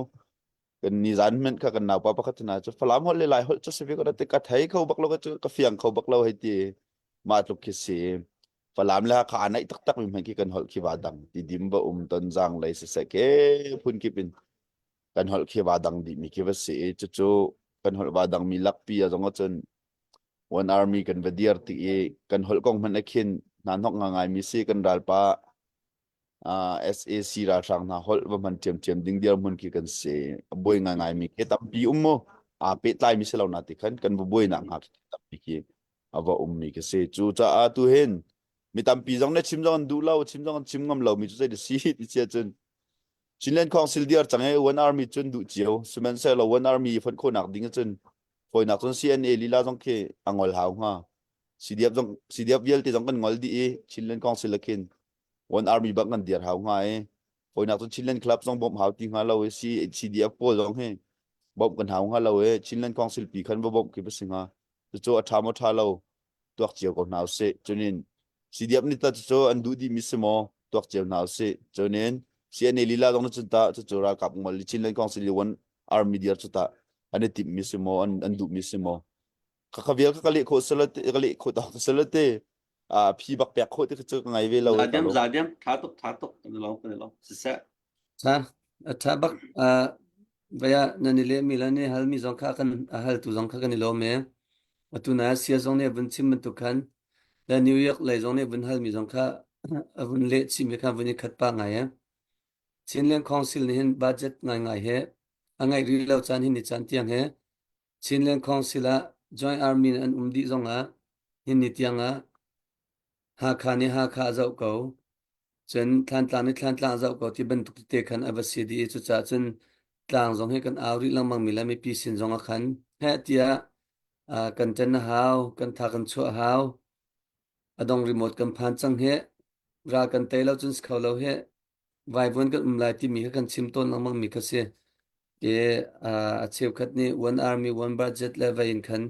kan ni zan men kha kan naw pa pakhat na chu falam hol le lai hol chu se vi ko te ka thai khau bak lo ka chu ka fiang khau bak lo hai ti ma tuk ki se falam la kha ana tak tak mi man ki kan hol ki wadang ti dim ba ton jang lai se ke phun ki pin kan hol ki wadang di mi ki va se chu kan hol wadang mi lak pi a jong chun one army kan vadiar ti kan hol kong man akhin na nok ngai mi se kan dal pa SAC ra sang na hol ba man chem ding dia mun ki kan se boy ngai mi ke tam pi ummo pe tlai mi se lo na ti kan boy na ngak tam pi ki awa mi ke se chu cha tu hen mi tam pi jong na chim jong du lo chim ngam lo mi chu se si ti che chen Chinlen Council diar chang one army chun du chiu sumen se lo one army phon kho nak ding chen phoi nak chun CNA lila jong ke angol haw nga CDF yel ti jong kan ngol di Chinlen Council lakin one army bak ngan diar haw nga phoi nak chun Chinlen club jong bom haw ti nga lo CDF po jong he bom kan haw nga lo Chinlen Council pi khan bom ki besinga chu atha mo tha lo tuak chiu ko naw se chunin CDF ni ta chu an du di mi se mo tuak chiu naw se chunin CNA lila jong chun ta chu ra kap ngol Chinlen Council one army dia chuta ane tip misimo an du misimo kakavial ka kali ko ta salate phi bak pek kho te chu ngai ve lo Zadiam thatuk kan lo sisa sa atha bak vaya nanile milani halmi zong kha kan hal tu zong kha kan lo me atuna sia zong ne bun chim tu kan la New York lai zong ne bun halmi zong kha avun le chim me kha vuni khat pa ngai ya Chinland Council ni hin budget ngai he angai ri lo chan hin ni chan tiang he Chinland Council a Joint Army an umdi zong a hin ni tiang a ha kha zau ko chen tlan tlang zau ko ti ban tuk te khan avasidi chu cha chen tlang zong he kan awri lang mang mila mi pi sin zong a khan he tia kan chen hau kan tha kan chu hau adong remote kan phan chang he ra kan te lo chun skhaw lo he vai von kan umlai ti mi kan chim ton lang mang mi ka se e a cheu khat ni one army one budget level in khan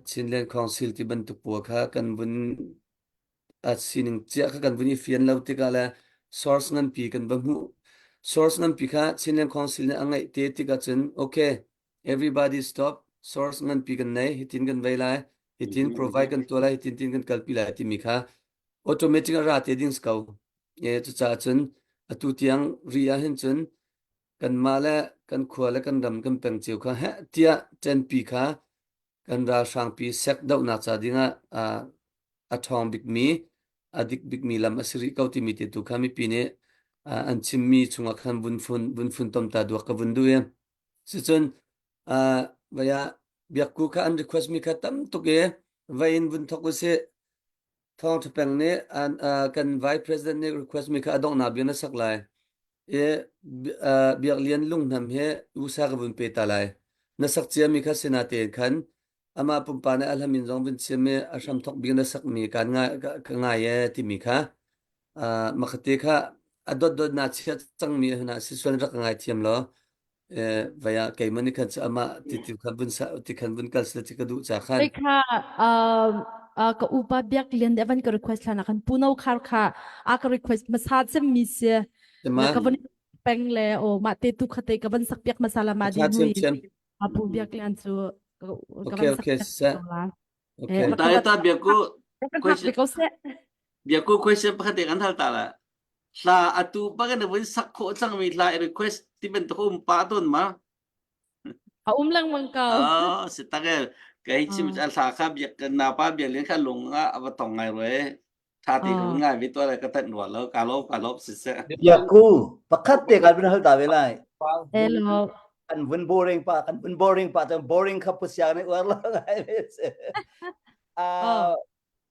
Chinland Council ti ban tu pu kha kan bun sining chia kha kan buni fian lo ti ka la source ngan pi kan bamu source ngan pi kha Chinland Council ne angai te ti ka chen okay everybody stop source ngan pi kan nei hitin kan vai lai hitin provide kan to lai hitin kan kalpi lai ti mi kha automatic ra te ding skau e chu cha chen atu tiang ria hin chen kan mala kan khwala kan dam kan peng cheu kha ha tia 10 pi kha kan ra sang pi sek dau na cha dinga athong big mi adik big mi lam asri kauti mi te tu khami pi ne an chimmi chunga khan bun fun tom ta dwa ka bun du em si chon vaya biakku kha an request mi kha tam to ge vain bun thok se thong to peng ne an kan vice president ne request mi kha adong na bi na sak lai e biak lian lung nam he usa ka bun pe ta lai na sak chia mi kha senate khan ama pumpane alhamin zong bin cheme asham thok bigna sak mi kan nga ye ti mi kha makhate kha adot na chia chang mi na si swan rak ngai thiam lo vaya kai mani khan ama ti khan bun sa ti khan bun kal sa ti ka du cha khan Ka ka upa biak lian devan ka request lana kan punaw khar kha ka request masad se mi se tema na ka van peng le o ma te tu khate ka van sak piak masala ma di hui apu biak lian chu ka van sak piak la okay ta biaku question pakate kan hal tala la atu pagan bun sakho chang mi la request ti ben to pa ton ma lang mang ka sitaga kai chim al sa kha biak na pa biak len kha lung a tong ngai re tha ti ko ngai vi to la ka tan wa lo ka lo sisa Biaku pakat te kan bin hal ta velai hello kan bun boring pa tan boring kha pusya ne war la ngai se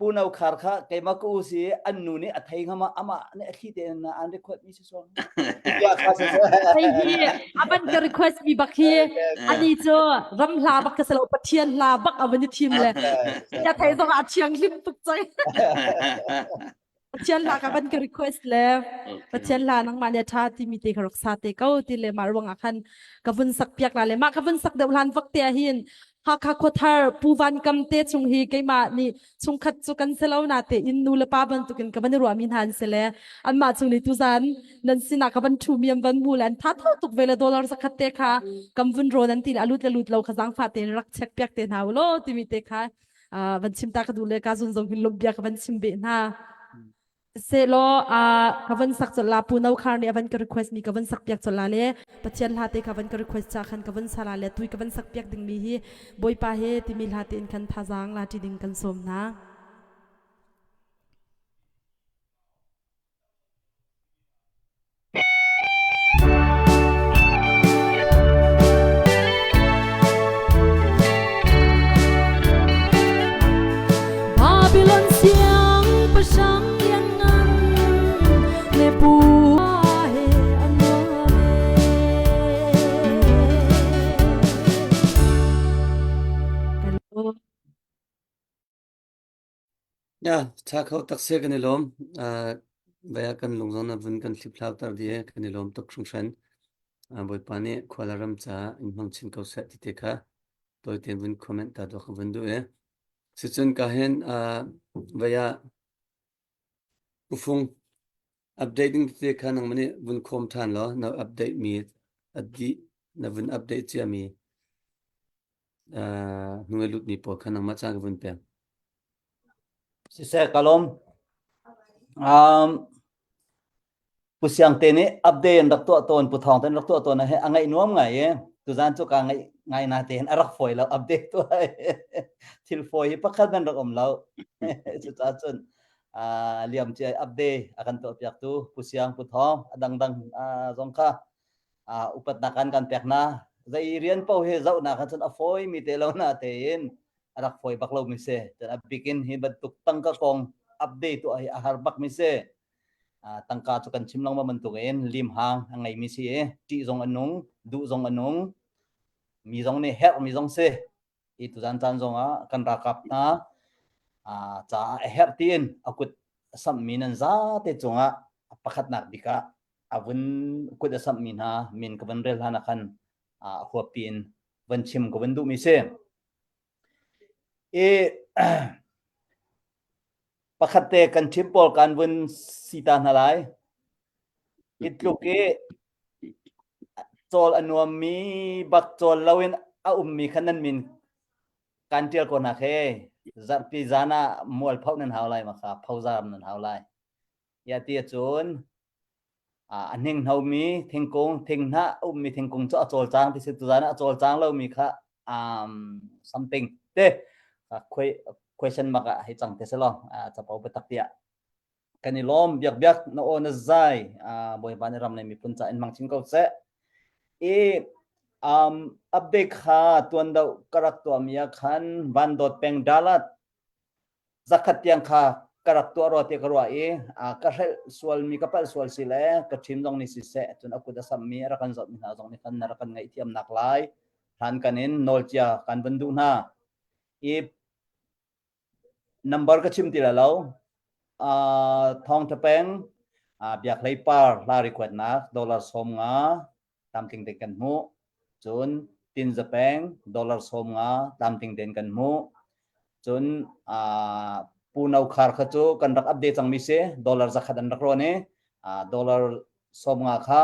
punau khar kha kai ma ku si annu ni athai ngama ama ne khi te na an request mi so ya kha se hi aban ka request mi bakhi ani cho ram la bak ka selo pathian la bak avani thim le ya thai zo a chiang lim tuk chai pathian la ka ban ka request le pathian la nang ma ne tha ti mi te kharok sa te kau ti le marwang akhan ka bun sak piak la le ma ka bun sak de hlan vak te hin ha kha khothar puwan kam te chung hi keima ni chung khat chu kan selo na te in nu le pa ban tu kin ka ban ro min han sele an ma chung ni tu zan nan sina ka ban thu miam ban mu lan tha tha tuk vele dollar sa khat te kha kam vun ro nan tin alut lo khazang fa te rak chek piak te na lo ti mi te kha ban chim ta ka du le ka zun zong hin lob bia ka ban chim be na se lo kavan sak chola punau khar ni avan ka request mi kavan sak piak chola le pachian la te kavan ka request cha khan kavan sala le tui kavan sak piak ding mi hi boi pa he ti mi la te in khan thajang la ti ding kan som na Babylon siang pasang ya cha khau tak se kan lom vaya kan lungzon na bun kan flip flop tar die kan lom tok sungshan boi pane khwalaram cha inmang chin ko sa ti te kha toy ten bun comment ta do khun du e sichun ka hen vaya ufung updating te kha nang mane bun khom than lo now update mi adi na vun update chi ami nungai lut mi po khanang ma chang vun pe si se kalom pusiang te ni update ndak to ton pu thong ten ndak to ton he angai nuam ngai ye tu zan chu ka ngai na ten arak foi lo update to thil foi pakhat nan rak om lo chu cha chun liam chi update akan to piak tu pusiang pu thong adang dang zong kha upat nakan kan pek na zai rian po he zau na khan a foi mi te lo na te in arak foi bak lo mi se ta bikin hi bat tuk tang ka kong update to a har bak mi se tangka chu kan chim long ma man tu en lim hang angai mi si e ti zong anung du zong anung mi zong ne her mi zong se i tu zan chan zong a kan ra kap na cha her tin akut sam min an za te chunga pakhat nak bika avun kut sam min ha min ka ban rel hana khan huapin van chim ko ban du mi se e pakhate kan chim pol kan vun sita nalai itluke chol anuam mi bak chol lawin mi khanan min kan tial ko na khe zar pi zana mol phau nan haulai ma kha phau zam nan haulai ya ti chun aning hau mi thingkung thingna mi thingkung cho chol chang ti se tu zana chol chang lo mi kha something te question maka hi chang te se lo cha pau betak tia kanilom biak na on zai boy ban ram nei mi pun cha en mang ching ko se e update kha tuan da karak to amia khan ban dot peng dalat zakat yang kha karak to ro te karwa e ka swal mi kapal swal sile ka thim dong ni si se chun akuda sam mi ra kan zot mi na dong ni kan na kan ngai thiam nak lai han kanin nol chia kan bandu na e number ka chim ti la lo thong thapeng biak lei par la request nak dollar som nga tam ting te kan mu chun tin zapeng dollar som nga tam ting den kan mu chun punau khar kha chu kan rak update chang mi se dollar zakhat an rak ro ne dollar som nga kha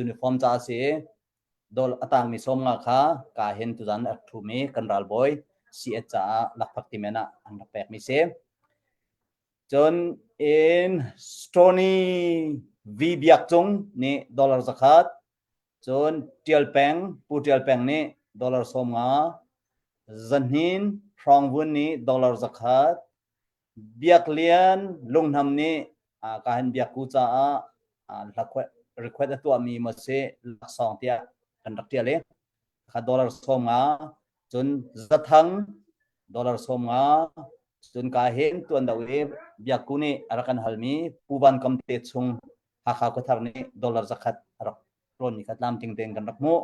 uniform cha se dol atang mi som nga kha ka hen tu jan thu me kan ral boy si cha lak phak ti mena an rak pek mi se chon in stony v biak chung ni dollar zakhat chon tial peng pu tial peng ni dollar som nga zanhin from vun ni dollar zakhat biak lian lungnam ni ka han biak ku cha request tu ami ma se lak song tia kan rak tia le kha dollar som nga chon zathang dollar som nga chun ka hen tuan da we biak ku ni arakan halmi puban kam te chung ha ko thar ni dollar zakhat rak ron ni khatlam ting teng kan rak mu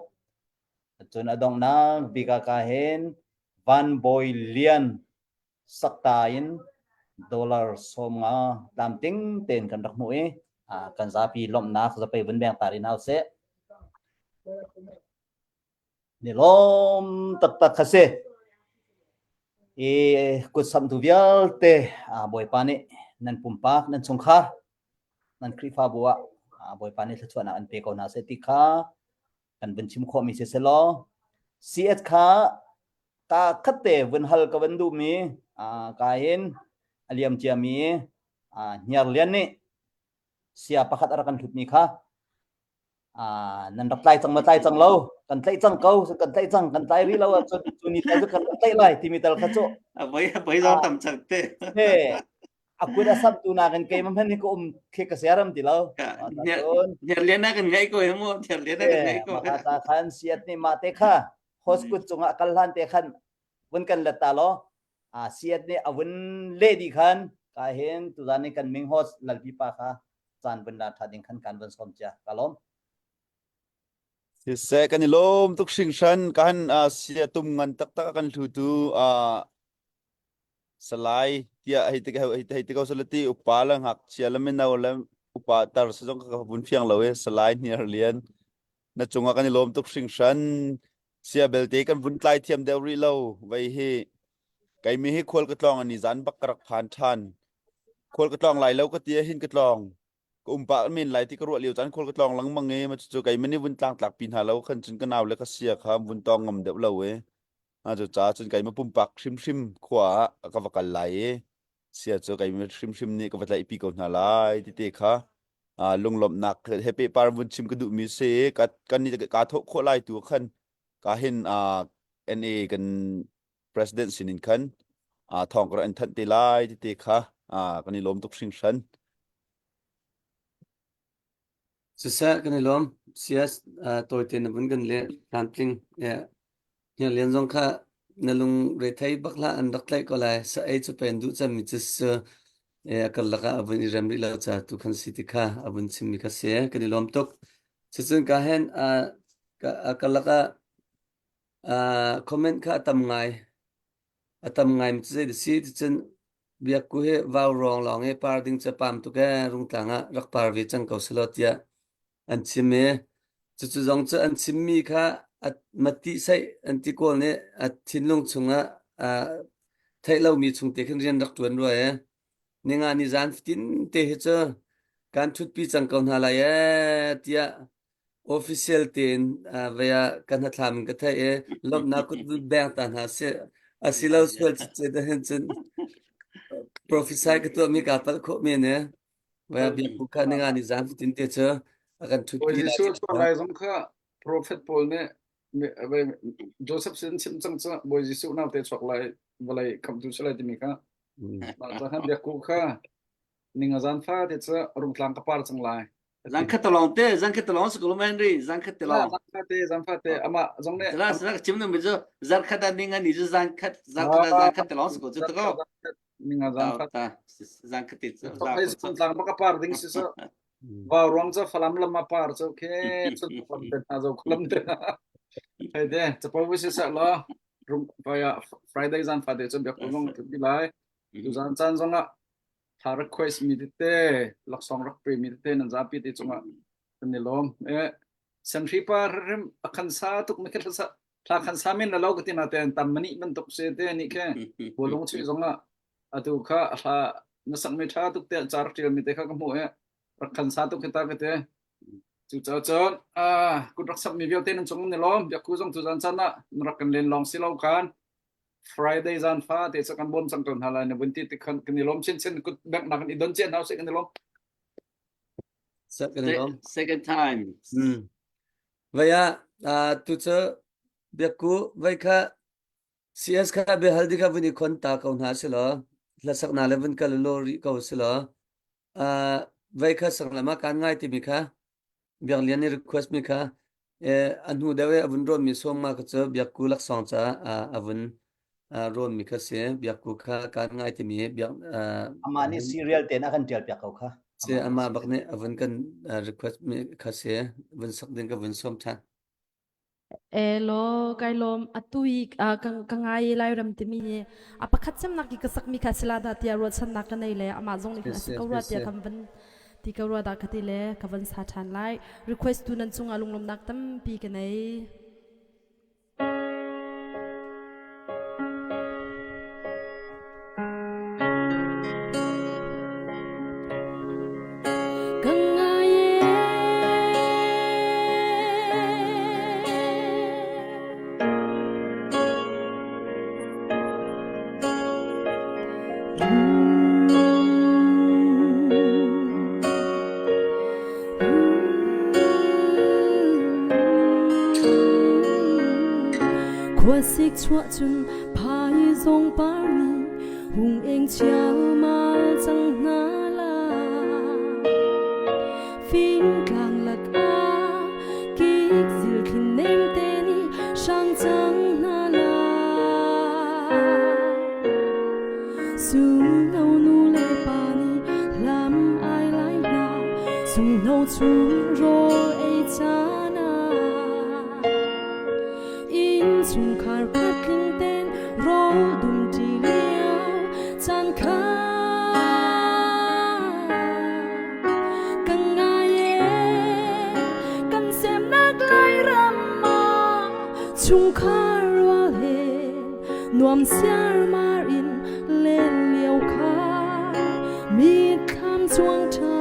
chun adong na bika ka hen van boy lian sakta in dollar som nga lam ting ten kan rak mu e kan za pi lom na za pe vun beng tarin hau se ni lom tak khase e kut sam tu vial te boy pani nan pumpak nan chungkha nan krifa buwa boy pani thachwana an pe ko na se ti kha kan bin chim kho mi se selo cs kha ta khate vun hal ka van du mi ka hin aliam chia mi nyar lian ni sia pakhat arakan thut mi kha nan rak lai chang lo kan tlai chang kau kan tlai chang kan tlai ri lo chu ni tai kan tlai lai ti mi tal kha chu bai zong tam chak te he akuda sab tu na kan ke man ni ko khe ka seram ti lo nyar lian na kan ngai ko mo nyar lian na kan ngai ko ta khan siat ni ma te kha hos ku chunga kalhan te khan bun kan la ta lo siat ni avun le di khan ka hen tu zani kan ming hos lalpi pa kha chan bunda thading khan kan ban som cha kalom se kan lom tuk sing shan kan sia tum ngan tak kan thu tu salai tia hi te ko salati upalang hak chialamin na olam upa tar song ka bun fiang lawe salai niar lian na chunga kan lom tuk sing shan sia belte kan bun tlai thiam de ri lo vai hi kai mi hi khol ka tlong ani zan bak karak phan than khol ka tlong lai lo ka tia hin ka tlong pa min lai ti ka ro liu chan khol ka tlong lang mang nge ma chu kai mani vun tlang tlak pin ha lo khan chun ka naw le ka sia kha vun tong ngam de lo we a chu cha chun kai ma pum pak shim khwa ka va kal lai sia chu kai ma shim ni ka va lai pi ko na lai ti te kha lung lom nak happy par vun chim ka du mi se ka ni ka tho kho lai tu khan ka hin NA kan president sinin khan thong ka an than te lai ti te kha ka ni lom tuk sing san Sisa kan lom sias toy ten bun kan le planting ya lian zong kha nalung re thai bakla an dak lai ko lai sa ai chu pen du cham mi chis akal laka abun iram ri la cha tu khan siti kha abun sim mi kha se kan lom tok sisun ka hen akal laka comment kha atam ngai mi chai si chen biak ku he vaw rong long he par ding cha pam tu ka rung tlanga rak par vi chang ko slot ya an chime chu zong cha an chimmi kha at mati sai an ti kol ne at thinlong chunga thailo mi chung te khin rian rak tuan ro ninga ni zan tin te he cha kan thut pi chang kaun hala ya tia official ten via kan thlam ka thai lob na kut bang tan ha se asilo swel che da hen chen professor ka to mi ka pal kho me ne via bi ku ka ninga ni zan tin te cha akan thut Boy pi la Jesus so lai zong kha prophet Paul ne Joseph sin sim chang cha boy Jesus na te chok lai walai kam tu chalai ti mi kha ba cha han biak ku kha ninga zan fa te cha rum tlang ka par chang lai Zang khat talong school man ri zang khat talong zan fa te ama zong ne sra chim no mi zo zar khat ninga ni zo zang khat talong school chu to ninga zan fa zang khat ti zo ai sun tlang ba ka par ding si so wa rong cha falam lam ma par cho ke chu pam te na zo khulam te ai de cha pa wi si sa lo rum pa ya Friday zan fa de chu biak ku zong bi lai tu zan chan zong a thar request mi te lak song rak pre mi te nan za pi te chunga ni lom san ri par rem akhan sa tuk me kha sa tha khan sa min lo ka ti na te tam mani man tuk se te ni ke bolong chi zonga atu kha ha na sang me tha tuk te char til mi te kha ka mu rak khan sa tuk ta ka te chu cha chon ku rak sap mi viau te nan chung ni lom ya ku zong tu zan chan na rak kan len long si lo kan Friday zan fa te sa kan bon sang ton hala na bunti te kan ni lom chen ku bak na kan idon chen house kan ni lom sa kan lom second time vaya tu cha biak ku vai kha CS kha be haldi kha buni kon ta kaun ha se lo la sak na level ka lo ri ko se lo vai kha sang lama kan ngai ti mi kha biak lian ni request mi kha anu dawe avun ron mi som ma ka cha biak ku lak song cha avun ron mi kha se biak ku kha kan ngai ti mi biak ama ni serial te na kan tel pya kau kha se ama bakne avun kan request mi kha se vun sak din ka vun som than lo kai lom atui ka ngai lai ram ti mi apakhat cham nak ki ka sak mi kha sila da tia ro chan nak nei le ama zong ni ka ka ro tia kam ban ti ka ro da ka ti le ka van sa than lai request tu nan chung alung lom nak tam pi ka nei xích chua chung phai dòng par ni hùng eng chiao mal chẳng na la phim càng lạc kik zil khin nem te ni sang chẳng na la sung nâu nu le pa ni lam ai lai na sung nâu chung ro ei cha chung khar khát kinh tên rô đùm chỉ liao chan khá càng ngày càng xem nát lại ram ma chung khar wa he nuam siar marin lên liao khá mi kham chuang tha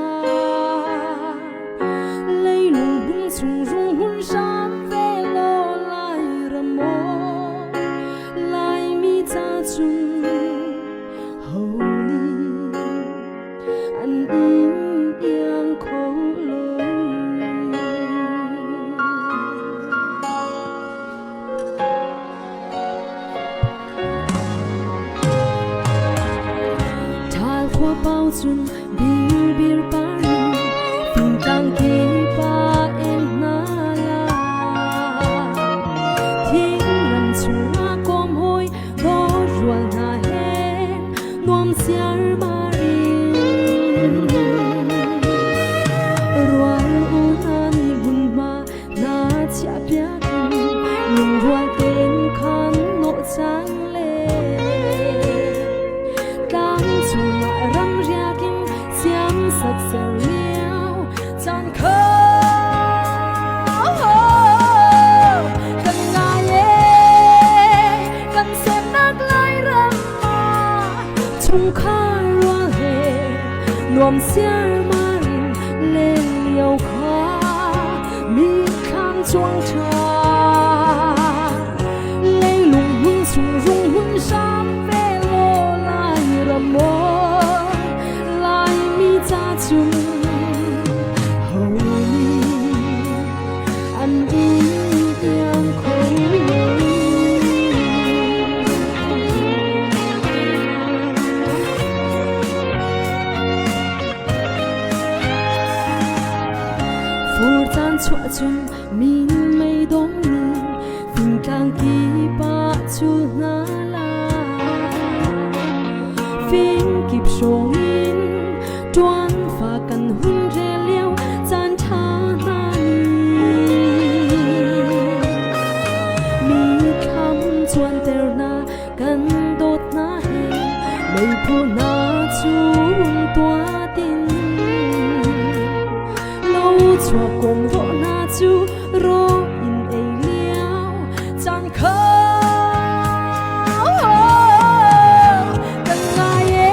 chun bir bir pari phim tang ki pa em na la thiên ram chung a kom hoi do rual na hen nuam siar mari rual unan bun ma na chia pia lung rual ten khan no chang le tang chung a ram ria kim siam sak ser liao chan kho kan nga ye kan sem nak lai ram ma chung kha rual he nuam siar marin lên liao kha mi kham chuang cha lấy lùng hun sung rung hun sam ve lo lai ram mo lai mi cha chung hầu mi an in yang khoi phù tan chua chun min mây đông nun phim tang ki pa chu na la phim kịp song in tuan pha kan hun re liao chan tha na mi kham chuan ter na kan dot na he mei phu na chu tua tin lâu chua cùng vỗ na chu ro in ei liao chan kho kan nga ye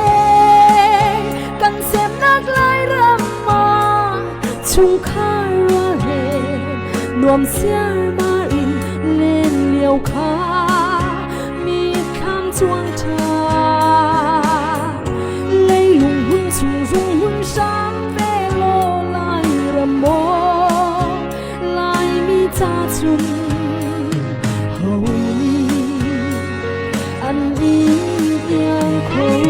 kan sem nak lai ram ma chung kha ra he nuam siar ma in lên liao kha mi kham chuang cha lấy lùng hun chung rung hun sam ve lo lai ram mo lai mi cha chung hầu mi an in yang khoi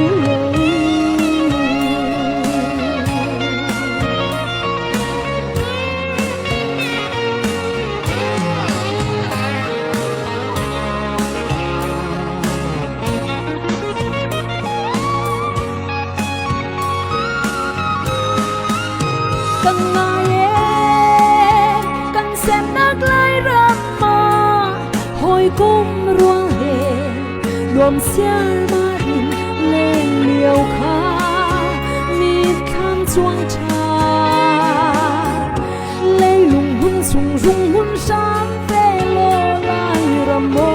kan nga ye kan sem nak lai ram ma hoi kum ruang he nuam siar ma in lên liao kha mi kham chuang cha lấy lùng hun sung rung hun sam ve lo lai ram mo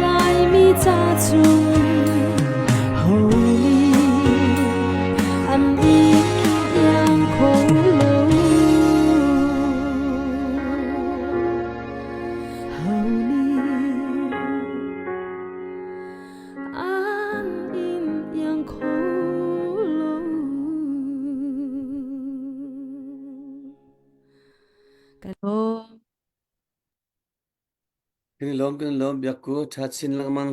lai mi cha chung hầu mi an in yang khoi hầu ni an in yang khoi cái đó Kin lom biak ku that sin lang mang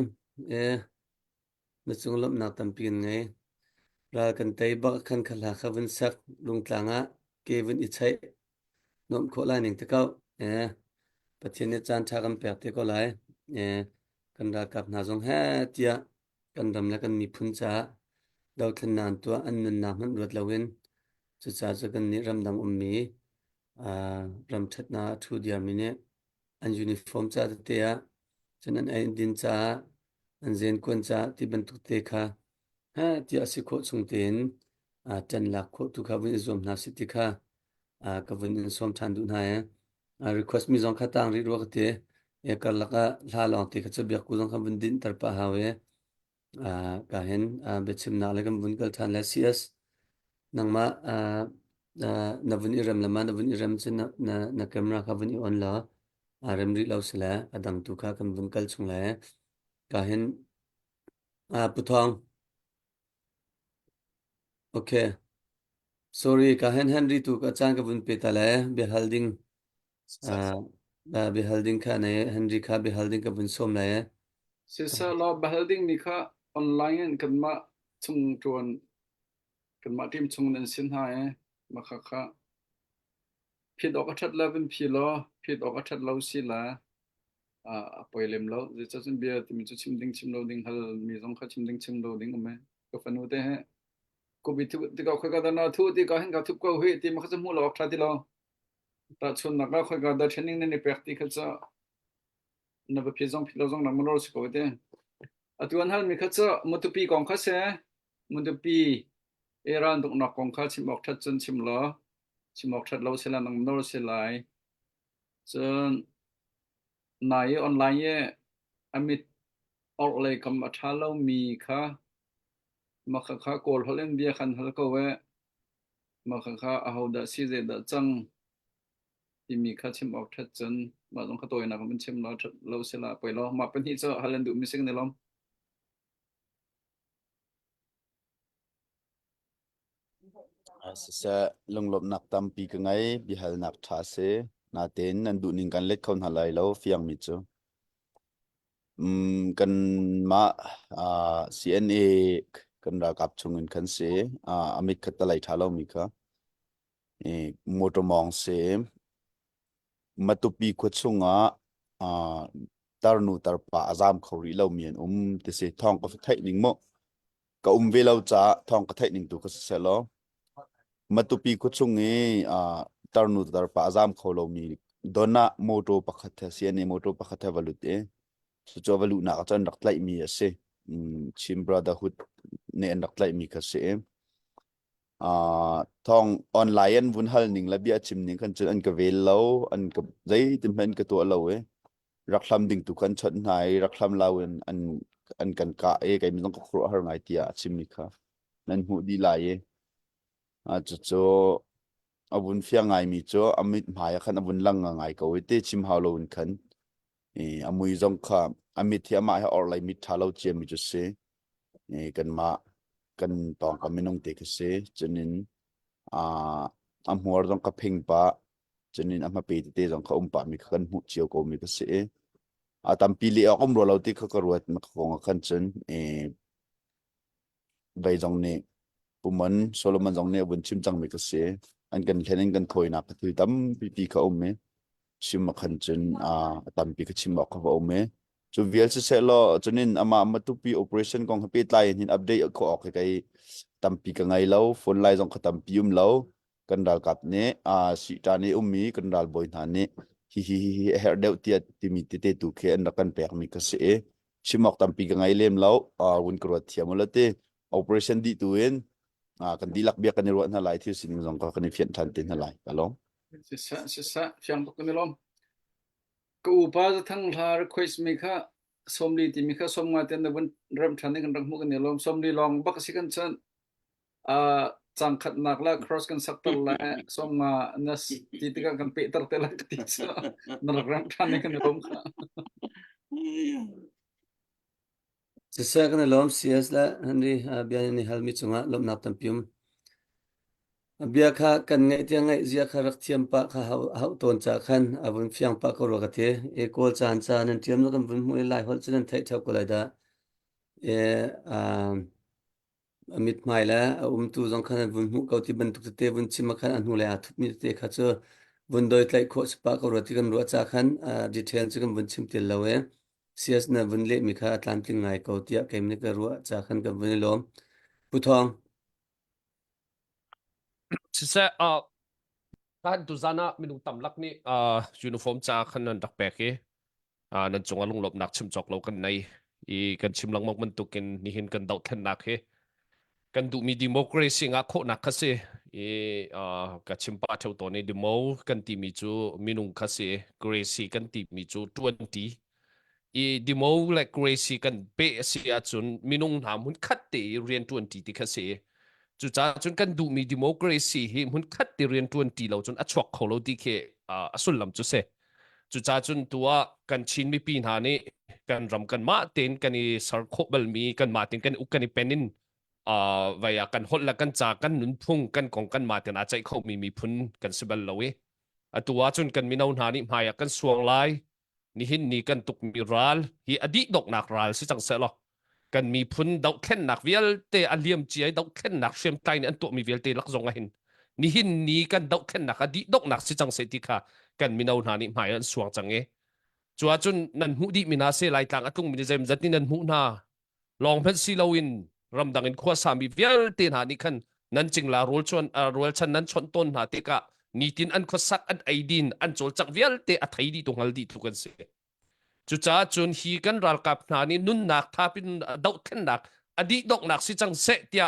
na chung lom na tampin ngai ra kan tei ba khan khala khavin sak lung tlanga kevin i chai nom kho lai ning te kau pathian ne chan tha kan pek te ko lai kan ra kap na jong ha tia kan ram la kan mi phun cha dau thlan nan to an nan na man rot lawin chu cha cha kan ni ram dang mi ram that na thu dia mi ne an uniform cha te ya chanan ai din cha an zen kon cha ti ban tu te kha ha ti asi kho chung ten chan la kho tu kha win zom na si ti kha ka win in som than du na request mi jong kha tang ri ro te kar la ka la long te kha cha biak ku jong kha win din tar pa ha we ka hen be chim na le kam win kal than la cs nangma na win iram lama na win iram chen na camera kha win on la rem ri lo sela adang tu kha kam win kal chung la ka hen puthong okay sorry ka hen Henry tu ka chang ka bun pe ta la be holding be holding kha ne Henry kha be holding ka bun som la se sa la beholding ni kha online kan ma chung chuan kan ma tim chung nen sin hai ma kha kha phit ok that la vin phi lo phit ok that lo si la poilem lo je cha chen bia tim chu chim lo ding hal mi jong kha chim lo ding me ko fanu te he ko bi tu ti ka khoi ka da na thu ti ka hen ka thup ko hui ti ma kha mu lo tha ti lo ta chun na ka khoi ka da training ne practical cha na ba phi jong na mo lo si ko te atuan hal mi kha cha mu tu pi kong kha se mu tu pi eran dok na kong kha chim ok that chun chim ok that lo se la nang no se lai chun nai online ye amit ok le kam atha lo mi kha ma kha kha kol holen bia khan hal ko we ma kha kha a ho da si je da chang ti mi kha chim ok that chun ma jong kha toy na kam chim lo se la poi lo ma pen hi cho halen du mi sing ne lom Sa lunglop nak tampi ka ngai bihal nak tha se na ten nan du ning kan let khon halai lo fiang mi chu kan ma CNA kan ra kap chungin kan se amit khatalai thalo mi kha motomong se matupi khutsunga tarnu tarpa azam khori lo mien te se thong ka thai ning mo ka ve lo cha thong ka thai ning tu ka se lo matupi khutsungi tarnu tarpa azam kholo mi dona moto pakhatha CNA moto pakhatha valute so cho valu na ka chan rak lai mi ase chim brotherhood ne an rak lai mi ka se thong online vun hal ning la bia chim ning kan chen an ka vel lo an ka zai tim hen ka to lo raklam ding tu kan chat nai raklam lawin an kan ka kai mi dong ka khro har ngai tia chim ni kha nan hu di lai cho abun fia ngai mi cho amit maya khan abun lang ngai ka te chim haw lo un khan amui jong kha amit thia ma ha or lai mit thalo chem mi chu se kan ma kan tong ka minong te ka se chunin amhor jong ka phing pa chunin ama pe te jong ka pa mi khan hu chiao ko mi ka se tampi li akom ro lo ti kha ka ruat ma khong khan chen vai jong ne puman Solomon jong ne bun chim chang mi ka se an kan thlen kan thoi na ka thui tam pi ka me chim khan chen tampi ka chim ka ba me chu vial se lo chunin ama matupi operation kong happy lai hin update ko ok kai tampi ka ngai lo phone lai jong ka tampi lo kan dal kap ne si ta ne mi kan dal boy na ne hi her deu tia timi te tu khe an kan pek mi ka se chimok tampi ka ngai lem lo un kro thiamolate operation di tuin kan dilak bia kan ro na lai thi sin jong ka kan fian than tin na lai kalong sa fiang tok ni lom ko pa za thang la request mi kha somli ti mi kha som nga ten na bun ram than ni kan rang mu kan ni lom somli long bak si kan chan chang khat nak la cross kan sak tal la som nga nas ti ti kan pe tar te la ti sa na ram than ni kan lom kha Sisa kan lom sias la Henry bian ni hal mi chunga lom nak tampium bia kha kan ngai tia ngai zia kha rak thiam pa kha hau ton cha khan avun fiang pa ko ro ka the e kol chan cha nan tiam no kan bun mu lai hol chen thai thau ko lai da e amit mai la tu jong khan bun mu ka ti ban tu te bun chim khan an hu la thup mi te kha cho bun doi tlai kho spa ko ro ti kan ro cha khan detail chu kan bun chim til lawe sias na bun le mi kha atlantic ngai ko tia kem ni ka ro cha khan kan bun lom pu thong Sisa kan tu zana minung tamlak ni uniform cha khan nan dak pek e nan chunga lunglop nak chim chok lo kan nei kan chim lang mok man tukin ni hin kan dau thlen nak he kan du mi democracy nga kho nak khase ka chim pa thau to ne demo kan ti mi chu minung khase gracie kan ti mi chu 20 demo like gracie kan pe sia chun minung nam hun khat te rian 20 ti khase chu cha chun kan du mi democracy hi mun khat ti rian 20 lo chun a chwak kholo ti khe asul lam chu se chu cha chun tua kan chin mi pin ha ni kan ram kan ma ten kan i sar kho bal mi kan ma ten kan u kan i penin vaya kan hol la kan cha kan nun phung kan kong kan ma ten a chai kho mi phun kan sibal lo we atua chun kan mi nau na ni maya kan suang lai ni hin ni kan tuk mi ral hi adi dok nak ral si chang se lo กันมีพุนดอกเข็นหนักเวลเตอเลียมจีไอดอกเข็นหนักเชียมไตเนี่ยอันตัวมีเวลเตลักจงหินนี่หินนี้กันดอกเข็นหนักอดีดอกหนักสิจังเสติค่ะกันมีนาหานี่หมายอันสวงจังจัวจนนันหูดีมีนาเซไลต่างอัตุงมีเจมจัดนี่นันหูนาลองเพชรซีลาวินรำดังอินขวาสามีเวลเตนหานี่คันนั้นจริงละรูลชวนรูลชันนั้นชนต้นหาเตกะนี่ตินอันขวาสักอันไอดินอันโจลจักเวลเตอัทไยดีตรงฮัลดีทุกันเสจุจ้าจนฮีกันรัลกับนานี่นุนนักท้าเป็นดอกเข็นหนักอดีดอกหนักสิจังเสตีย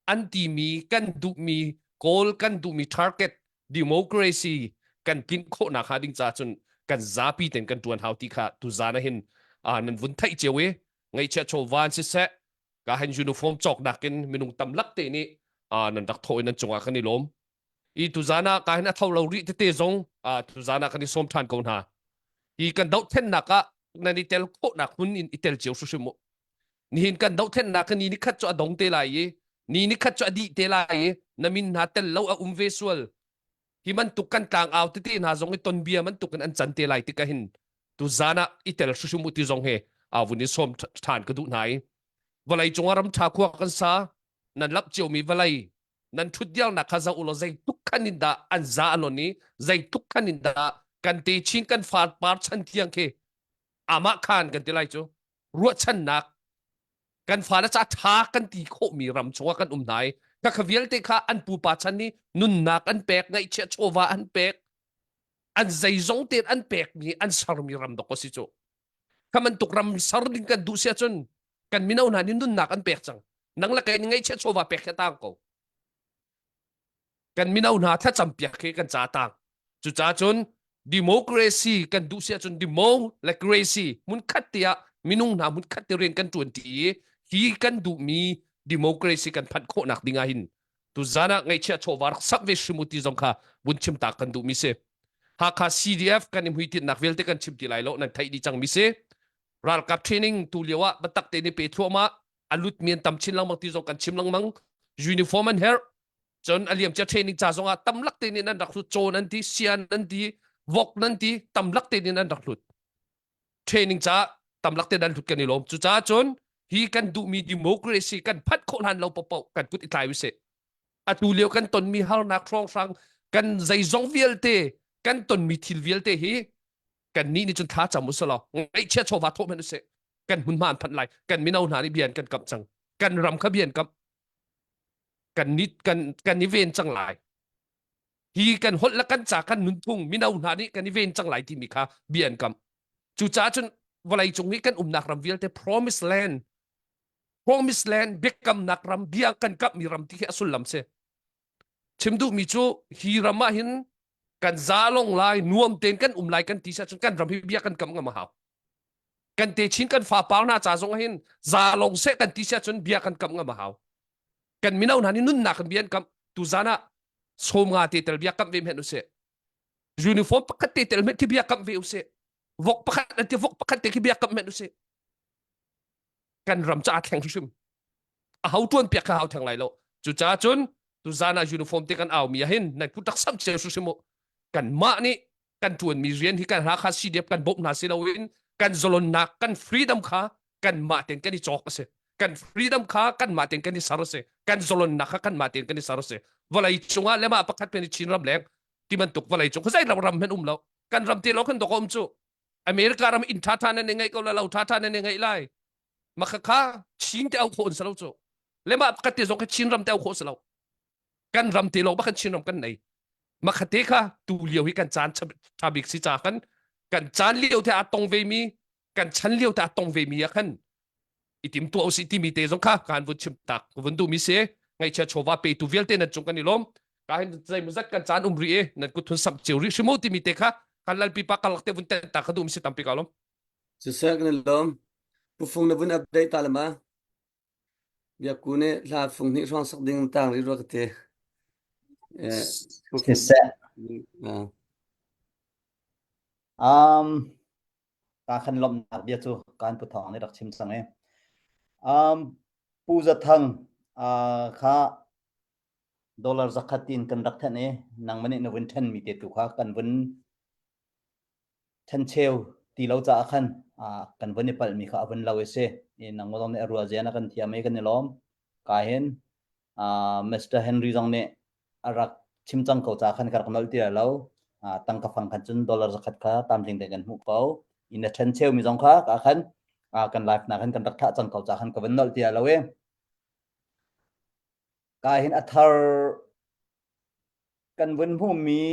อันที่มีกันดูมีโกลกันดูมี target democracy กันกินโคนักหาดิ้งจ้าจนกันซาปีเต็นกันตัวนหาวที่ค่ะตุจานะเห็นนั่นวุ่นไทยเจเวไงเชโชวานสิเสก็เห็นยูนิฟอร์มจอกดักกันมินุงตำลักเตนี่นั่นดักโถยนั่นจงอาคันนี่ล้มอีตุจานะก็เห็นเท่าเราริเตจงตุจานะคันนี่สมทานกอนหาอีกันดาวเทนนักะนั่นอิเตลโคนักหุ่นอิเตลเจียวสุชิมุนี่เห็นกันดาวเทนนักนี่นิคัดจ่อดงเตลายนี่นิคัดจ่อดีเตลายนั่นมินหาเตลเลวเวสวลที่มันตุกันต่างเอาที่น่าจงไอ้ต้นเบียมันตุกันอันจันเตลายที่ก็เห็นตุจานะอิเตลสุชิมุที่จงเฮวันนี้สมทานกระดูกไหนเวลาจงอารมณ์ชาควกันซานั่นลักเจียวมีเวลานั่นชุดเดียวนักข้าจะอุลใจทุกขันินดาอันซาอันนี้ใจทุกขันินดากันเตชิงกันฟาดปาร์ชันเทียงเคอามาคานกันที่ไรจูรัวชันนักกันฟาดจะท้ากันตีโคมีรำชัวกันไหนก็ขวิลเตค่ะอันปูปาชันนี้นุนนักอันเป็กไงเชโชวาอันเป็กอันใจจงเตนอันเป็กมีอันสารมีรำดอกสิจูถ้ามันตุกรำสารดินกันดูเสียจนกันมีนาหนานินุนนักอันเป็กจังนังละกันไงเชโชวาเป็กแค่ต่างกูกันมีนาหนาถ้าจำเป็กแค่กันจ้าต่างจุจ้าจนdemocracy กันดูเสียจน democracy มุนคัดเตียมินุงนามุนคัดเตียเรียนกันจวนทีฮีกันดูมี democracy กันพันโคนักดิ่งหินตุจานะไงเชื่อโชวาร์สักเวชมุติจงค่ะบุญชิมตากันดูมิเซหาก CDF กันอิมหุยตินักเวลเตกันชิมตีไลโลนั่นไทยดีจังมิเซรัลกับเทรนนิ่งตุเลียวะบัตักเตนิเปทัวมาอลุดเมียนตำชินลังมังติจงกันชิมลังมังยูนิฟอร์มอันเฮร์จนอเลียมจะเทรนนิ่งจ้าจงอ่ะตำลักเตนินันดักสุโจนันทีเซียนนันทีวอกนั่นที่ตำลักเตนินันดักหลุดเทรนนิ่งจ้าตำลักเตนันหลุดกันนี่ลมจุจ้าจนฮีกันดูมีดิโมคราซีกันพัดโคนหันเราเปากันพุทธิทายวิเศษอตูเลียวกันตนมีฮาร์นักครองฟังกันใจจงเวียลเตกันตนมีทิลเวียลเตฮีกันนี่จนท้าจามุสลาไอเชื่อโชวาโทมันเสกันหุ่นมานพันไหลกันไม่เอาหนานี่เบียนกันกับจังกันรำขบเบียนกับกันนิดกันนิเวนจังหลายฮีกันหดละกันจากกันนุนทุ่งมินาอุนานี่กันนิเวนจังหลายที่มีค่ะเบียนกับจู่จ้าจนเวลาจงนี้กันนักรำเวียลแต่ promise land เบกกำนักรำเบียกันกับมีรำที่อสุลลำเสชิมดูมิจูฮีรำมาหินกันซาลงลายนวมเต็นกันลายกันที่จนกันรำเบียกันกับงามหากันเตชินกันฟ้าเปล่าหน้าจ่าจงหินซาลงเสกันที่จนเบียกันกับงามหากันมินาอุนานี่นุนนักเบียนกับตุจานะสมงาเตเตลเบียกับเวมเห็นอุเสยูนิฟอร์มปกติเตลเมที่เบียกับเวอุเสวกปกติวกปกติที่เบียกับเมนุเสกันรำจ้าแข่งชิมเอาทวนเปียกเอาทางไหนแล้วจุจ้าจนตุจานะยูนิฟอร์มเตกันเอามีเห็นในพุทธสัมเชลชิมกันมานี่กันทวนมีเรียนที่กันหาคาสีเดียบกันบบนาซิลาวินกันจลนนักกันฟรีดัมขากันมาเต็นกันที่จอกเสกันฟรีดัมขากันมาเต็นกันที่สารเสกันจลนนักกันมาเต็นกันที่สารเสวลัยจงว่าเลมาประคัดเป็นชินรำแรงที่มันตกวลัยจงเขาใส่รำเห็นแล้วกันรำเตลกันตกอมจูอเมริการำอินท่าทานนั่นยังไงก็เราท่าทานนั่นยังไงไล่มาข้าชินเตเอาคนสลาวจูเลมาประคัดเตจงแค่ชินรำเตเอาคนสลาวกันรำเตลบักกันชินรำกันไหนมาคัดเตค่ะตูเลียวให้กันจานชาบิกสิจากันจานเลี้ยวแต่อาตงเวมีกันฉันเลี้ยวแต่อาตงเวมีกันอิติมตัวอุสิติมีเตจงค่ะการวุ่นชิมตักวุ่นดูมิเสไงเชื่อโชว่าไปตูเวลเตนั่นจงกันนี่ล้มการใจมุจักกันจานรีนั่นกุทุนสับเจียวริชิโมติมีเตค่ะkan lal pipa kalak te vun ta khadum si tampi kalom sesak ne lom pufung na vun update talama bia kune la fung ni rong sak ding tang ri ro te Sisaการขันลมหนักเบียจูการพุทธองในดักชิมสังปูจะทังค่าดอลลาร์สักขัดตินกันดักแทนนังมันเนี่ยนวินเทนมีเตตุค่ากันวินเทนเชลตีเราจะขัน kan vani pal mi kha van lawe se in angolom ne arua jena kan thia mai kan lom ka hen Mr Henry jong ne arak chimchang ko cha khan kar kamal ti lo tang ka phang khan chun dollar zakhat kha tam jing de kan mu ko in a chen cheu mi jong kha ka khan kan life na khan kan rak tha chang ko cha khan ka van nol ti lo we ka hen athar kan vun hu mi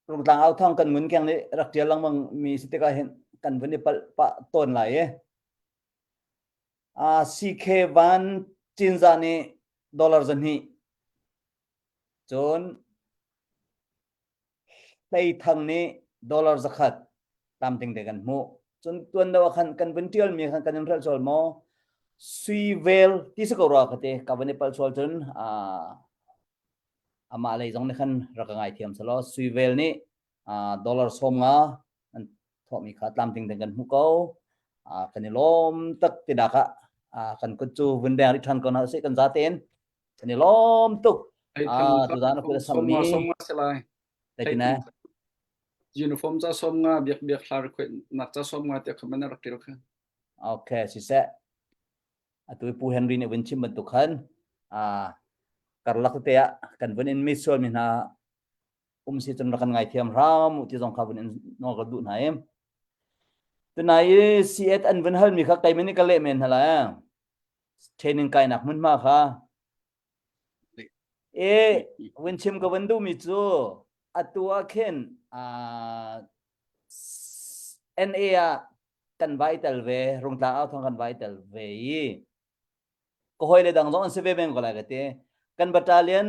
rung tang ao thong kan mun kyang ni rak tia lang mang mi site ka hen kan vun ni pal pa ton lai e CK1 chinza ni dollar zan hi chon tei thang ni dollar zakhat tam ting de kan mu chon tuan da khan kan vun tial mi khan kan ral chol mo suivel ti se ko ra khate ka vun ni pal chol chon ama lei jong ne khan rakangai thiam salo suivel ni dollar som nga an tho mi kha tam ting kan hu ko kan lom tak ti da kha kan ku chu vun dang ri than kon ha se kan za ten kan lom tuk tu da na ku sam mi som nga selai te na uniform cha som nga biak hlar khoi nak cha som nga te khamana rakil kha okay si se atu pu Henry ne win chim ban tu khan karlak te ya kan vun in misol min ha si chun rakan ngai thiam ram ti jong kha vun in no ga du na em tu nai siet an vun hal mi kha kai meni ka le men hala training kai nak mun ma kha win chim ka vun du mi chu atua khen NA kan vital ve rung ta au thong kan vital ve yi ko hoi le dang jong an se ve ben ko la ga te kan battalion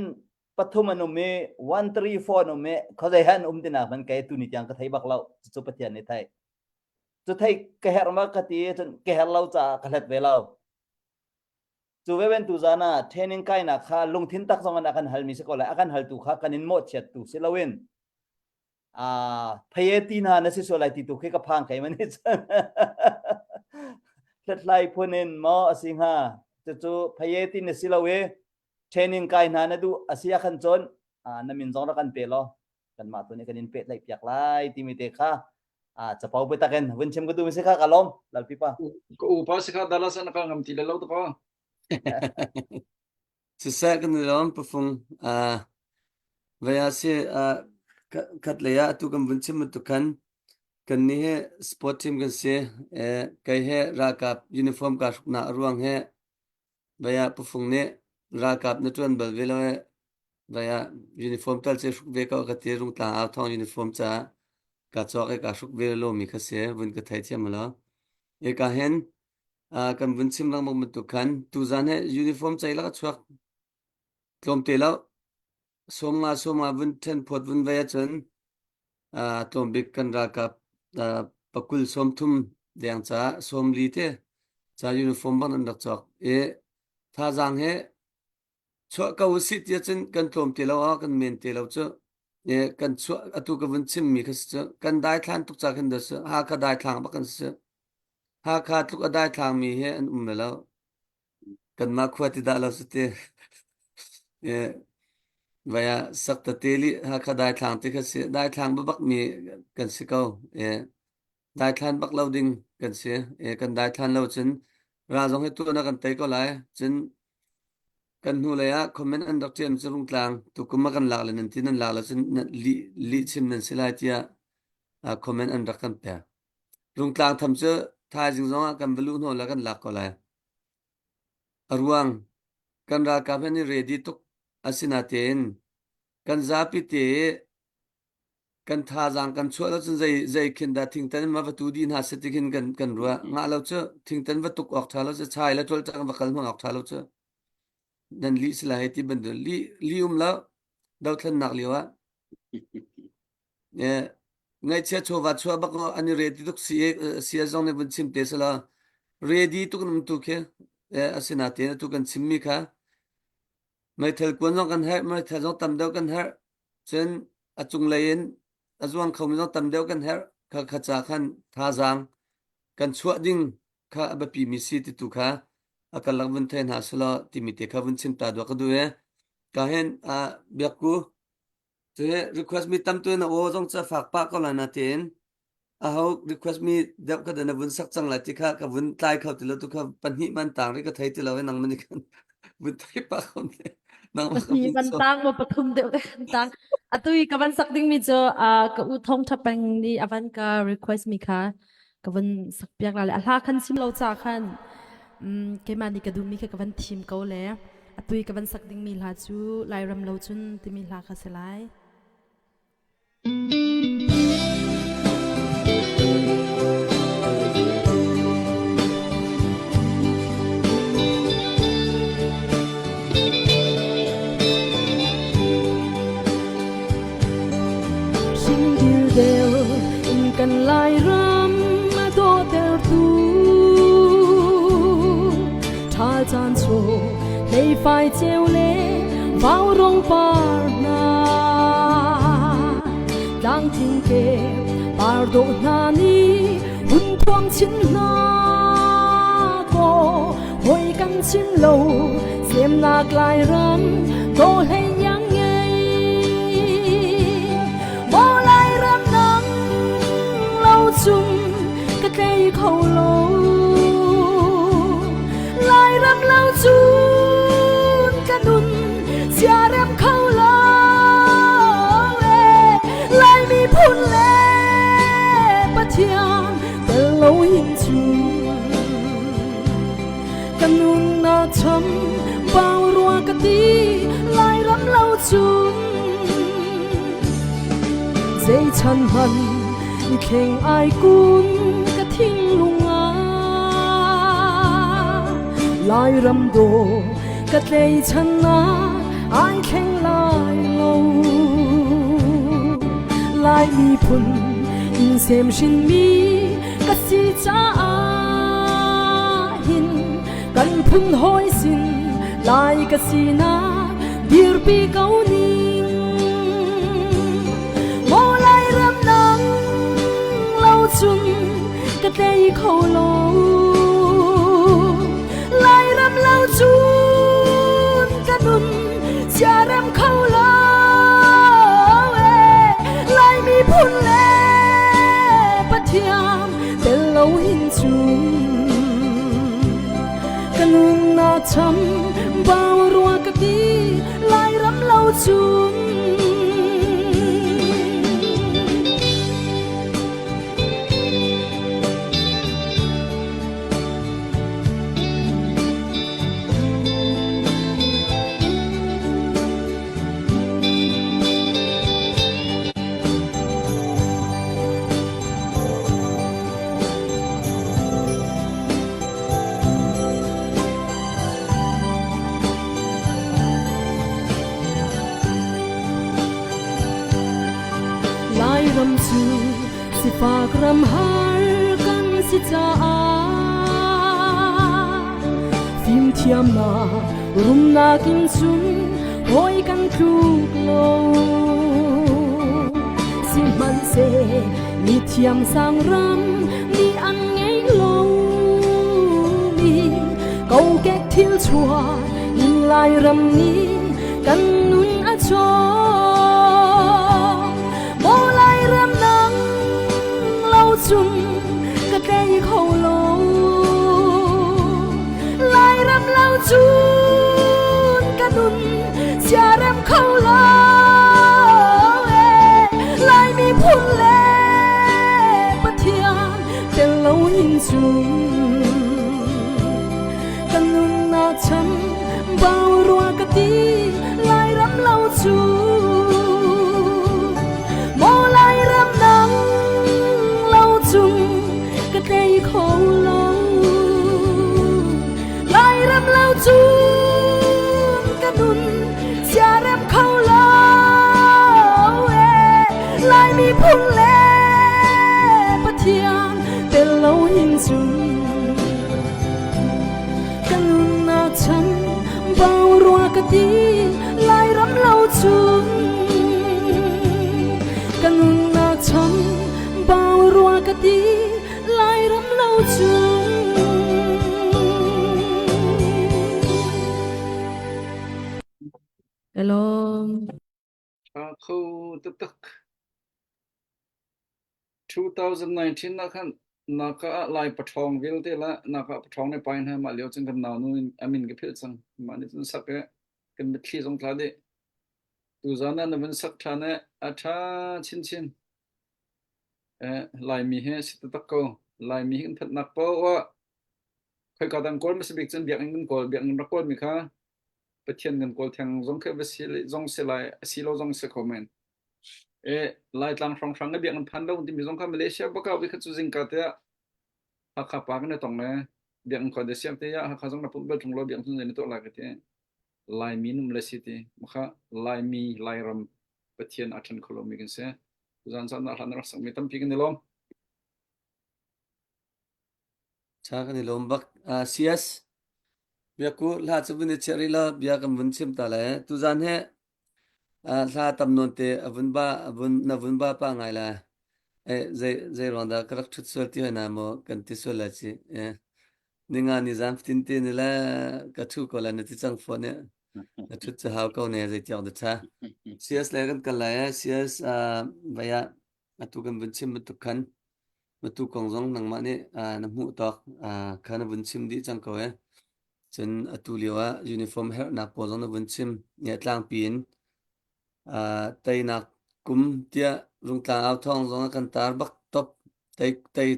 pathum anu me 134 no me khozai han tina ban kai tu ni tyang ka thai bak lau chu pathian ni thai chu thai ka her ma ka ti chun ke her lau cha ka hlet ve lau chu ve ben tu zana training kai na kha lung thin tak jong an akan hal mi se ko la akan hal tu kha kanin mo chet tu se lawin phaye ti na na se so lai ti tu ke ka phang kai man ni hlet lai phunin mo asing ha chu phaye ti ne silawe training kai na na du asia khan chon na min jong ra kan pe lo kan ma tu ni kan in pe lai piak lai ti mi te kha cha pau pe ta ken win chem ko du mi se kha kalom lal pi pa ko upa se kha dala san ka ngam ti lo to ko se second lom pafung vaya se kat leya tu kam win chim tu kan ni he sport team kan se kai he ra kap uniform ka na ruang he vaya pafung ne ra kap na tuan bal velo vaya uniform tal se shuk ve ka ka ti rung ta au thong uniform cha ka chok ka shuk ve lo mi kha se win ka thai chiam la ka hen kan win chim lang mong tu kan tu zan he uniform chai la chuak tlom te la soma win ten phot win vaya chen tlom bik kan ra kap pakul som thum deng cha som li te cha uniform ban an dak chok tha jang he chwa ka usit ya chen kan tlom te lo kan men te lo chu kan chwa atu ka win chim mi khas chu kan dai thlan tuk cha kan da chu ha kha dai thlang ba kan chu ha kha tuk dai thlang mi he an lo kan ma khwa ti da lo su te vaya sakta teli ha kha dai thlang te kha se dai thlang ba bak mi kan se ko dai thlan bak lo ding kan se kan dai thlan lo chen ra jong he tu na kan tai ko lai chen kan hu le ya comment an dak chem chung tlang tu kuma kan la le nan tin an la la chen li chim nan silai tia comment an dak kan ta rung tlang tham che thai jing jong kan belu no la kan la ko lai arwang kan ra ka ni ready tuk asina ten kan zapi te kan tha jang kan chua lo chen zai khin da thing tan ma va tu din ha se tikin kan ruwa nga lo che thing tan va tuk ok tha lo che chai la tol chang va kal ma ok tha lo che dan li sila heti band li la daw thlan nak liwa ngai che cho va chua ba ko ani ready tuk si jong ne bun chim te sala ready tuk num tu ke asina te tu kan chimmi kha mai thel kun jong kan her mai thel jong tam daw kan her chen achung lein azuang khom jong tam daw kan her kha cha khan tha jang kan chua ding kha ba pi mi si ti tu kha akal lang bun then ha sala ti mi te kha bun chim ta do ka du ka hen biak ku te request mi tam tu na o jong cha fak pa ko la na ten how request me dap ka dana vun sak chang la ti kha ka vun tlai kha ti lo tu kha pan hi man tang ri ka thai ti lo nang mani kan vun thai pa khom ne nang ma Pahni khom ban so tang mo pathum deuh kan tang atui ka ban sak ding mi cho ka u thong thapang ni avan ka request mi kha ka van sak piak la le a hla khan sim lo cha khan ke mani ka du mi kha ka van thim ko le atui ka van sak ding mi la chu lai ram lo chun ti mi la kha selai đều in cần lại ram mà đô đều tu tha chan cho lấy phải treo lệ vào rong par na đang tin kê par do na ni hun thoang chin na ko hoi kan chin lâu xem nạc lại ram đô hay yang chung cái cây khâu lâu lại ram lâu chun cái nun xia ram khâu lâu lại mi phun lệ bất thiang cái lâu hình chung cái nun na chấm bao rùa cái tí lại ram lâu chun dây chân hằn khen ai cũng cái thiên lung lại rầm đồ cái lệ chân ai khen lại lâu lại mi phun in xem xin mi cái si cha hin cần phun hoi xin lại cái si na bir bi câu ni mô lại rầm nắng chung cái tay khâu lâu lại ram lâu chun cái nun xia ram khâu lâu lại mi phun lệ bất thiam tên lâu hình chung cái nun na chấm bao rùa cái tí lại ram lâu chun ram chu si phak ram har kan si cha phim thiam na rum na kim chun hoi kan khuk lo si man se mi thiam sang ram mi an ngei lo mi câu kết thil chua in lai ram ni kan nun a cho chung cái cây khâu lâu lại ram lâu chun cái nun xia ram khâu lâu lại mi phun lệ bất thiang tên lâu hình chung cái nun na chấm bao rùa cái tí lại ram lâu chun mô lại ram nắng chung cái cây khô lâu lại ram lâu chun cái nun xia ram khâu lâu lại mi phun lệ bất thiang tên lâu hình chung cái nun na chấm bao rùa cái tí lại ram lâu chun cái nun na chấm bao rùa cái tí lại ram lâu chung hello khâu tức tức 2019 nakhan naka lai pathong vil te la naka pathong ne pain ha ma leo chang kan naw nu amin ke phil chang mani chun sak ke kan mit thli jong thla de tu zana na ban sak thane atha chin chin lai mi he sit tak ko lai mi hin that nak po wa khoi ka dang kol mas bik chen biak ngin kol biak ngin rakol mi kha pathian ngin kol thang jong khe ba si jong se lai silo jong se comment lai tlang phong phong biak ngin phan lo ti mi jong kha Malaysia ba ka wi kha chu jing ka te ha kha pa ne tong ne biak ngin ko de siam te ya ha kha jong na pu ba thong lo biak chun ne to la ka te lai mi num la si te ma kha lai mi lai ram pathian athan kholo mi kin se zan san na han ra sang mi tam pi kin ne lom cha kan ni lom bak cs bia ku la chu bin cheri la bia kan bun chim ta la tu zan he la tam non te avun ba avun na vun ba pa ngai la zai ronda karak thut sol ti na mo kan ti sol la chi ninga ni zam tin te ni la ka thu ko la ni ti chang phone ne ka thut cha hau ko ne zai tiang da cha cs le kan la ya cs vaya atu kan bun chim tu kan tu kong zong nang ma ne na mu tok khana bun chim di chang ko chen atu liwa uniform her na po zong na bun chim ne tlang pin tây nạc kum tia rung tlang ao thong zong kan tar bak top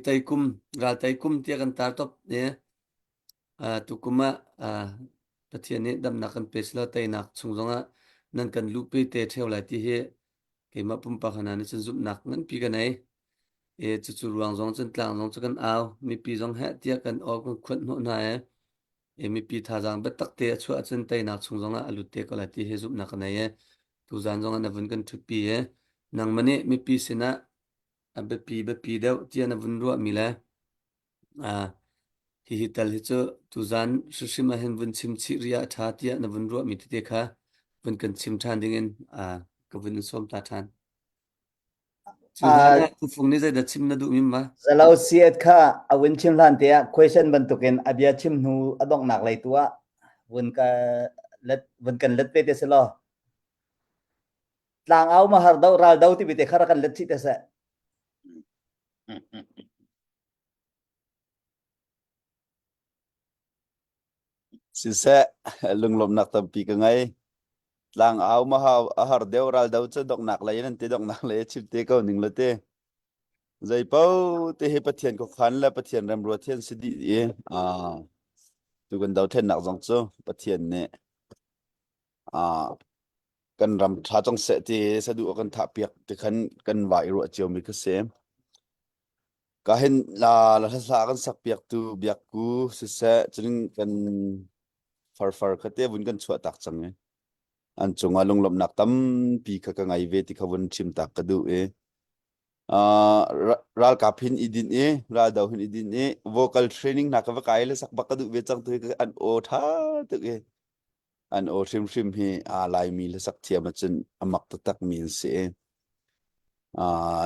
tây kum ra tây kum tia kan tar top ne tu kuma pathian ne dam nak kan pesla tây nak chung zong nan kan lu pe te theu lai ti he ke ma pum pa khana ni chen zup nak nan pi ka nei chu chu ruang zong chen tlang zong chu kan ao mi pi zong ha tia kan or kan khut no na mi pi tha jang ba tak te chu chen tây nak chung zong alu te ko lai ti he zup nak nei tu zan zong na vun kan thu pi nang mane mi pi sina be pi deu tia na vun ro mi la hi tal hi chu tu zan shishima hen vun chim chi ria tha tia na vun ro mi te kha vun kan chim than ding in ka vun som ta than chu zan tu phung ni zai da chim na du mi ma zalo siat kha awin chim lan te question ban tuken abia chim nu adong nak lai tua vun kan let pe te selo tlang au ma har dau ral dau ti bi te khara kan let chi te sa si se lung lom nak tam pi ka ngai lang au ma ha har deu ral dau che dok nak lai nan te dok nak lai chip te ko ning la te zai pau te he pathian ko khan la pathian ram ro thian si di tu kan dau then nak jong cho pathian ne kan ram tha chong se te sa du kan tha piak te khan kan vai ro chiu mi ka se ka hen la sa kan sak piak tu biak ku si se chring kan far ka te bun kan chua tak chang an chunga lung lom nak tam pi kha ka ngai ve ti khavun chim tak ka du ral ka phin idin ral dau hin idin vocal training na ka va kai le sak ba ka du ve chang tu an o tha tu an o shim hi lai mi le sak thiam chen amak tak min se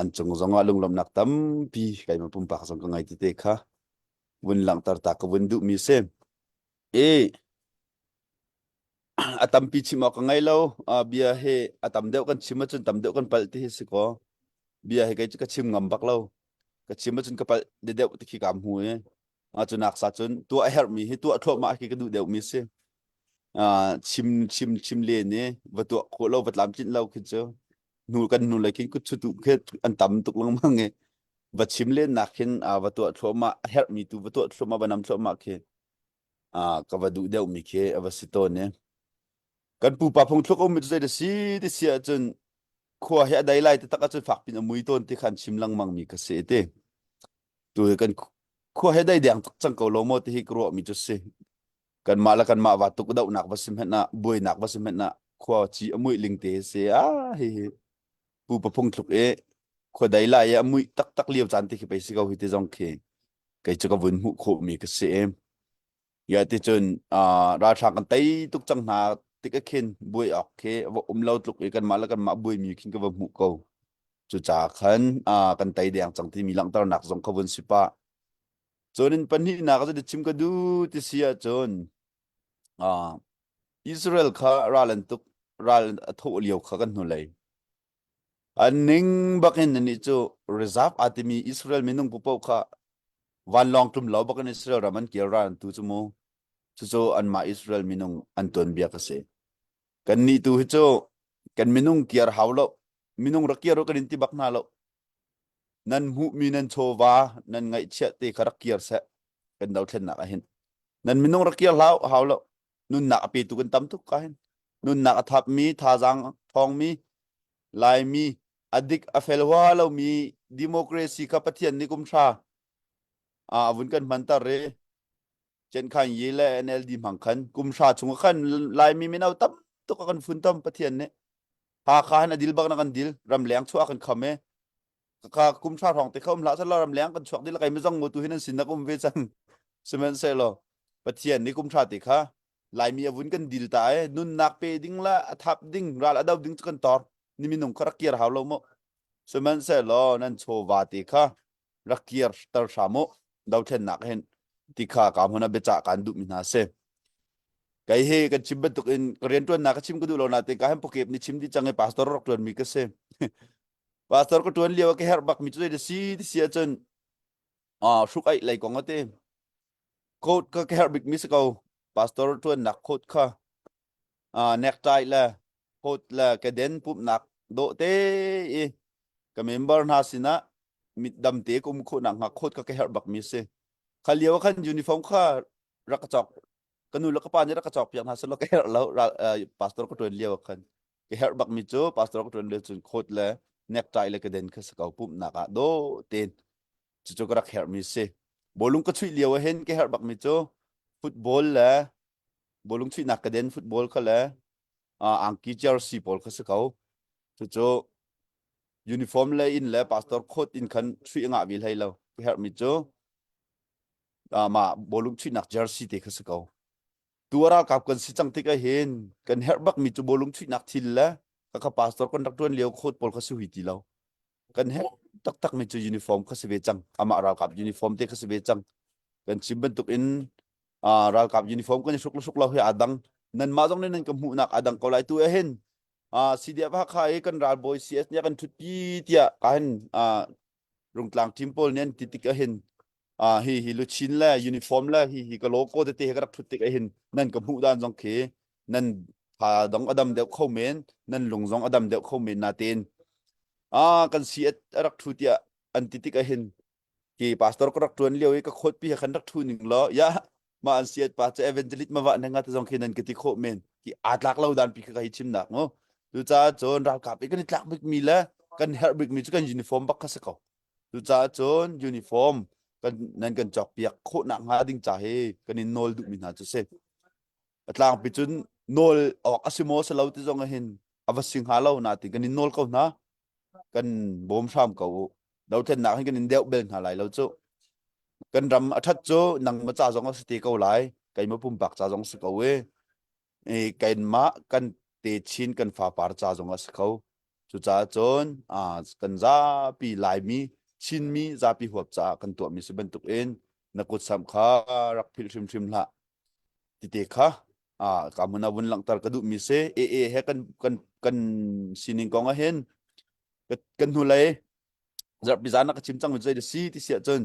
an chung zonga lung lom nak tam pi kai ma pum pa sang ka ngai ti te kha bun lang tar ta ka bun du mi se atam pi chima ka ngai lo bia he atam deu kan chima chun tam deu kan pal ti hi siko bia he kai ka chim ngam bak lo ka chima chun ka pal de deu ti ki kam hu chun ak sa chun tu a help mi hi tu a thlo ma ki ka du deu mi se chim le ne va tu ko lo vat lam chin lo ki cho nu kan nu la kin ku chu tu khe an tam tuk long ma nge va chim le na khin va tu thlo ma help mi tu va tu thlo ma banam thlo ma khe ka va du deu mi khe va si to ne kan pu pa phong thlok om mi zai da si ti sia chun khwa he dai lai ta taka chun fak pin amui ton ti khan chim lang mang mi ka se te tu kan khwa he dai dang chang ko lo mo ti hi kro mi chu se kan ma la kan ma wa tu dau nak ba sim na boi nak ba sim na khwa chi amui ling te se hi pu pa phong thlok khwa dai lai ya amui tak liu chan ti ki pe si ko hi te jong khe kai chu ka vun mu kho mi ka se ya ti chun ra thang kan tai tuk chang na ti ka khin bui ok khe wa lo tluk kan ma la kan ma bui mi khin ka wa mu ko chu cha khan kan tai dang chang ti mi lang tar nak jong khawun sipa chonin pani na ka de chim ka du ti sia chon Israel kha ralan tuk ral tho liu kha kan nu lai อันนิ่งบักเห็นนี่จู reserve อาจจะมีอิสราเอลมีนุ่งปุ๊บค่ะวันลองตุ่มเหลาบักอิสราเอลมันเกี่ยวรันตัวจมูจูอันมาอิสราเอลมีนุ่งอันตัวเบียกเสกันนี่ตัวจูกันมีนุ่งเกี่ยวหาวแล้วมีนุ่งรักเกี่ยวกันอินทิบักนาแล้วนั่นหูมีนั่นโชวานั่นไงเชื่อตีขรักเกี่ยวเสกันดาวเทนนักเห็นนั่นมีนุ่งรักเกี่ยวหาวแล้วนุ่นนักปีตุกันตั้มทุกกันนุ่นนักทับมีท่าจังทองมีลายมีadik afelwa lo mi democracy ka pathian ni kum tha avun kan mantar re chen khan yele NLD mangkhan kum tha chung khan lai mi minau tam to kan fun tam pathian ne ha khan adil bak na kan dil ram leng chu kan khame ka kum tha thong te khom la sa ram leng kan chuak dil kai mi jong mo tu hinan sin na kum ve chan semen se lo pathian ni kum tha ti kha lai mi avun kan dil ta e nun nak pe ding la thap ding ral adaw ding kan tor ni mi nong kharakir haw lo mo semen se lo nan cho wa ti kha rakir tar samo daw then nak hen ti kha ka hona becha kan du mi na se kai he kan chim tuk in korean ton na ka chim ku du lo na te ka hem pokep ni chim di change pastor rok ton mi ka se pastor ko ton liwa ke her bak mi chu de si ti sia chen suk ai lai kong ate code ka ke her big mi se ko pastor ton nak code kha necktie la code la ka den pup nak do te ka member na sina mit dam te kum khu nak ngak khot ka ke her bak mi se khaliwa khan uniform kha rakachok kanu la ka pa ni rakachok piang na selo ke her lo pastor ko ton liwa khan ke her bak mi chu pastor ko ton le chun khot la necktie la ka den kha sakau pup nak a do ten chu ka rak her mi se bolung ka chui liwa hen ke her bak mi chu football la bolung chui nak ka den football kha la angki jersey pol kha sakau chu uniform le in le pastor khot in khan thui nga vil hai lo her mi chu ma bolung thui nak jersey te kha sakau tuara kap kan si chang te ka hen kan her bak mi chu bolung thui nak thil la ka pastor kon rak tuan leo khot pol kha su hi ti lo kan her tak mi chu uniform kha se ve chang ama ra kap uniform te kha se ve chang kan simban tuk in ra kap uniform kan suk lo hi adang nan ma jong nen kan mu nak adang ko lai tu a hen CDF ha khai kan ral boy CS nya kan thuti tia kan rung tlang team pol nen titik a hen hi lu chin la uniform la hi ka logo te ka rak thutik a hen nan ka mu dan jong khe nan pha dong adam de khomen nan lung jong adam de khomen na ten kan CS rak thutia an titik a hen ki pastor ko rak tuan leo ka khot pi khan rak thu ning lo ya ma an CS pa che evangelist ma wa nga ta jong khe nan ki khomen ki atlak lo dan pi ka hi chim nak ngo du cha chon ra kap kan tlak bik mi la kan her bik mi chu kan uniform bak ka sakau du cha chon uniform kan nan kan chok piak kho na nga ding cha he kan in nol du mi na chu se atlang pi chun nol ok asimo sa lo ti jong hin avasing halo na ti kan in nol ko na kan bom sam ko dau then na kan in deu bel na lai lo chu kan ram athat chu nang ma cha jong sti ko lai kai ma pum bak cha jong se ko we kai ma kan te chin kan fa par cha jong as khau chu cha chon kan za pi lai mi chin mi za pi huap cha kan to mi se ban tuk en na kut sam kha rak phil thim la ti te kha ka muna bun lang tar ka du mi se he kan sining kong a hen kan hu lai zar pi za na ka chim chang mi de si ti sia chon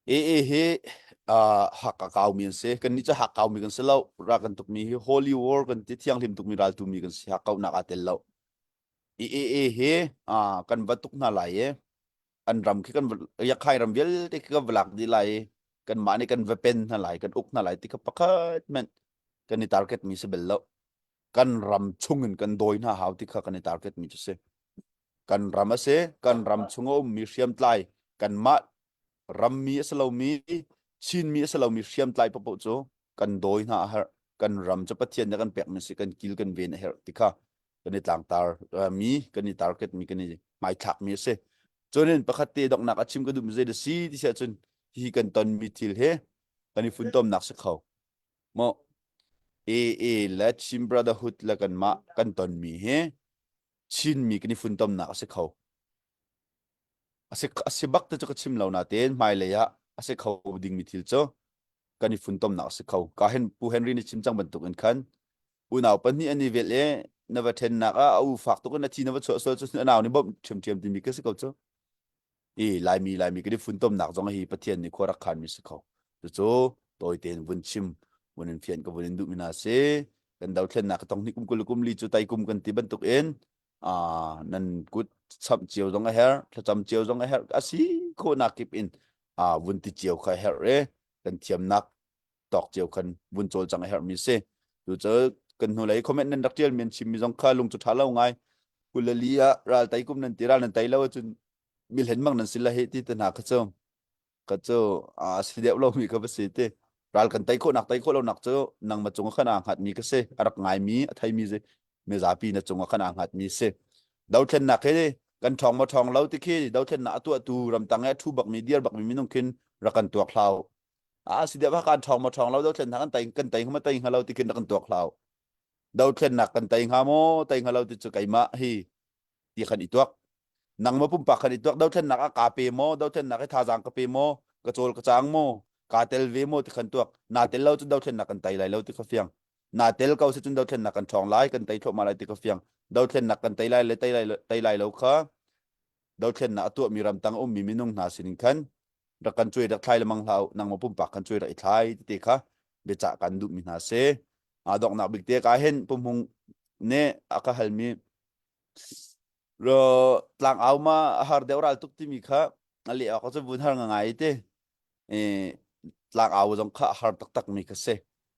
he hakka kau mi se kan ni cha hakka mi kan se lo ra kan tuk mi holy war kan ti thiang lim tuk mi ral tu mi kan se hakka na ka tel lo he kan batuk na lai an ram ki kan ya khai ram vel te ka vlak di lai kan mani kan weapon na lai kan uk na lai ti ka pakhat men kan ni target mi se bel lo kan ram chungin kan doi na haw ti kha kan ni target mi chu se kan ram ase kan ram chungo mi siam tlai kan ma ram mi asalo mi chin mi asalo mi siam tlai pa po cho kan doi na har kan ram cha pathian kan pek mi se kan kil kan ven her tikha kan ni tlang tar mi kan ni target mi kan ni mai thak mi se chonin pakhat te dok nak achim ka dum ze de si ti sa chun hi kan ton mi thil he kan ni fun tom nak se khaw mo la chim brotherhood la kan ma kan ton mi he chin mi kan ni fun tom nak se khaw ase bak ta ka chim lo na ten mai le ya ase khaw ding mi thil cho kan ni fun tom na ase khaw ka hen pu henry ni chim chang ban tuk en khan unaw pan ni ani vel e na va then nak a u fak to na thi na va so so naw ni bom chem ti mi ka se ko cho lai mi cái đi phun tôm nạc trong hi pathian ni khora khan mi se kho cho tôi tên vun chim vun phiền cái vun du mina se kan dau thlen nak tong ni kum li chu tai kum kan ti ban tuk en nan kut cham chiều trong her cham chiều trong her asi ko na kip in vun ti chiều kha her re kan thiam nak tok chiều kan vun chol chang her mi se tu cho kan nu lai comment nan dak tial men chim mi jong kha lung chu thala ngai kulalia ral tai kum nan tiral nan tai lo chun mil hen mang nan sila he ti tan ha ka cho si deu lo mi ka ba se te ral kan tai ko lo nak cho nang ma chung khana hat mi ka se arak ngai mi thai mi je me za pi na chung khana hat mi se dau thlen nak he kan thong ma thong lo ti khi dau thlen na tu ram tang e thu bak mi diar bak mi nong kin ra kan tuak hlau si deu ha kan thong ma thong lo dau thlen kan tai ma tai ha lo ti kin ra kan tuak hlau dau thlen nak kan tai ha mo tai ha lo ti chu kai ma hi ti khan i tuak nang ma pum pa khan i tuak dau thlen nak a ka pe mo dau thlen nak tha jang ka pe mo ka chol ka chang mo ka tel ve mo ti khan tuak na tel lo chu dau thlen nak kan tai lai lo ti ka fiang na tel kau se chun dau thlen nak kan thong lai kan tai tho ma lai ti ka fiang dau thlen nak kan tai lai lo kha dau thlen na tu mi ram tang mi minung na sin khan ra kan chui da thlai lamang hlau nang ma pum pa kan chui ra i thlai ti kha be cha kan du mi na se dok na big te ka hen pum hung ne aka halmi ro tlang au ma har deural tuk ti mi kha ali a ko chu bun har ngai te tlang au jong kha har tak mi ka se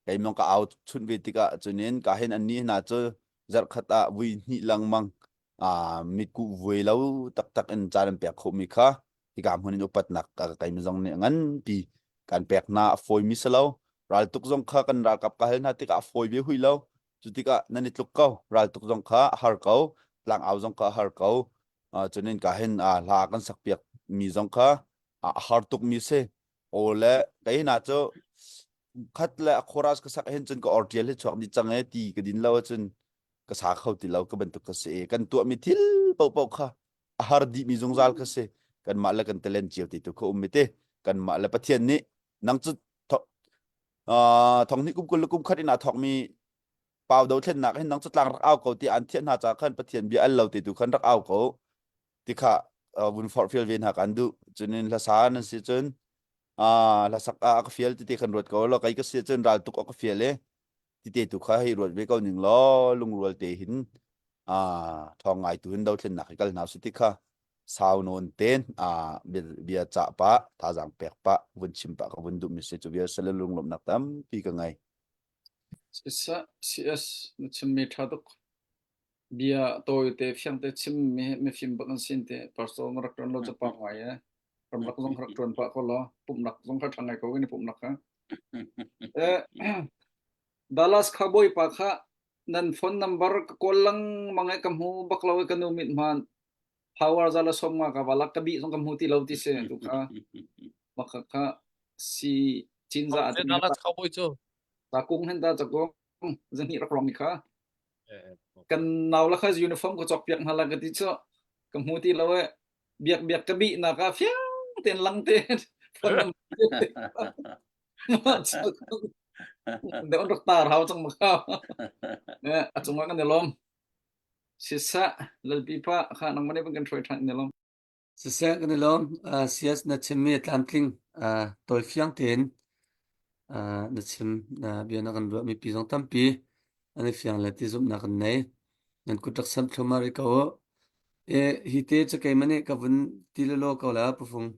kai mong ka au chun vi ti ka chunin ka hen an ni na chu zar khata wi ni lang mang mi ku voi lo tak en charam pek kho mi kha ti kam hunin upat nak ka kai mi jong ne ngan pi kan pek na foi mi selo ral tuk jong kha kan ral kap ka hel na ti ka foi bi hui lo chu ti ka nanit luk ko ral tuk jong kha har ko lang au jong ka har ko cho nên cả hen la kan sak piak mi jong kha har tuk mi se ole kai na cho khat la khoras ka sak hen chen ko ortial he chok ni chang e ti ka din law chen ka sa khau ti law ka ban tuk ka se kan tu mi thil pau kha har di mi jong zal ka se kan ma la kan talent chiu ti tu ko mi te kan ma la pathian ni nang chu thong ni kum khat ina thok mi pau do thlen nak hen nang chu tlang rak au ko ti an thian na cha khan pathian bi al lo ti tu khan rak au ko ti kha bun for fiel ven ha kan du chunin la sa nan si chun la sak ka fiel ti khan rot ko lo kai ka si chun ral tuk ka fiel le ti te tu kha hi rot ve ko ning lo lung rol te hin thong ngai tu hin do thlen nak kal na su ti kha sao non ten bia cha pa tha jang pek pa bun chim pa ka bun du mi se chu bia sel lung lom nak tam pi ka ngai sa cs na chimmi thaduk bia toy te fiang te chim me phim bakan sin te parso ngrak ton lo chapa ngai ya ram nak jong khrak ton pa ko lo pum nak jong kha thangai ko ni pum nak ha Dallas Cowboy pa kha nan phone number ko lang mangai kam hu baklaw kanu mit man power zala somma ka balak ka bi song kam hu ti lo ti se tu kha makha si chinza Thế đó là không bôi chưa? ta kung hen ta chakong jang hi rak rong mi kha kan naw la kha uniform ko chok piak hala ga ti cho kam hu ti lawe biak ka bi na ka fiang ten lang te de on rak tar haw chang ma kha ne achunga kan delom sisa lal pi pa kha nang mane ban kan troi than delom sisa kan lom sias na chimmi tlamtling toy fiang ten na chim na bia na kan ro mi pi jong tampi ani fiang la ti zum na kan nei nan kutak sam thoma ri ka o hi te cha kai mane ka vun ti lo ka la pufung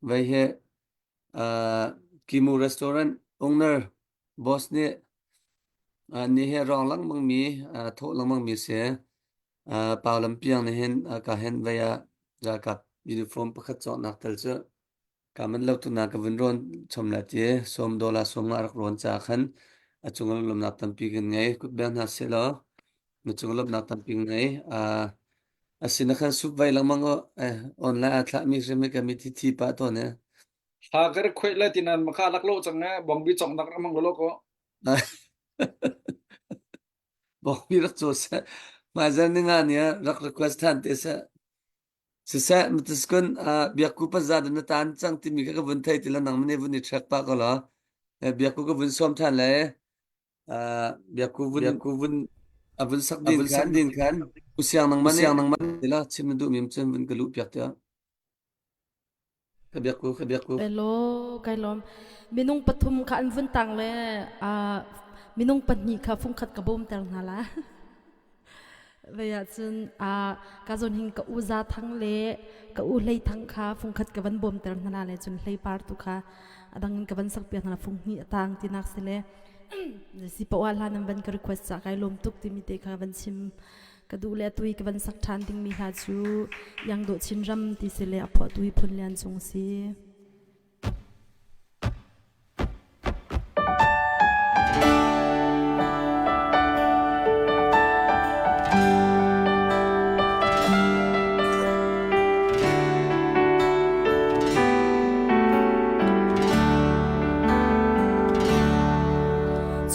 vai he kimu restaurant owner boss ne ni he rong lang mang mi tho lang mang mi se paw lam piang ne hen ka hen vaya ja ka uniform pakhat chok nak tel cha kaman lo tu na ka vun ron chom la ti som dola som nga rak ron cha khan achung lom nak tam pi gen ngai ku ben ha se lo nu chung lom nak tam pi ngai asina khan sup vai lang mang online athla mi se me ka mi thi pa to ne ha gar khoi la tinan ma kha lak lo chang na bong bi chong nak mang lo ko bong bi rak cho sa ma zan ni nga ne rak request han te sa sisa mutiskun biakku pa zada na tan chang ti mi ka vun thai ti la nang mne vun ni thak pa ko la biakku ka vun som than le biakku vun avun sak din kan usiang nang man dila chim du mim chen vun kalu piak tia khabiak ku Hello kailom minung pathum kha an vun tang le minung patni kha phung khat ka bom tel na la vậy chun ka zon hing ka uza thang le ka u lei thang kha phung khat ka ban bom tel na la le chun lei par tu kha adang ka ban sak piak na phung ni tang tinak se le si pa wal han ban ka request sa kai lom tuk ti mi te kha ban sim ka du le tui ka ban sak than ting mi ha chu yang do chin ram ti se le apho tui phun lian chung si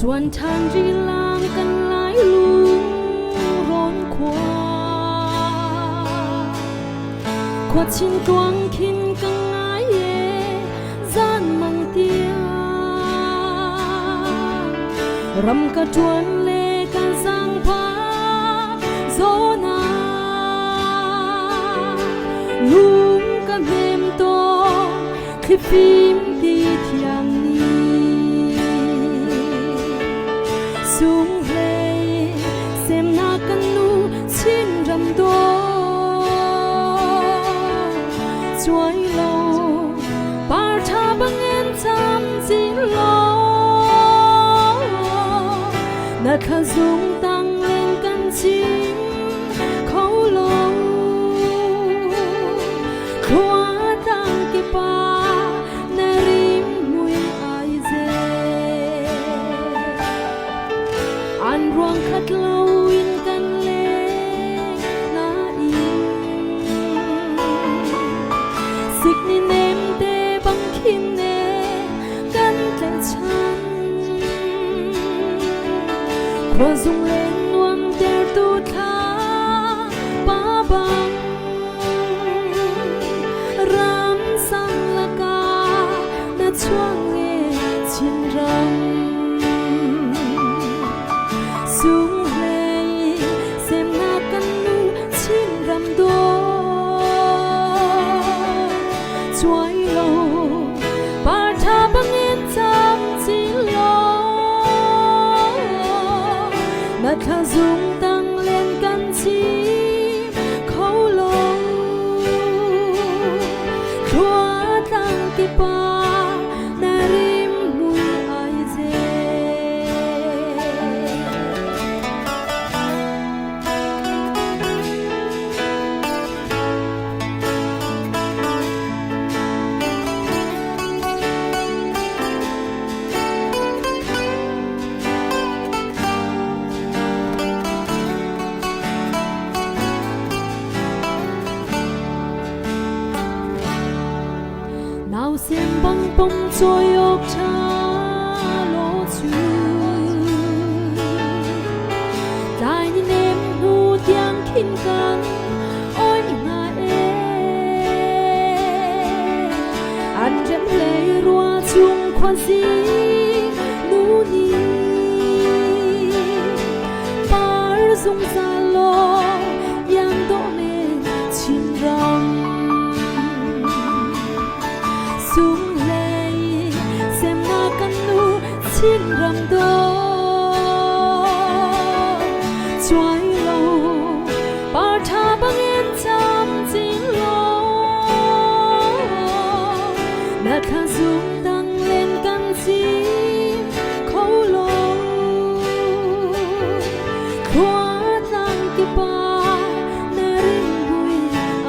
chuan than ri lang kan lai lu ron khua chin tuang khin kan ngai ye zan mang tia ram ka tuan le kan sang pha zona lung kan hem to khi phim ti thiang sung lê xem na kan nu chin ram do chuai lo par tha bang en cham chin lo na kha dung tang lên kan chin khâu lo khua tang ki pa na rim mui ai ze an ruang khat lâu in kan le na in sik ni nem te bang khin ne kan te chan khua dung lên nuam ter tu tha pa bang ram sang la ka na chuang nge chin ram sung lê xem na kan nu chin ram do chuai lo par tha bang en cham chin lo na kha dung tang lên kan chi khâu lo khua tang ki pa na rim mui ai ze nào xem băng bông trôi ốc cha lỗ chu dài như em nu tiếng khinh can ôi nga e anh rem lệ rua chung khoan si nu ni par dung ra lo yang do men chin ram sung lê xem na kan nu chin ram do chuai lo par tha bang en cham chin lo na kha dung tang lên kan chi khâu lo khua tang ki pa na ring bui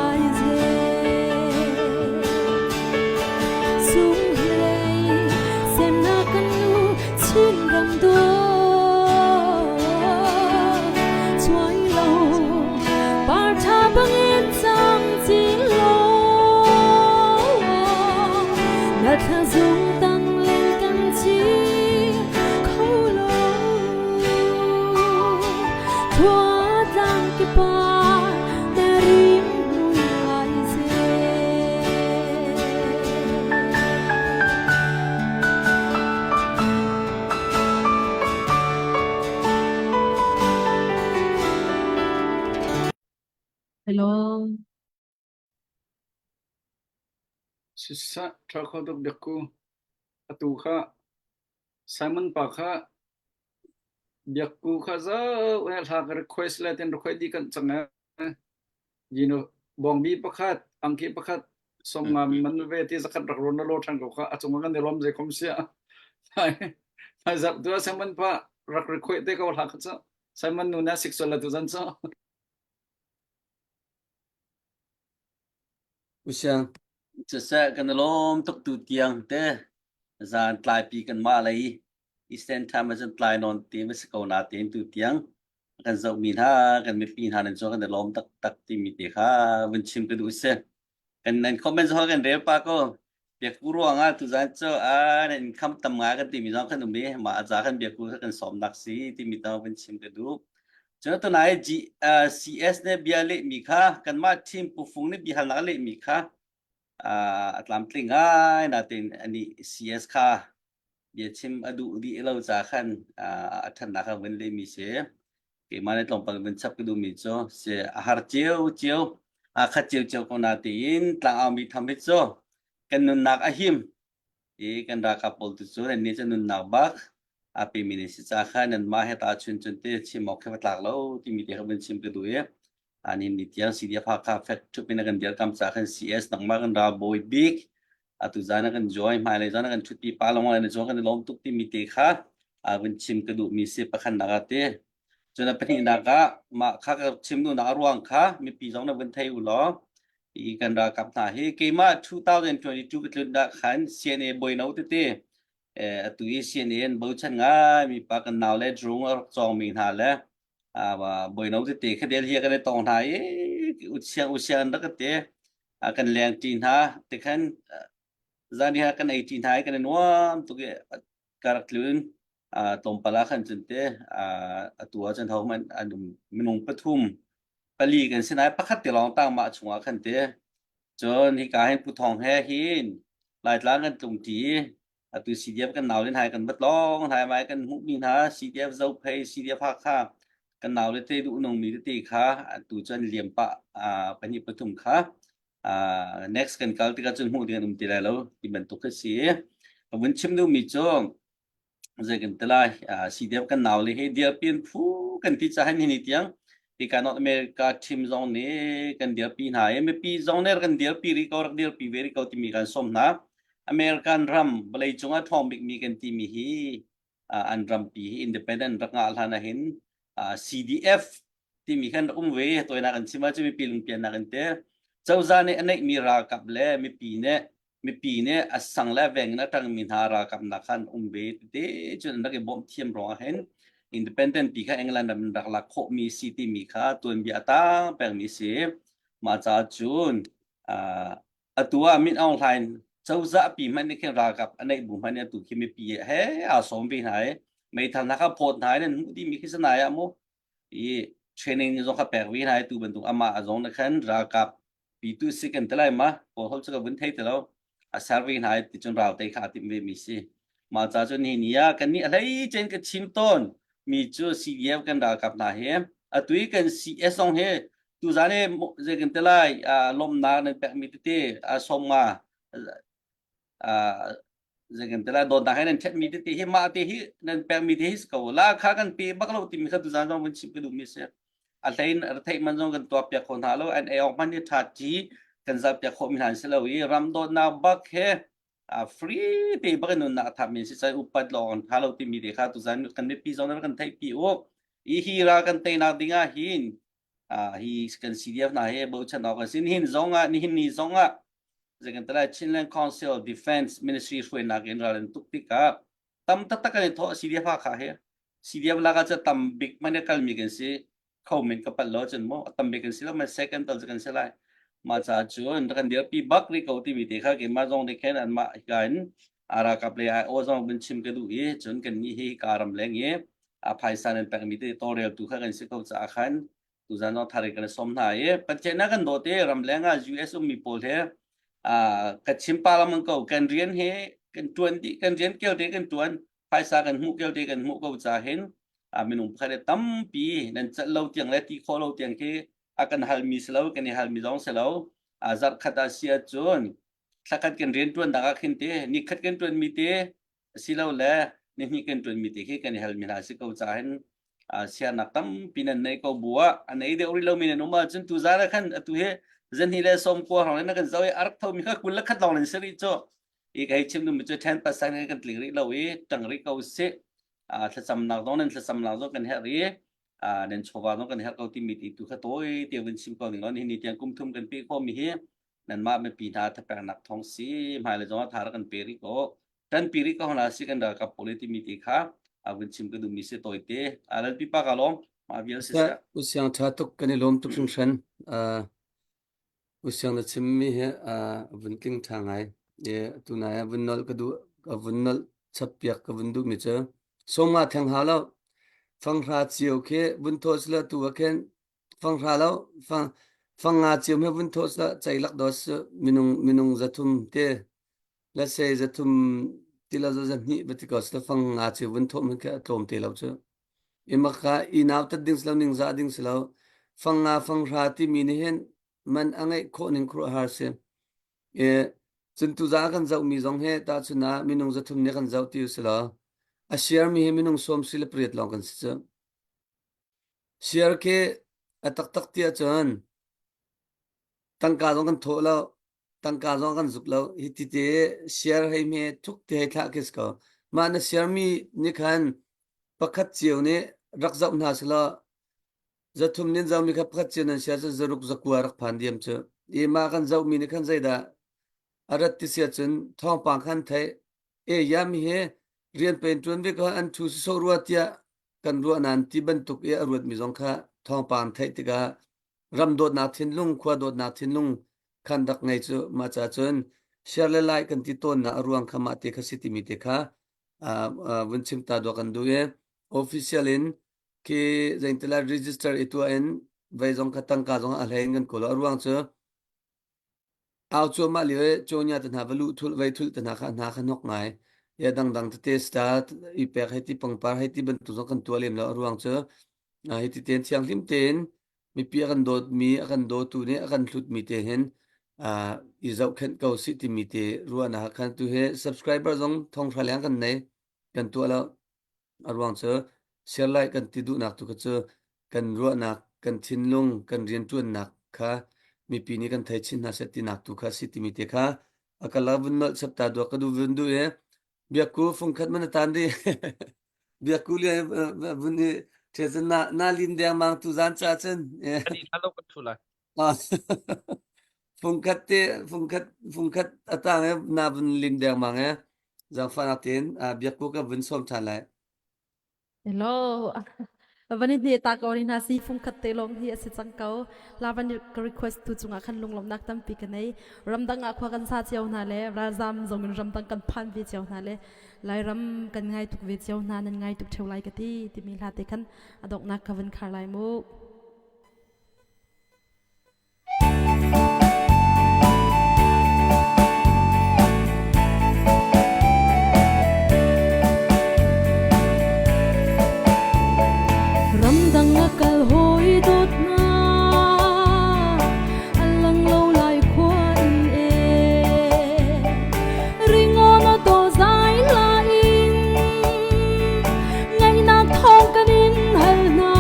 ai ze sung lê xem na kan nu chin ram do chuai lo par tha bang en cham chin lo na kha dung tang lên kan chi khâu lo khua tang ki pa na rim mui ai ze Hello. Sisa trakodok deku atuha Simon Pakha biakku khaza well ha request latin request di kan changa bong bi pakhat angki pakhat songam man ve ti zakat ron lo thang ko kha achunga kan rom je kom sia hai zap tu Simon pa rak request te ko ha kha Simon nuna sexual la tu zan so Usiang Sasa kan lom tok tu tiang te zan tlai pi kan ma lai Eastern time zan tlai non ti mes ko na tin tu tiang kan zau min ha kan mi pin ha nan so kan lom tak tak ti mi te kha wen chim ka du se kan nan comment ho kan re pa ko biak ku ruang a tu zan cho a nan kham tam nga kan ti mi zong kan mi ma za kan biak ku kan som nak si ti mi ta wen chim ka du cho to nai CS ne bia le mi kha kan ma team pu fung ne bi hal na le mi kha Atlantic ngai natin ani CS kha dia chim adu di lo za khan athan na kha wen le mi se ke mane tlong pal ben chap du mi cho se har chiu kha chiu ko natin tlang am mi tham mit cho kan nun nak ahim kan ra ka pol tu cho ni chen nun nak bak api mini si cha khan nan ma he ta chun te chim mok kha tlak lo ti mi te kha ben chim ke du ye ani nitiang sidia phaka fact tu pinagan dia kam sa kan CS nang magan ra boy big atu zana kan joy mai le zana kan chuti palong le jo kan lom tuk ti mi te kha avin chim ke du mi se pakhan nagate chona pani naga ma kha ka chim nu na ruang kha mi pi jong na wen thai u lo i kan ra kap na he ke ma 2022 ke tlun da khan CNA boy no te te atu CNA bo chan nga mi pa kan naw le drung chong mi na le và buổi nấu thì cái đấy hiện cái tông thái usian đó cái cần leng tin ha thì kan ra đi ha kan ai tin thái kan nuam tu cái karak lun tom pala kan jente tua chen thau man minung pathum pali kan sinai pakhat ti long tang ma chunga kan te chon hi ka hen pu thong he hin lai tlang kan tung ti tu CDF kan naw lên hai kan bat long hai mai kan mu min ha CDF zau pay CDF ha kha kan naw le te du nong mi te kha tu chan liam pa pani pathum kha next kan kal ti ka chun hu dian ti la lo ti ban tu kha si bun chim du mi chong je kan tela CDF kan naw le he dia pin phu kan ti cha han ni tiang ti ka North America team zone ne kan dia pin ha MP zone ne kan dia pi ri ko dia pi very ko ti mi kan som na American ram balai chunga thom big mi kan ti mi hi an ram pi independent rak ngal hana hin CDF ti mi kan ve toy na kan sima chu mi pilung pian na kan te chau za ne anei mi ra kap le mi pi ne asang la veng na tang min ha ra kap na khan ve te chun na ke bom thiam ro hen independent pi kha England nam rak la kho mi city mi kha tuan bi ata peng mi se ma cha chun atua min online chau za pi man ne ke ra kap anei bu man ne tu ki mi pi he som bi hai mấy thằng nào phốt thái nên đi mi khi sân này amo ý training do các bèo vi này tu bên tu ama giống là khen ra cặp bị tu second tới mà có hôm trước vẫn thấy từ lâu serving này thì chúng rào tay khá tìm về mi si mà cha cho nên nia cái này lấy trên cái chim tôn mi cho CDF cái ra cặp này he tuy cái CS song he tu ra này cái tới lại lom na nên bèo mi tê som mà Jangan telah don tahan dan chat mi te hi ma te hi dan per mi te hi ko la kha kan pe baklo ti mi kha tu zan jong chip ke du mi se altain arthai man jong kan to pya khon halo and e ok man ni tha ji kan za pya kho mi han se lo wi ram do na bak he free te ba kan na tha mi se sai upat lo on halo ti mi de kha tu zan kan pi jong kan thai pi o i hi ra kan te na dinga hin hi kan CDF na he bo chan no kan sin hin zonga ni hin ni zonga Jangan telah Chinland Council of Defense Ministry foi na general untuk tika tam tatakan ito CDF ha he CDF laga sa tam big man kal mi kan si comment kapal lo chen mo tam big kan sila man second tal kan sila ma cha chun kan dia pi bak ri ko ti mi te kha ke ma jong de ken an ma gan ara kap le o jong bin chim ke du ye chun kan ni he karam leng ye phaisan an pak mi te tutorial tu kha kan si ko cha khan tu zan no thari kan som na ye pachena kan do te ram lenga US mi pol he cái chim pa lam ko kan rian he kan tuan di kan rian kêu de kan tuan phai sa kan hu kêu de kan hu ko cha hen minung phare tam pi nan chat lo tiang le ti kho lo tiang ke akan halmi selaw kan halmi zong selaw azar khata sia chun thakat kan ren tuan daga khinte ni khat kan tuan mi te silaw la ni kan tuan mi te khi kan halmi la si ko chahin sia nakam pinan nei ko buwa anei de ori lo min no ma chun tu zara khan atu he zan hi le som ko hang na kan zawi arak thau mi kha kul la khat long len seri cho I kai chim nu mi cho 10% kan tling ri lo e tang ri ko se thla sam nak dong nen thla sam nak do kan he ri nen chowa no kan he ko ti mi ti tu kha toi ti win sim ko ni ngon hi ni tiang kum thum kan pe ko mi hi nan ma me pi na tha pa nak thong si mai le zo thar kan pe ri ko tan pi ri ko na si kan da ka politi mi ti kha win sim ka du mi se toi te alal pi pa ka long ma bial se sa usiang tha tuk kan lom tuk sung shan usiang na chimmi he vunting thangai ye tunaya vunnol ka du vunnol chapyak ka vundu mi cha soma thang halo phang ra chiu ke vun thos la tu ken phang ra lo phang nga chiu me vun thos la chailak dos minung zathum te la se zathum tila zo zan ni betikos la phang nga chiu vun thom ka tom te lo cha imaka inaw ta ding slo ning za ding slo phang nga phang ra ti mi ni hen man angai kho ning kro har se e chun tu za kan zau mi zong he ta chuna minung zathum ne kan zau ti slo a share mi he minung som sil priet long kan se share ke atak tak tia chan tangka zong kan thola tangka zong kan zuklo hi ti te share hai me thuk te hai thla kes ko ma na share mi ni khan pakhat chiu ne rakzau na sala zathum nin zau mi kha pakhat chiu nan share zaruk zakwa rak phan diam che e ma kan zau mi ni khan zaida arat ti sia chun thong pang khan thai e yam he rian pen tun be ka an thu so ruatia kan ru anan ti ban tuk e arut mi zong kha thong pang thai ti ga ram dot na thin lung khwa dot na thin lung khan dak ngai chu ma cha chun share le lai kan ti ton na ruang kha ma te kha siti mi te kha win chim ta do kan du e official in ke zaintela register itu en vai zong kha tang ka zong a hleng kan ko lo ruang chu ao chu ma liwe chonya ta na valu thul vai thul ta na kha nok ngai ya dang te start I pe hai ti pang par hai ti ban tu zong kan tu lem lo ruang chu hai ti ten chiang lim ten mi pi kan dot mi kan do tu ne kan thlut mi te hen I zau khen ko si ti mi te ruana khan tu he subscriber zong thong thaliang kan nei kan tu lo arwang chu share like kan ti du nak tu ka chu kan ruana kan thin lung kan rian tuan nak kha mi pi ni kan thai chin na se ti nak tu kha si ti mi te kha akala vun nol sapta do ka du vun du e biaku fung khat man tan di biaku le vun ni che na lin dang mang tu zan cha chen ani thalo kan thula phung khát atang na vun lin dang mang e jang fa na tin biaku ka vun som chan lai helloวันนี้ตากอรินาซีฟุงคัดเตลงที่สิจังเกาลาวันนี้ก็ request ตุจุงอาคันลงลมนักตั้มปีกันในรำดังอาควากันซาเจียวนาเลราซามจงรำดังกันพันวิเจียวนาเลไล่รำกันง่ายทุกวิเจียวนานันง่ายทุกเทวไลกันที่มีลาเตคันอดอกนักกวันคาร์ไลมุกkal hoi dot na alang lo lai khwa in e ringo na to zai la in ngai na thong kan in hal na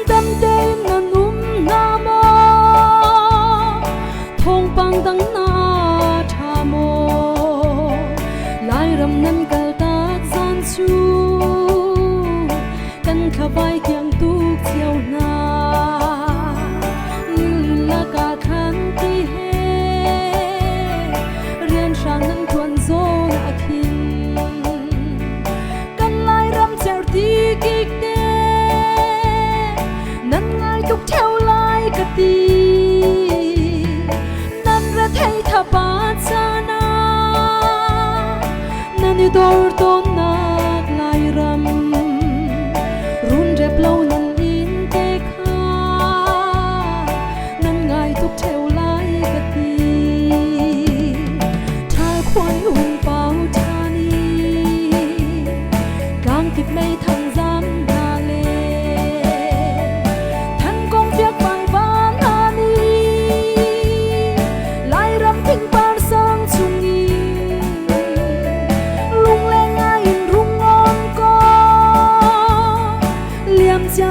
dam te na num na mo thong pang dang na tha mo lai ram nan kal tak san chu kha bai kyang tu chiao na la ka khan ti he rian sang nan tuan zo na khin kan lai ram cheu ti kik de nan ngai tuk theo lai ka ti nan ra thei tha pa cha na nan ni dor ton na lai ram lâu nan in te kha nan ngai tuk theo lai ka ti thai khwai hung pau thani gang kip mei thang zam da le than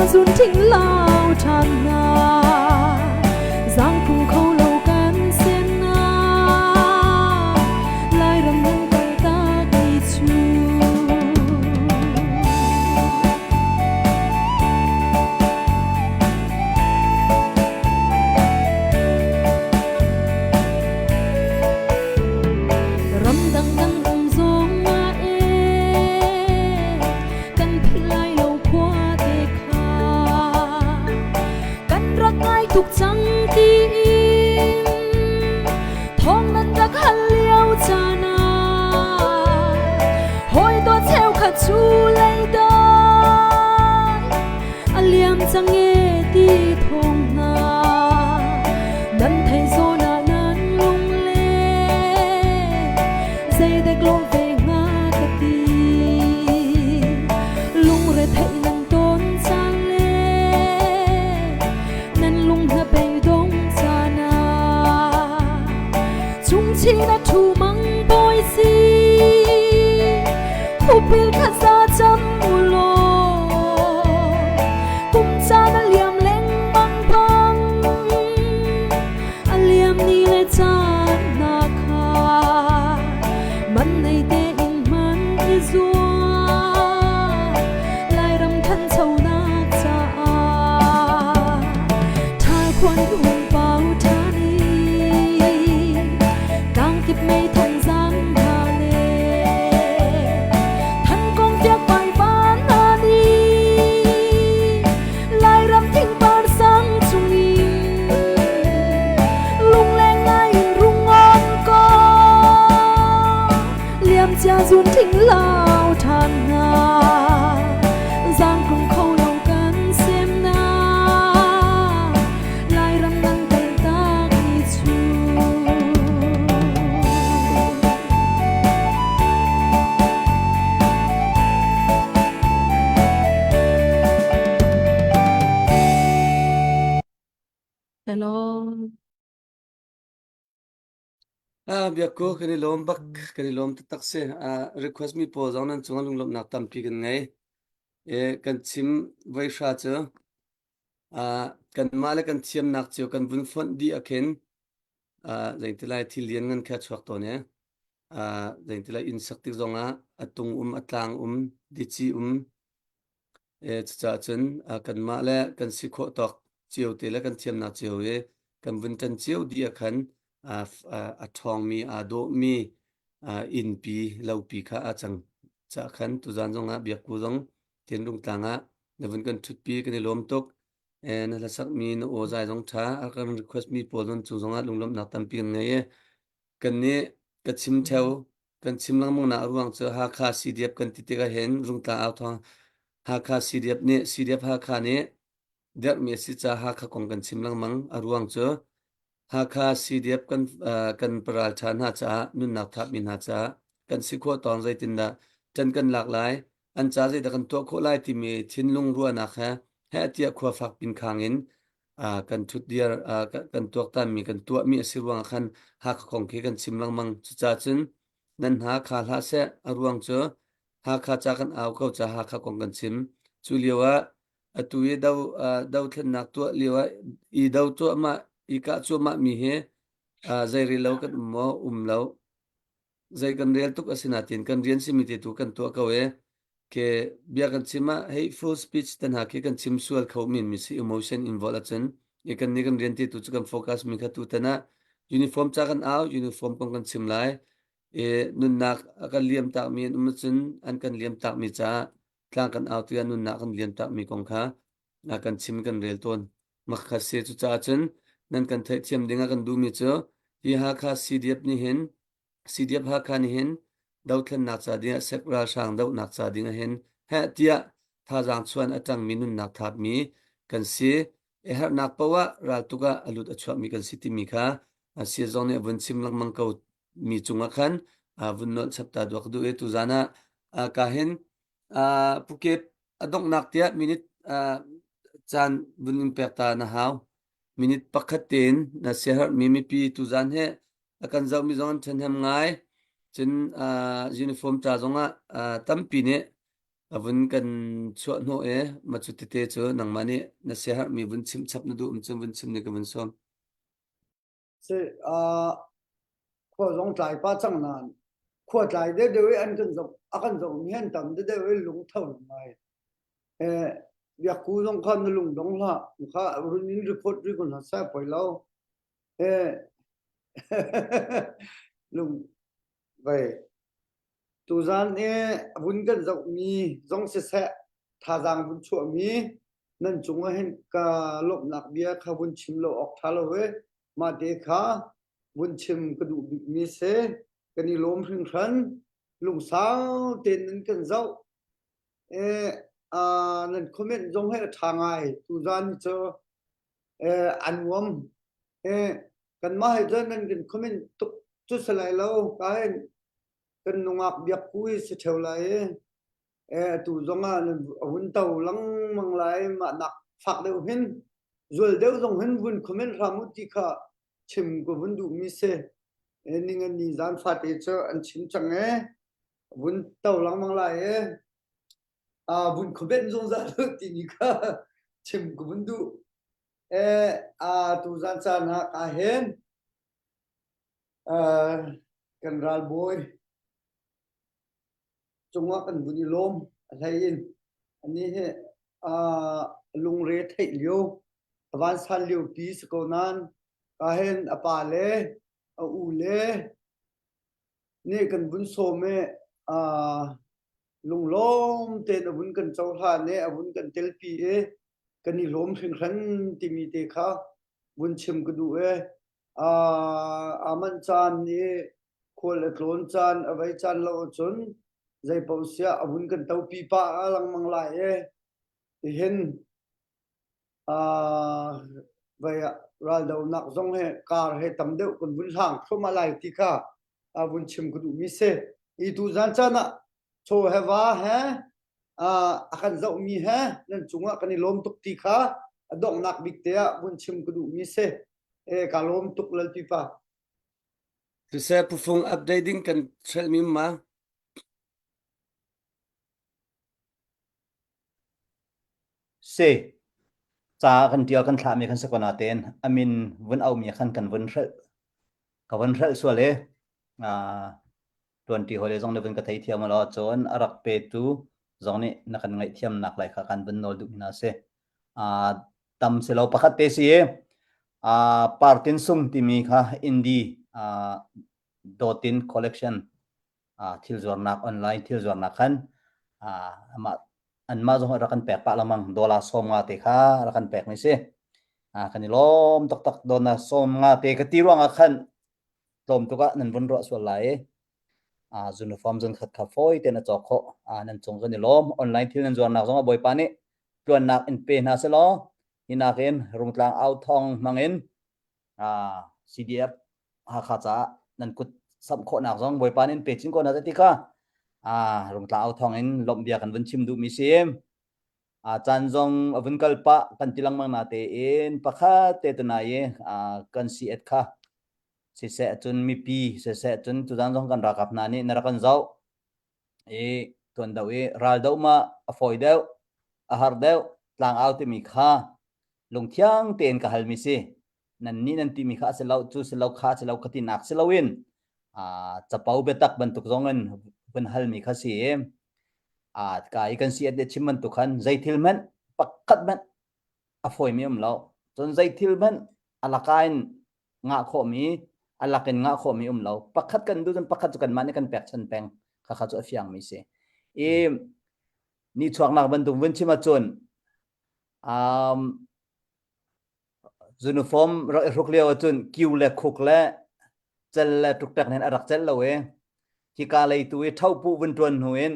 dun thỉnh lao than na giang cùng khâu lâu can sen na lai ram nang tay ta đi chu ram dang dang dang zong ma e kan phi lai lâu qua te kha kan rak ngai tuk chang ti in thong nan rak hal liao chana hoi to cheu kha chu lai da aliam chang e ti thong na nan thai zo na nan lung le dây dek lo ve nga ka ti lung re thai nan ton chan le nan lung na pe dong chana chung chi na thu mang boy si upil kha sa cham ulo kum cha na liam leng bang bang aliam ni le chan na kha man nei te in man i zua lai ram than chau na cha a tha khon um pau tha ni kang kip mei thang giang tha le than kong tiak bai ban na ni lai ram thing par sang chung in lung leng ngai in rung on ko liam cha dun thỉnh lao than na giang cùng khâu lâu can xem na lai ram nang tay ta đi chu hello Biak ko kani lom bak kani lom tak se request mi po zong nan chunga lunglom nak tam pi kan ngai kan chim vai sha chu kan male kan chiam nak chu kan bun fon di aken zain tilai thil lian ngan kha chuak to ne zain tilai in sak tik zonga atung atlang di chi cha chen kan male kan si kho tok chiu te la kan chiam nak chiu kan bun tan chiu di akhan a thong mi a do mi in pi lau pi kha a chang cha khan tu zan zonga biak ku zong tin rung tanga nevun kan thut pi kan lom tok en la sak mi no o zai zong tha a kan request mi pol zon chu zonga lunglom nak tam pi ngai kan ne ka chim theu kan chim lang mong na ruang chu ha kha cdf kan ti te ka hen rung ta au thong ha kha cdf ha kha ne dak me si cha ha kha kong kan chim lang mang aruang chu ha kha cdf kan paral than ha cha nun nak thap min ha cha kan si kho tong zai tin da chan kan lak lai an cha zai da kan to kho lai ti me thin lung ruwa na kha ha tia kho fak pin khangin kan thut dia kan tok tan mi kan tua mi asiruang khan ha kha kong ke kan chim lang mang chu cha chun nan ha kha la se aruang chu ha kha cha kan aw ko cha ha kha kong kan chim chu liwa atuye dau thlen nak to liwa I dau to ma I ka chu ma mi he zai ri lo kan mo lo zai kan real tuk asina tin kan rian si mi te tu kan to ka we ke bia kan chima hateful speech tan ha ke kan chim sual khau min mi si emotion involved chen e kan ni kan rian ti tu chu kan focus mi kha tu tana uniform cha kan aw uniform kong kan chim lai nun nak kan liam tak mi chen an kan liam tak mi cha tlang kan aw tu nun nak kan liam tak mi kong kha kan chim kan real ton mak kha se chu cha chen nan kan thai thiam dinga kan du mi chu hi ha kha cdf ni hen cdf ha kha ni hen dau thlen nak cha dinga sekra sang dau nak cha dinga hen ha tia tha jang chuan atang minun nak thap mi kan si har nak pawa ral tuka alut achwa mi kan si ti mi kha si zong ne bun chim lang mang ko mi chunga khan vun nol chapta dok du tu zana ka hen Phuket adok nak tia minute chan bun impact ta na haw minute pakhatin na shehar mimi pi tu zan he akan zau mi zon chen hem ngai chen uniform ta zonga tampi ne avun kan chuan no ma chu ti te chu nang mani na se har mi vun chim chap na du chum vun chim ni ka vun som se kho rong trai pa chang nan kho trai de an kan zo akan zo ngen tam de lung thau mai việc cú dòng con lùng đóng là khá rồi những report đi còn là sai phải lâu lùng vậy tu gian vun gần rộng mi dòng sẽ thà rằng vun chuột mi nên chúng hen cả lộc nạc bia khá vun chim lộ ọc thà lộ ấy mà để khá vun chim cái đủ mi sẽ cái này lom phình khăn lùng sao tiền nên cần rộng nên comment giống hệ thang ngày tu gian cho ăn uống cần mà hệ dân nên cần comment tục chút sẽ lại lâu cái cần nông nghiệp việc cuối sẽ theo lại tu giống vun tàu lăng mang lại mà nặc phạt đều hin rồi đều giống hin vun comment ra một tí cả chim của vun đủ mi se nên anh đi gian phạt để cho anh chim chẳng vun tàu lăng mang lại vun comment giống ra được thì nhỉ cả chim của vun đủ tu gian san ha cả hen cần ral boy chúng ta cần vun lom thấy in anh ấy lung re thấy liu van san liu tí sco nan cả hen apa le u le nè cần vun so me lung lom tên vun cần châu ha nè vun cần tel pi cần ni lom phình khăn ti mi te kha vun chim cái du aman chan nè khol atlon chan avai chan lo chun zai pausia vun cần tau pi pa lang mang lai thì hen vậy ra đầu nặng giống hệ car hệ tầm đệu còn vun hàng không mà lại thì cả vun chim cái du mi se i tu gian chan cho heva akan zau mi nên chúng ta cần lom tuk ti kha dong nak big te vun chim cái du mi se ka lom tuk lal pi pa tu se pu phung updating kan thel mi ma se cha kan tia kan thla mi kan sakona ten amin vun au mi kan vun rel so le 20 hole zong le vun ka thei thiam lo chon arak pe tu zong ni na kan ngai thiam nak lai kha kan vun nol du na se tam se lo pakhat te si partin sum ti mi kha indi dotin collection thil zornak online thil zornak khan ama an ma zong rakan pek pa lamang dola som nga te kha rakan pek ni se kan lom tak tak dona som nga te ka tirong khan tom tuka nan vun ro so lai uniform zon khat kha foi te na chok kho nan chong zon ni lom online thil nan zornak zong boy pa ni tuan nak in pe na se lo hinakin rungtlang out thong mangin CDF ha kha cha nan kut sam kho nak zong boy panin pe chin ko na ti kha rungtlang out thong in lom dia kan vun chim du mi sim chan zong vun kal pa kan tilang mang na te in pakha te tu na ye kan si et kha si se chun mi pi se chun tu dan zong kan ra kap na ni na kan zau tuan dau ral dau ma foi dau har dau tlang out ti mi kha lung thiang ten ka hal mi si nan ni nan ti mi kha se lau chu se lau kha se lau khati nak se lawin chapau betak bantuk zongan ban hal mi kha si ka ikan si de chimman tu khan zaithil man pakkat man afoi mi lo chon zaithil man alakain nga kho mi alakin nga kho mi lo pakhat kan du pakhat kan man kan pek chan peng kha kha chu afiang mi se ni chuak nak ban tu vun chima chon uniform rukliao chun kiu le khuk le chel le tuk tak nen arak chel lo ki ka lei tu thau pu vun tuan huin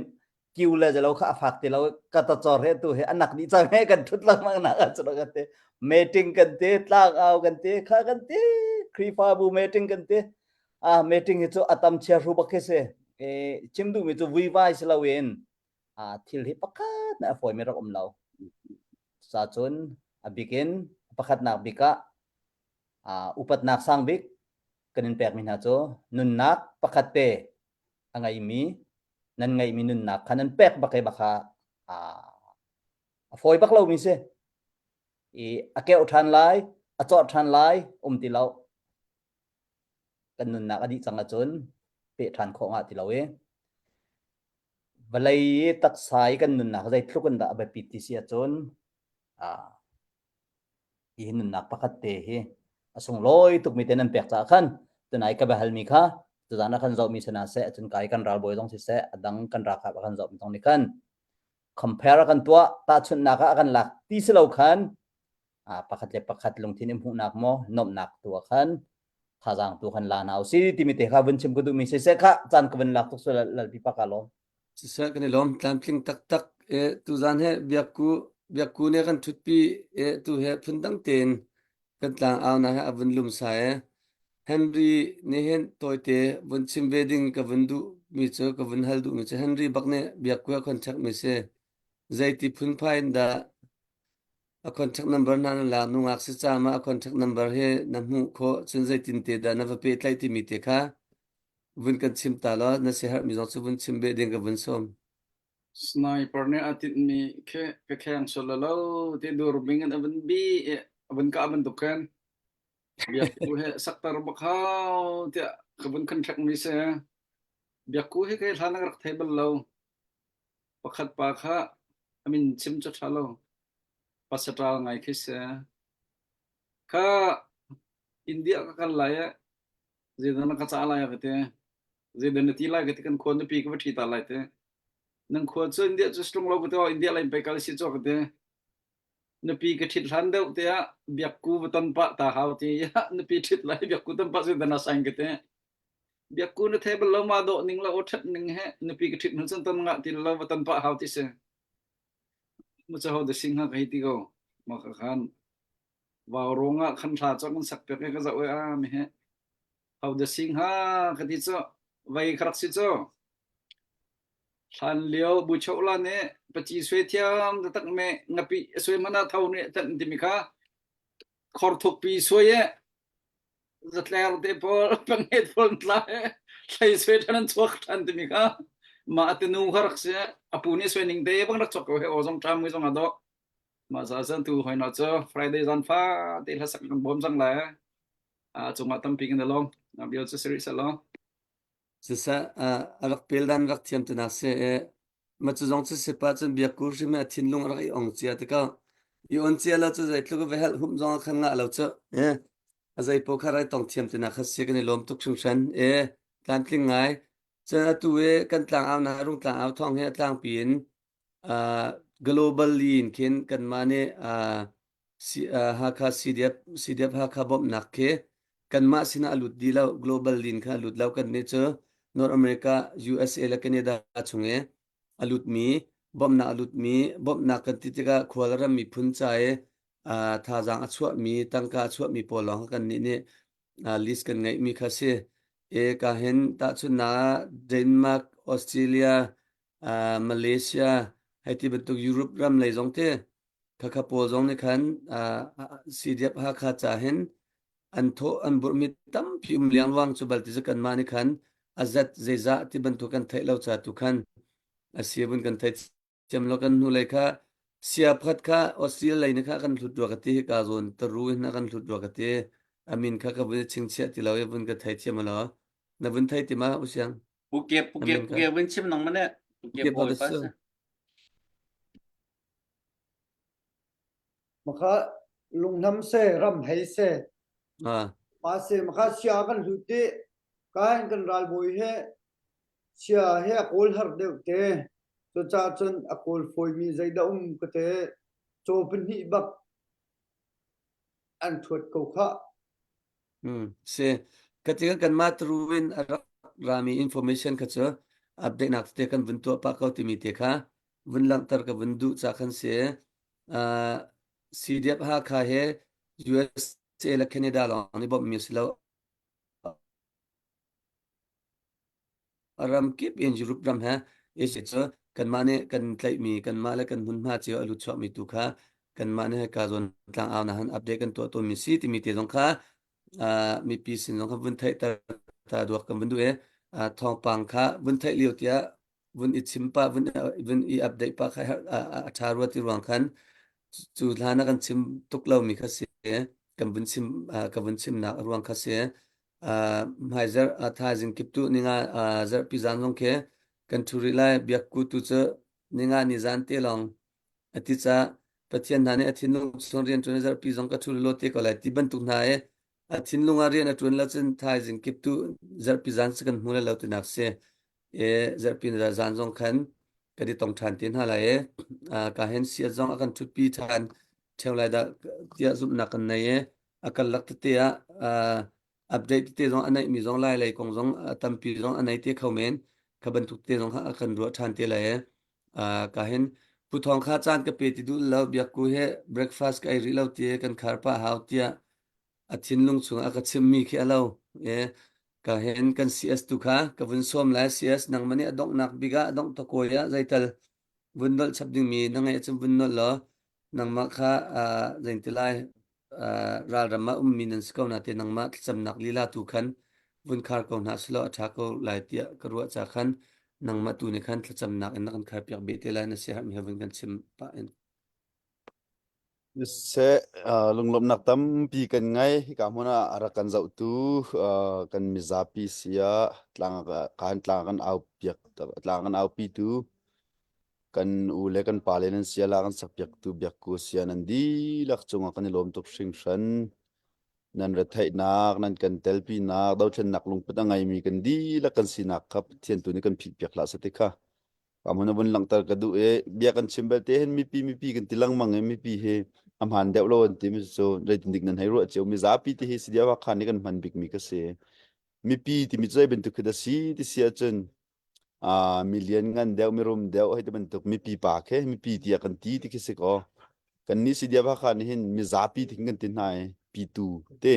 kiu le jalo kha phak ti lo ka ta chor he tu he anak ni cha he kan thut lang mang na chu ka te meeting kan te tlang au kan te kha kan te kripa bu meeting kan te meeting hi chu atam che ru ba khe se chim du mi chu vui vai se lo wen thil hi pakhat na foi me rak lo sa chun abikin pakhat nak bika upat nak sang bik kanin pek min ha cho nun nak pakhat te angai mi nan ngai mi nun nak khanan pek ba kai ba kha phôi bắc lâu mình sẽ kêu than lại cho than lại ti lâu cần nun nạc đi chẳng là chốn bị than khổ ngạ ti lâu ấy và lấy tất sai cần nun nạc dây lúc cần đã bị pít xia chốn nun nạc pakat te hi asung loi tuk mi tenan pek cha khan tunai ka bahal mi kha tu jana khan zo mi sana se chun kai kan ral boy dong si se adang kan ra kha kan zo mi tong ni khan compare kan tua ta chun naka kan lak ti se lo khan pakhat le pakhat lung thin em hu nak mo nom nak tua khan khajang tu khan la nau si ti mi te kha vun chim ko du mi se kha chan ka vun lak tuk so lal pi pakalo sa kan lom tlam pling tak tak tu zan he biaku ne kan thutpi tu he phundang ten kan tlang aw na ha avun lum sa Henry ne hen toite vun chim wedding ka vundu mi cho ka vun hal du mi cho Henry bakne biaku kon chak mi se zaiti phun phain da a contact number na la nu ngak se cha ma contact number he na mu kho chun zaitin te da na va pe tlai ti mi te kha vun kan chim ta lo na se har mi zo chu vun chim wedding ka vun som sniper ne atit mi ke khang solo lo te dur bingan aban bi aban ka aban dukan biak ku he saktar bakhau te kabun kan thak mi se biak ku he ke thana rak table lo pakhat pa kha amin chim cha thalo pasata ngai khis kha india ka kan la ya zedana ka cha la ya kete zedana ti la kete kan khon pi ka thi ta la te nang khon chu india chu strong lo ko india lai pe kal si cho kete na pi ka thit han deuh te a biak ku tan pa ta hau ti ya na pi thit lai biak ku tan pa zedana sang kete biak ku na table lo ma do ning la othat ning he na pi ka thit hun chan tan nga ti lo tan pa hau ti se mu cha ho de sing ha kai ti go ma kha khan vào ronga khan tha cho kan sak pe ka za oi a mi he how the sing ha ka ti cho vai khrak si cho than leo bu chau la ne pachi swe thiam ta tak me ngapi swe mana thau ne tan ti mi kha khor thok pi swe ye zatler de por panget pon tla thai swe tan chok tan ti mi kha ma atenu kharak se apuni swe ning de bang rak chok he ozong tram ngi jong ado mà giờ dân tu hồi nào cho Friday dân phá thì là sắc bom răng lại chúng ta tâm pin cái long làm điều cho xử lo sa rak pel dan rak thiam tu na se ma chu jong chu se pa chen biaku ri ma thin lung rak i ong chia te ka i on chia la chu zai tlu ko vehal hum jong khan nga lo chu azai po kharai tong thiam tu na kha se kan lom tuk chung shan tlan tling ngai cha tu kan tlang aw na rung tlang aw thong he tlang pin global lin ken kan mane ha kha cdf ha kha bob nakke kan ma sina alut dila global lin kha alut law kan ne cho north america usa la canada chunge alut mi bom na kan ti ka khwalram mi phun chae tha jang achwa mi tangka achwa mi polong kan ni ne list kan ngai mi kha se ka hen ta chu na denmark australia malaysia hay thì bên tục Europe ram lấy giống thế các khắp bộ giống này khán CDF ha khá trả hen anh thô anh bổ mi tâm phim liang wang cho balti cho cần mà này khán azat zeza thì bên tục cần thấy lâu trả tu khán Asia bên cần thấy chăm lo cần nu lấy khá Sia phát khá Australia lấy này khá cần thụt đuổi cái thế cả rồi taru na cần thụt đuổi cái thế amin khá các bên chính xác thì lâu bên cần thấy chăm lo na bên thấy thì mà usiang Phuket bên chim nong mana Phuket boy pas maka lung nam se ram hai se ma se maka sia kan lute kan ral boy he sia he kol har de te to cha chen akol foi mi zai da ka te cho pin hi bak an thot ko kha se katika kan ma truin rami information ka cho update nak te kan vuntu pa ka ti mi te kha vun lang tar ka vundu cha khan se CDF ha kha he USA la Canada la ni bob mi slo aram kip in Europe ram ha is it so kan mane kan tlai mi kan mala kan hun ma che alu chwa mi tu kha kan mane ka zon tlang aw na han update kan to mi si ti mi te jong kha mi pi sin jong kha vun thai ta do kan vun du thong pang kha vun thai liu tia vun ichim pa vun I update pa khai atharwa ti ruang khan chu lana kan chim tuklo mi kha se kan vun chim na ruang kha se mai zar tha jing kip tu ninga zar pi zan long ke kan thuri lai biak ku tu che ninga ni zan te long ati cha pathian na ne athin lung son rian tun zar pi zong ka thuri lo te ko lai ti ban tu na e athin lung a rian atun la chen tha jing kip tu zar pi zan se kan hmule lo ti nak se e zar pi na zan zong khan ka di tong than tin hala e ka hen sia zong akan thu pi than theo lai da tia zup na kan nei e akal lak te a update te zong anai mi zong lai lai kong zong tampi zong anai te khaumen ka ban tu te zong ha akan ro than te lai e ka hen pu thong kha chan ka pe ti du lo bia ku he breakfast ka ri lo te kan khar pa haw tia athin lung chung aka chim mi khe alo e ka hen kan cs tu kha ka vun som lai cs nang mani adong nak biga adong to ko ya zaital vun dol chap ding mi nang ai chum vun no lo nang ma kha zain te lai ral rama min ko na te nang ma cham nak lila tu khan vun khar ko na slo atha ko lai tia ka ru cha khan nang ma tu ni khan cham nak en kan khar piak be te lai na se ha mi havun kan chim pa en se lunglom nak tam pi kan ngai ka mona ara kan zau tu kan mizapi sia tlang kan au piak tlang kan au pi tu kan ule kan palen sia la kan sakpiak tu biak ku sia nan di lak chunga kan lom tok sing shan nan ra thai nak nan kan tel pi nak dau chen nak lung pata ngai mi kan di la kan sinak kap thian tu ni kan phik piak la sa te kha kamuna bun lang tar ka du e bia kan chimbal te hen mi pi kan tilang mang mi pi he am han deuh lo an ti mi so re tin dik nan hai ro cheu mi za pi ti he sidia wa khan ni kan man bik mi ka se mi pi ti mi chai ben tu khida si ti sia chen million ngan deuh mi rum deuh hai te ben tu mi pi pa khe mi pi ti kan ti ti ki se ko kan ni sidia wa khan ni hen mi za pi ti kan tin hai pi tu te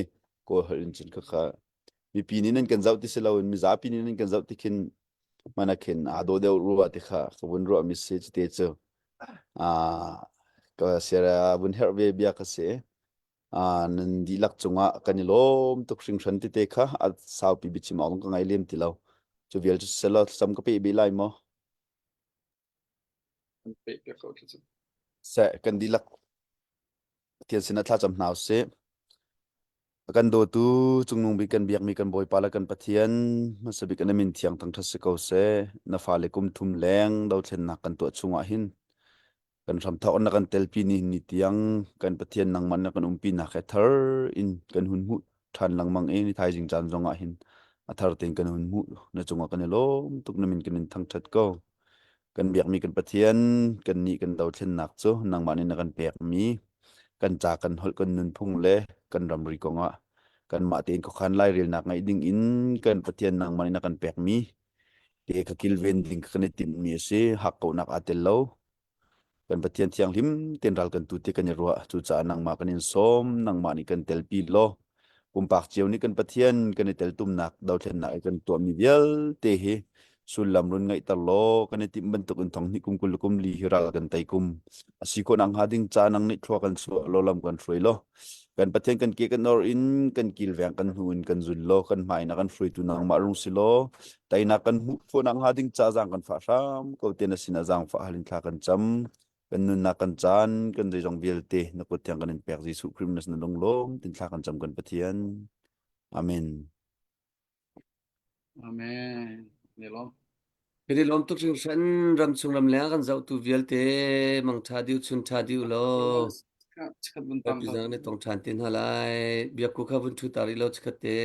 ko harin chen ka kha mi pi ni nan kan zau ti se lo mi za pi ni nan kan zau ti kin mana ken ado de ruwa te kha kabun ro message te cho ka sera bun herbe bia ka se nan di lak chunga kanilom tuk sing shan te kha at sau pi bichi ma ka ngai lem ti lo chu vial chu selo sam ka pe bi lai mo pe pe ko chu se kan di lak tian sina tha cham nau se kan do tu chungnung bi kan biak mi kan boy pala kan pathian masabi kan min thiang tang thas se ko se na fa le kum thum leng do chen na kan to chunga hin kan ram tha on kan telpi ni tiang kan pathian nang man kan umpi na kha thar in kan hun mu than lang mang e ni thai jing chan zonga hin athar ten kan hun mu na chunga kan lo tuk na min kan thang that ko kan biak mi kan pathian kan ni kan do chen nak chu nang mani na kan pek mi kan cha kan hol kan nun phung le kan ram ri ko nga kan ma ten ko khan lai ril nak ngai ding in kan pathian nang mani na kan pek mi te ka kil ven ding kan tin mi se hak ko nak atel lo kan pathian thiang lim ten ral kan tu te kan ro chu cha nang ma kan in som nang ma ni kan tel pi lo kumpak chiu ni kan pathian kan tel tum nak dau thlen na kan to mi vial te he sulam run ngai ta lo kan ti ban tuk un thong ni kum kul kum li hiral kan tai kum asi ko nang hading cha nang ni thwa kan su lo lam kan frui lo kan pathian kan ke kan nor in kan kil veng kan hun kan zul lo kan mai na kan frui tu nang ma rung si lo tai na kan hu fo nang hading cha jang kan fa ram ko te na sina jang fa halin thla kan cham kan nun na kan chan kan dei jong vial te na ko tiang kan in pek jisu krimnas na long lom tin thla kan cham kan pathian amen amen ne lo Jadi lom tuk sing shan ram chung ram leng kan zau tu vial te mang tha diu chun tha diu lo chikat bun Oi tam pizang ne tong chan tin halai biak ku kha bun thu tari lo chkate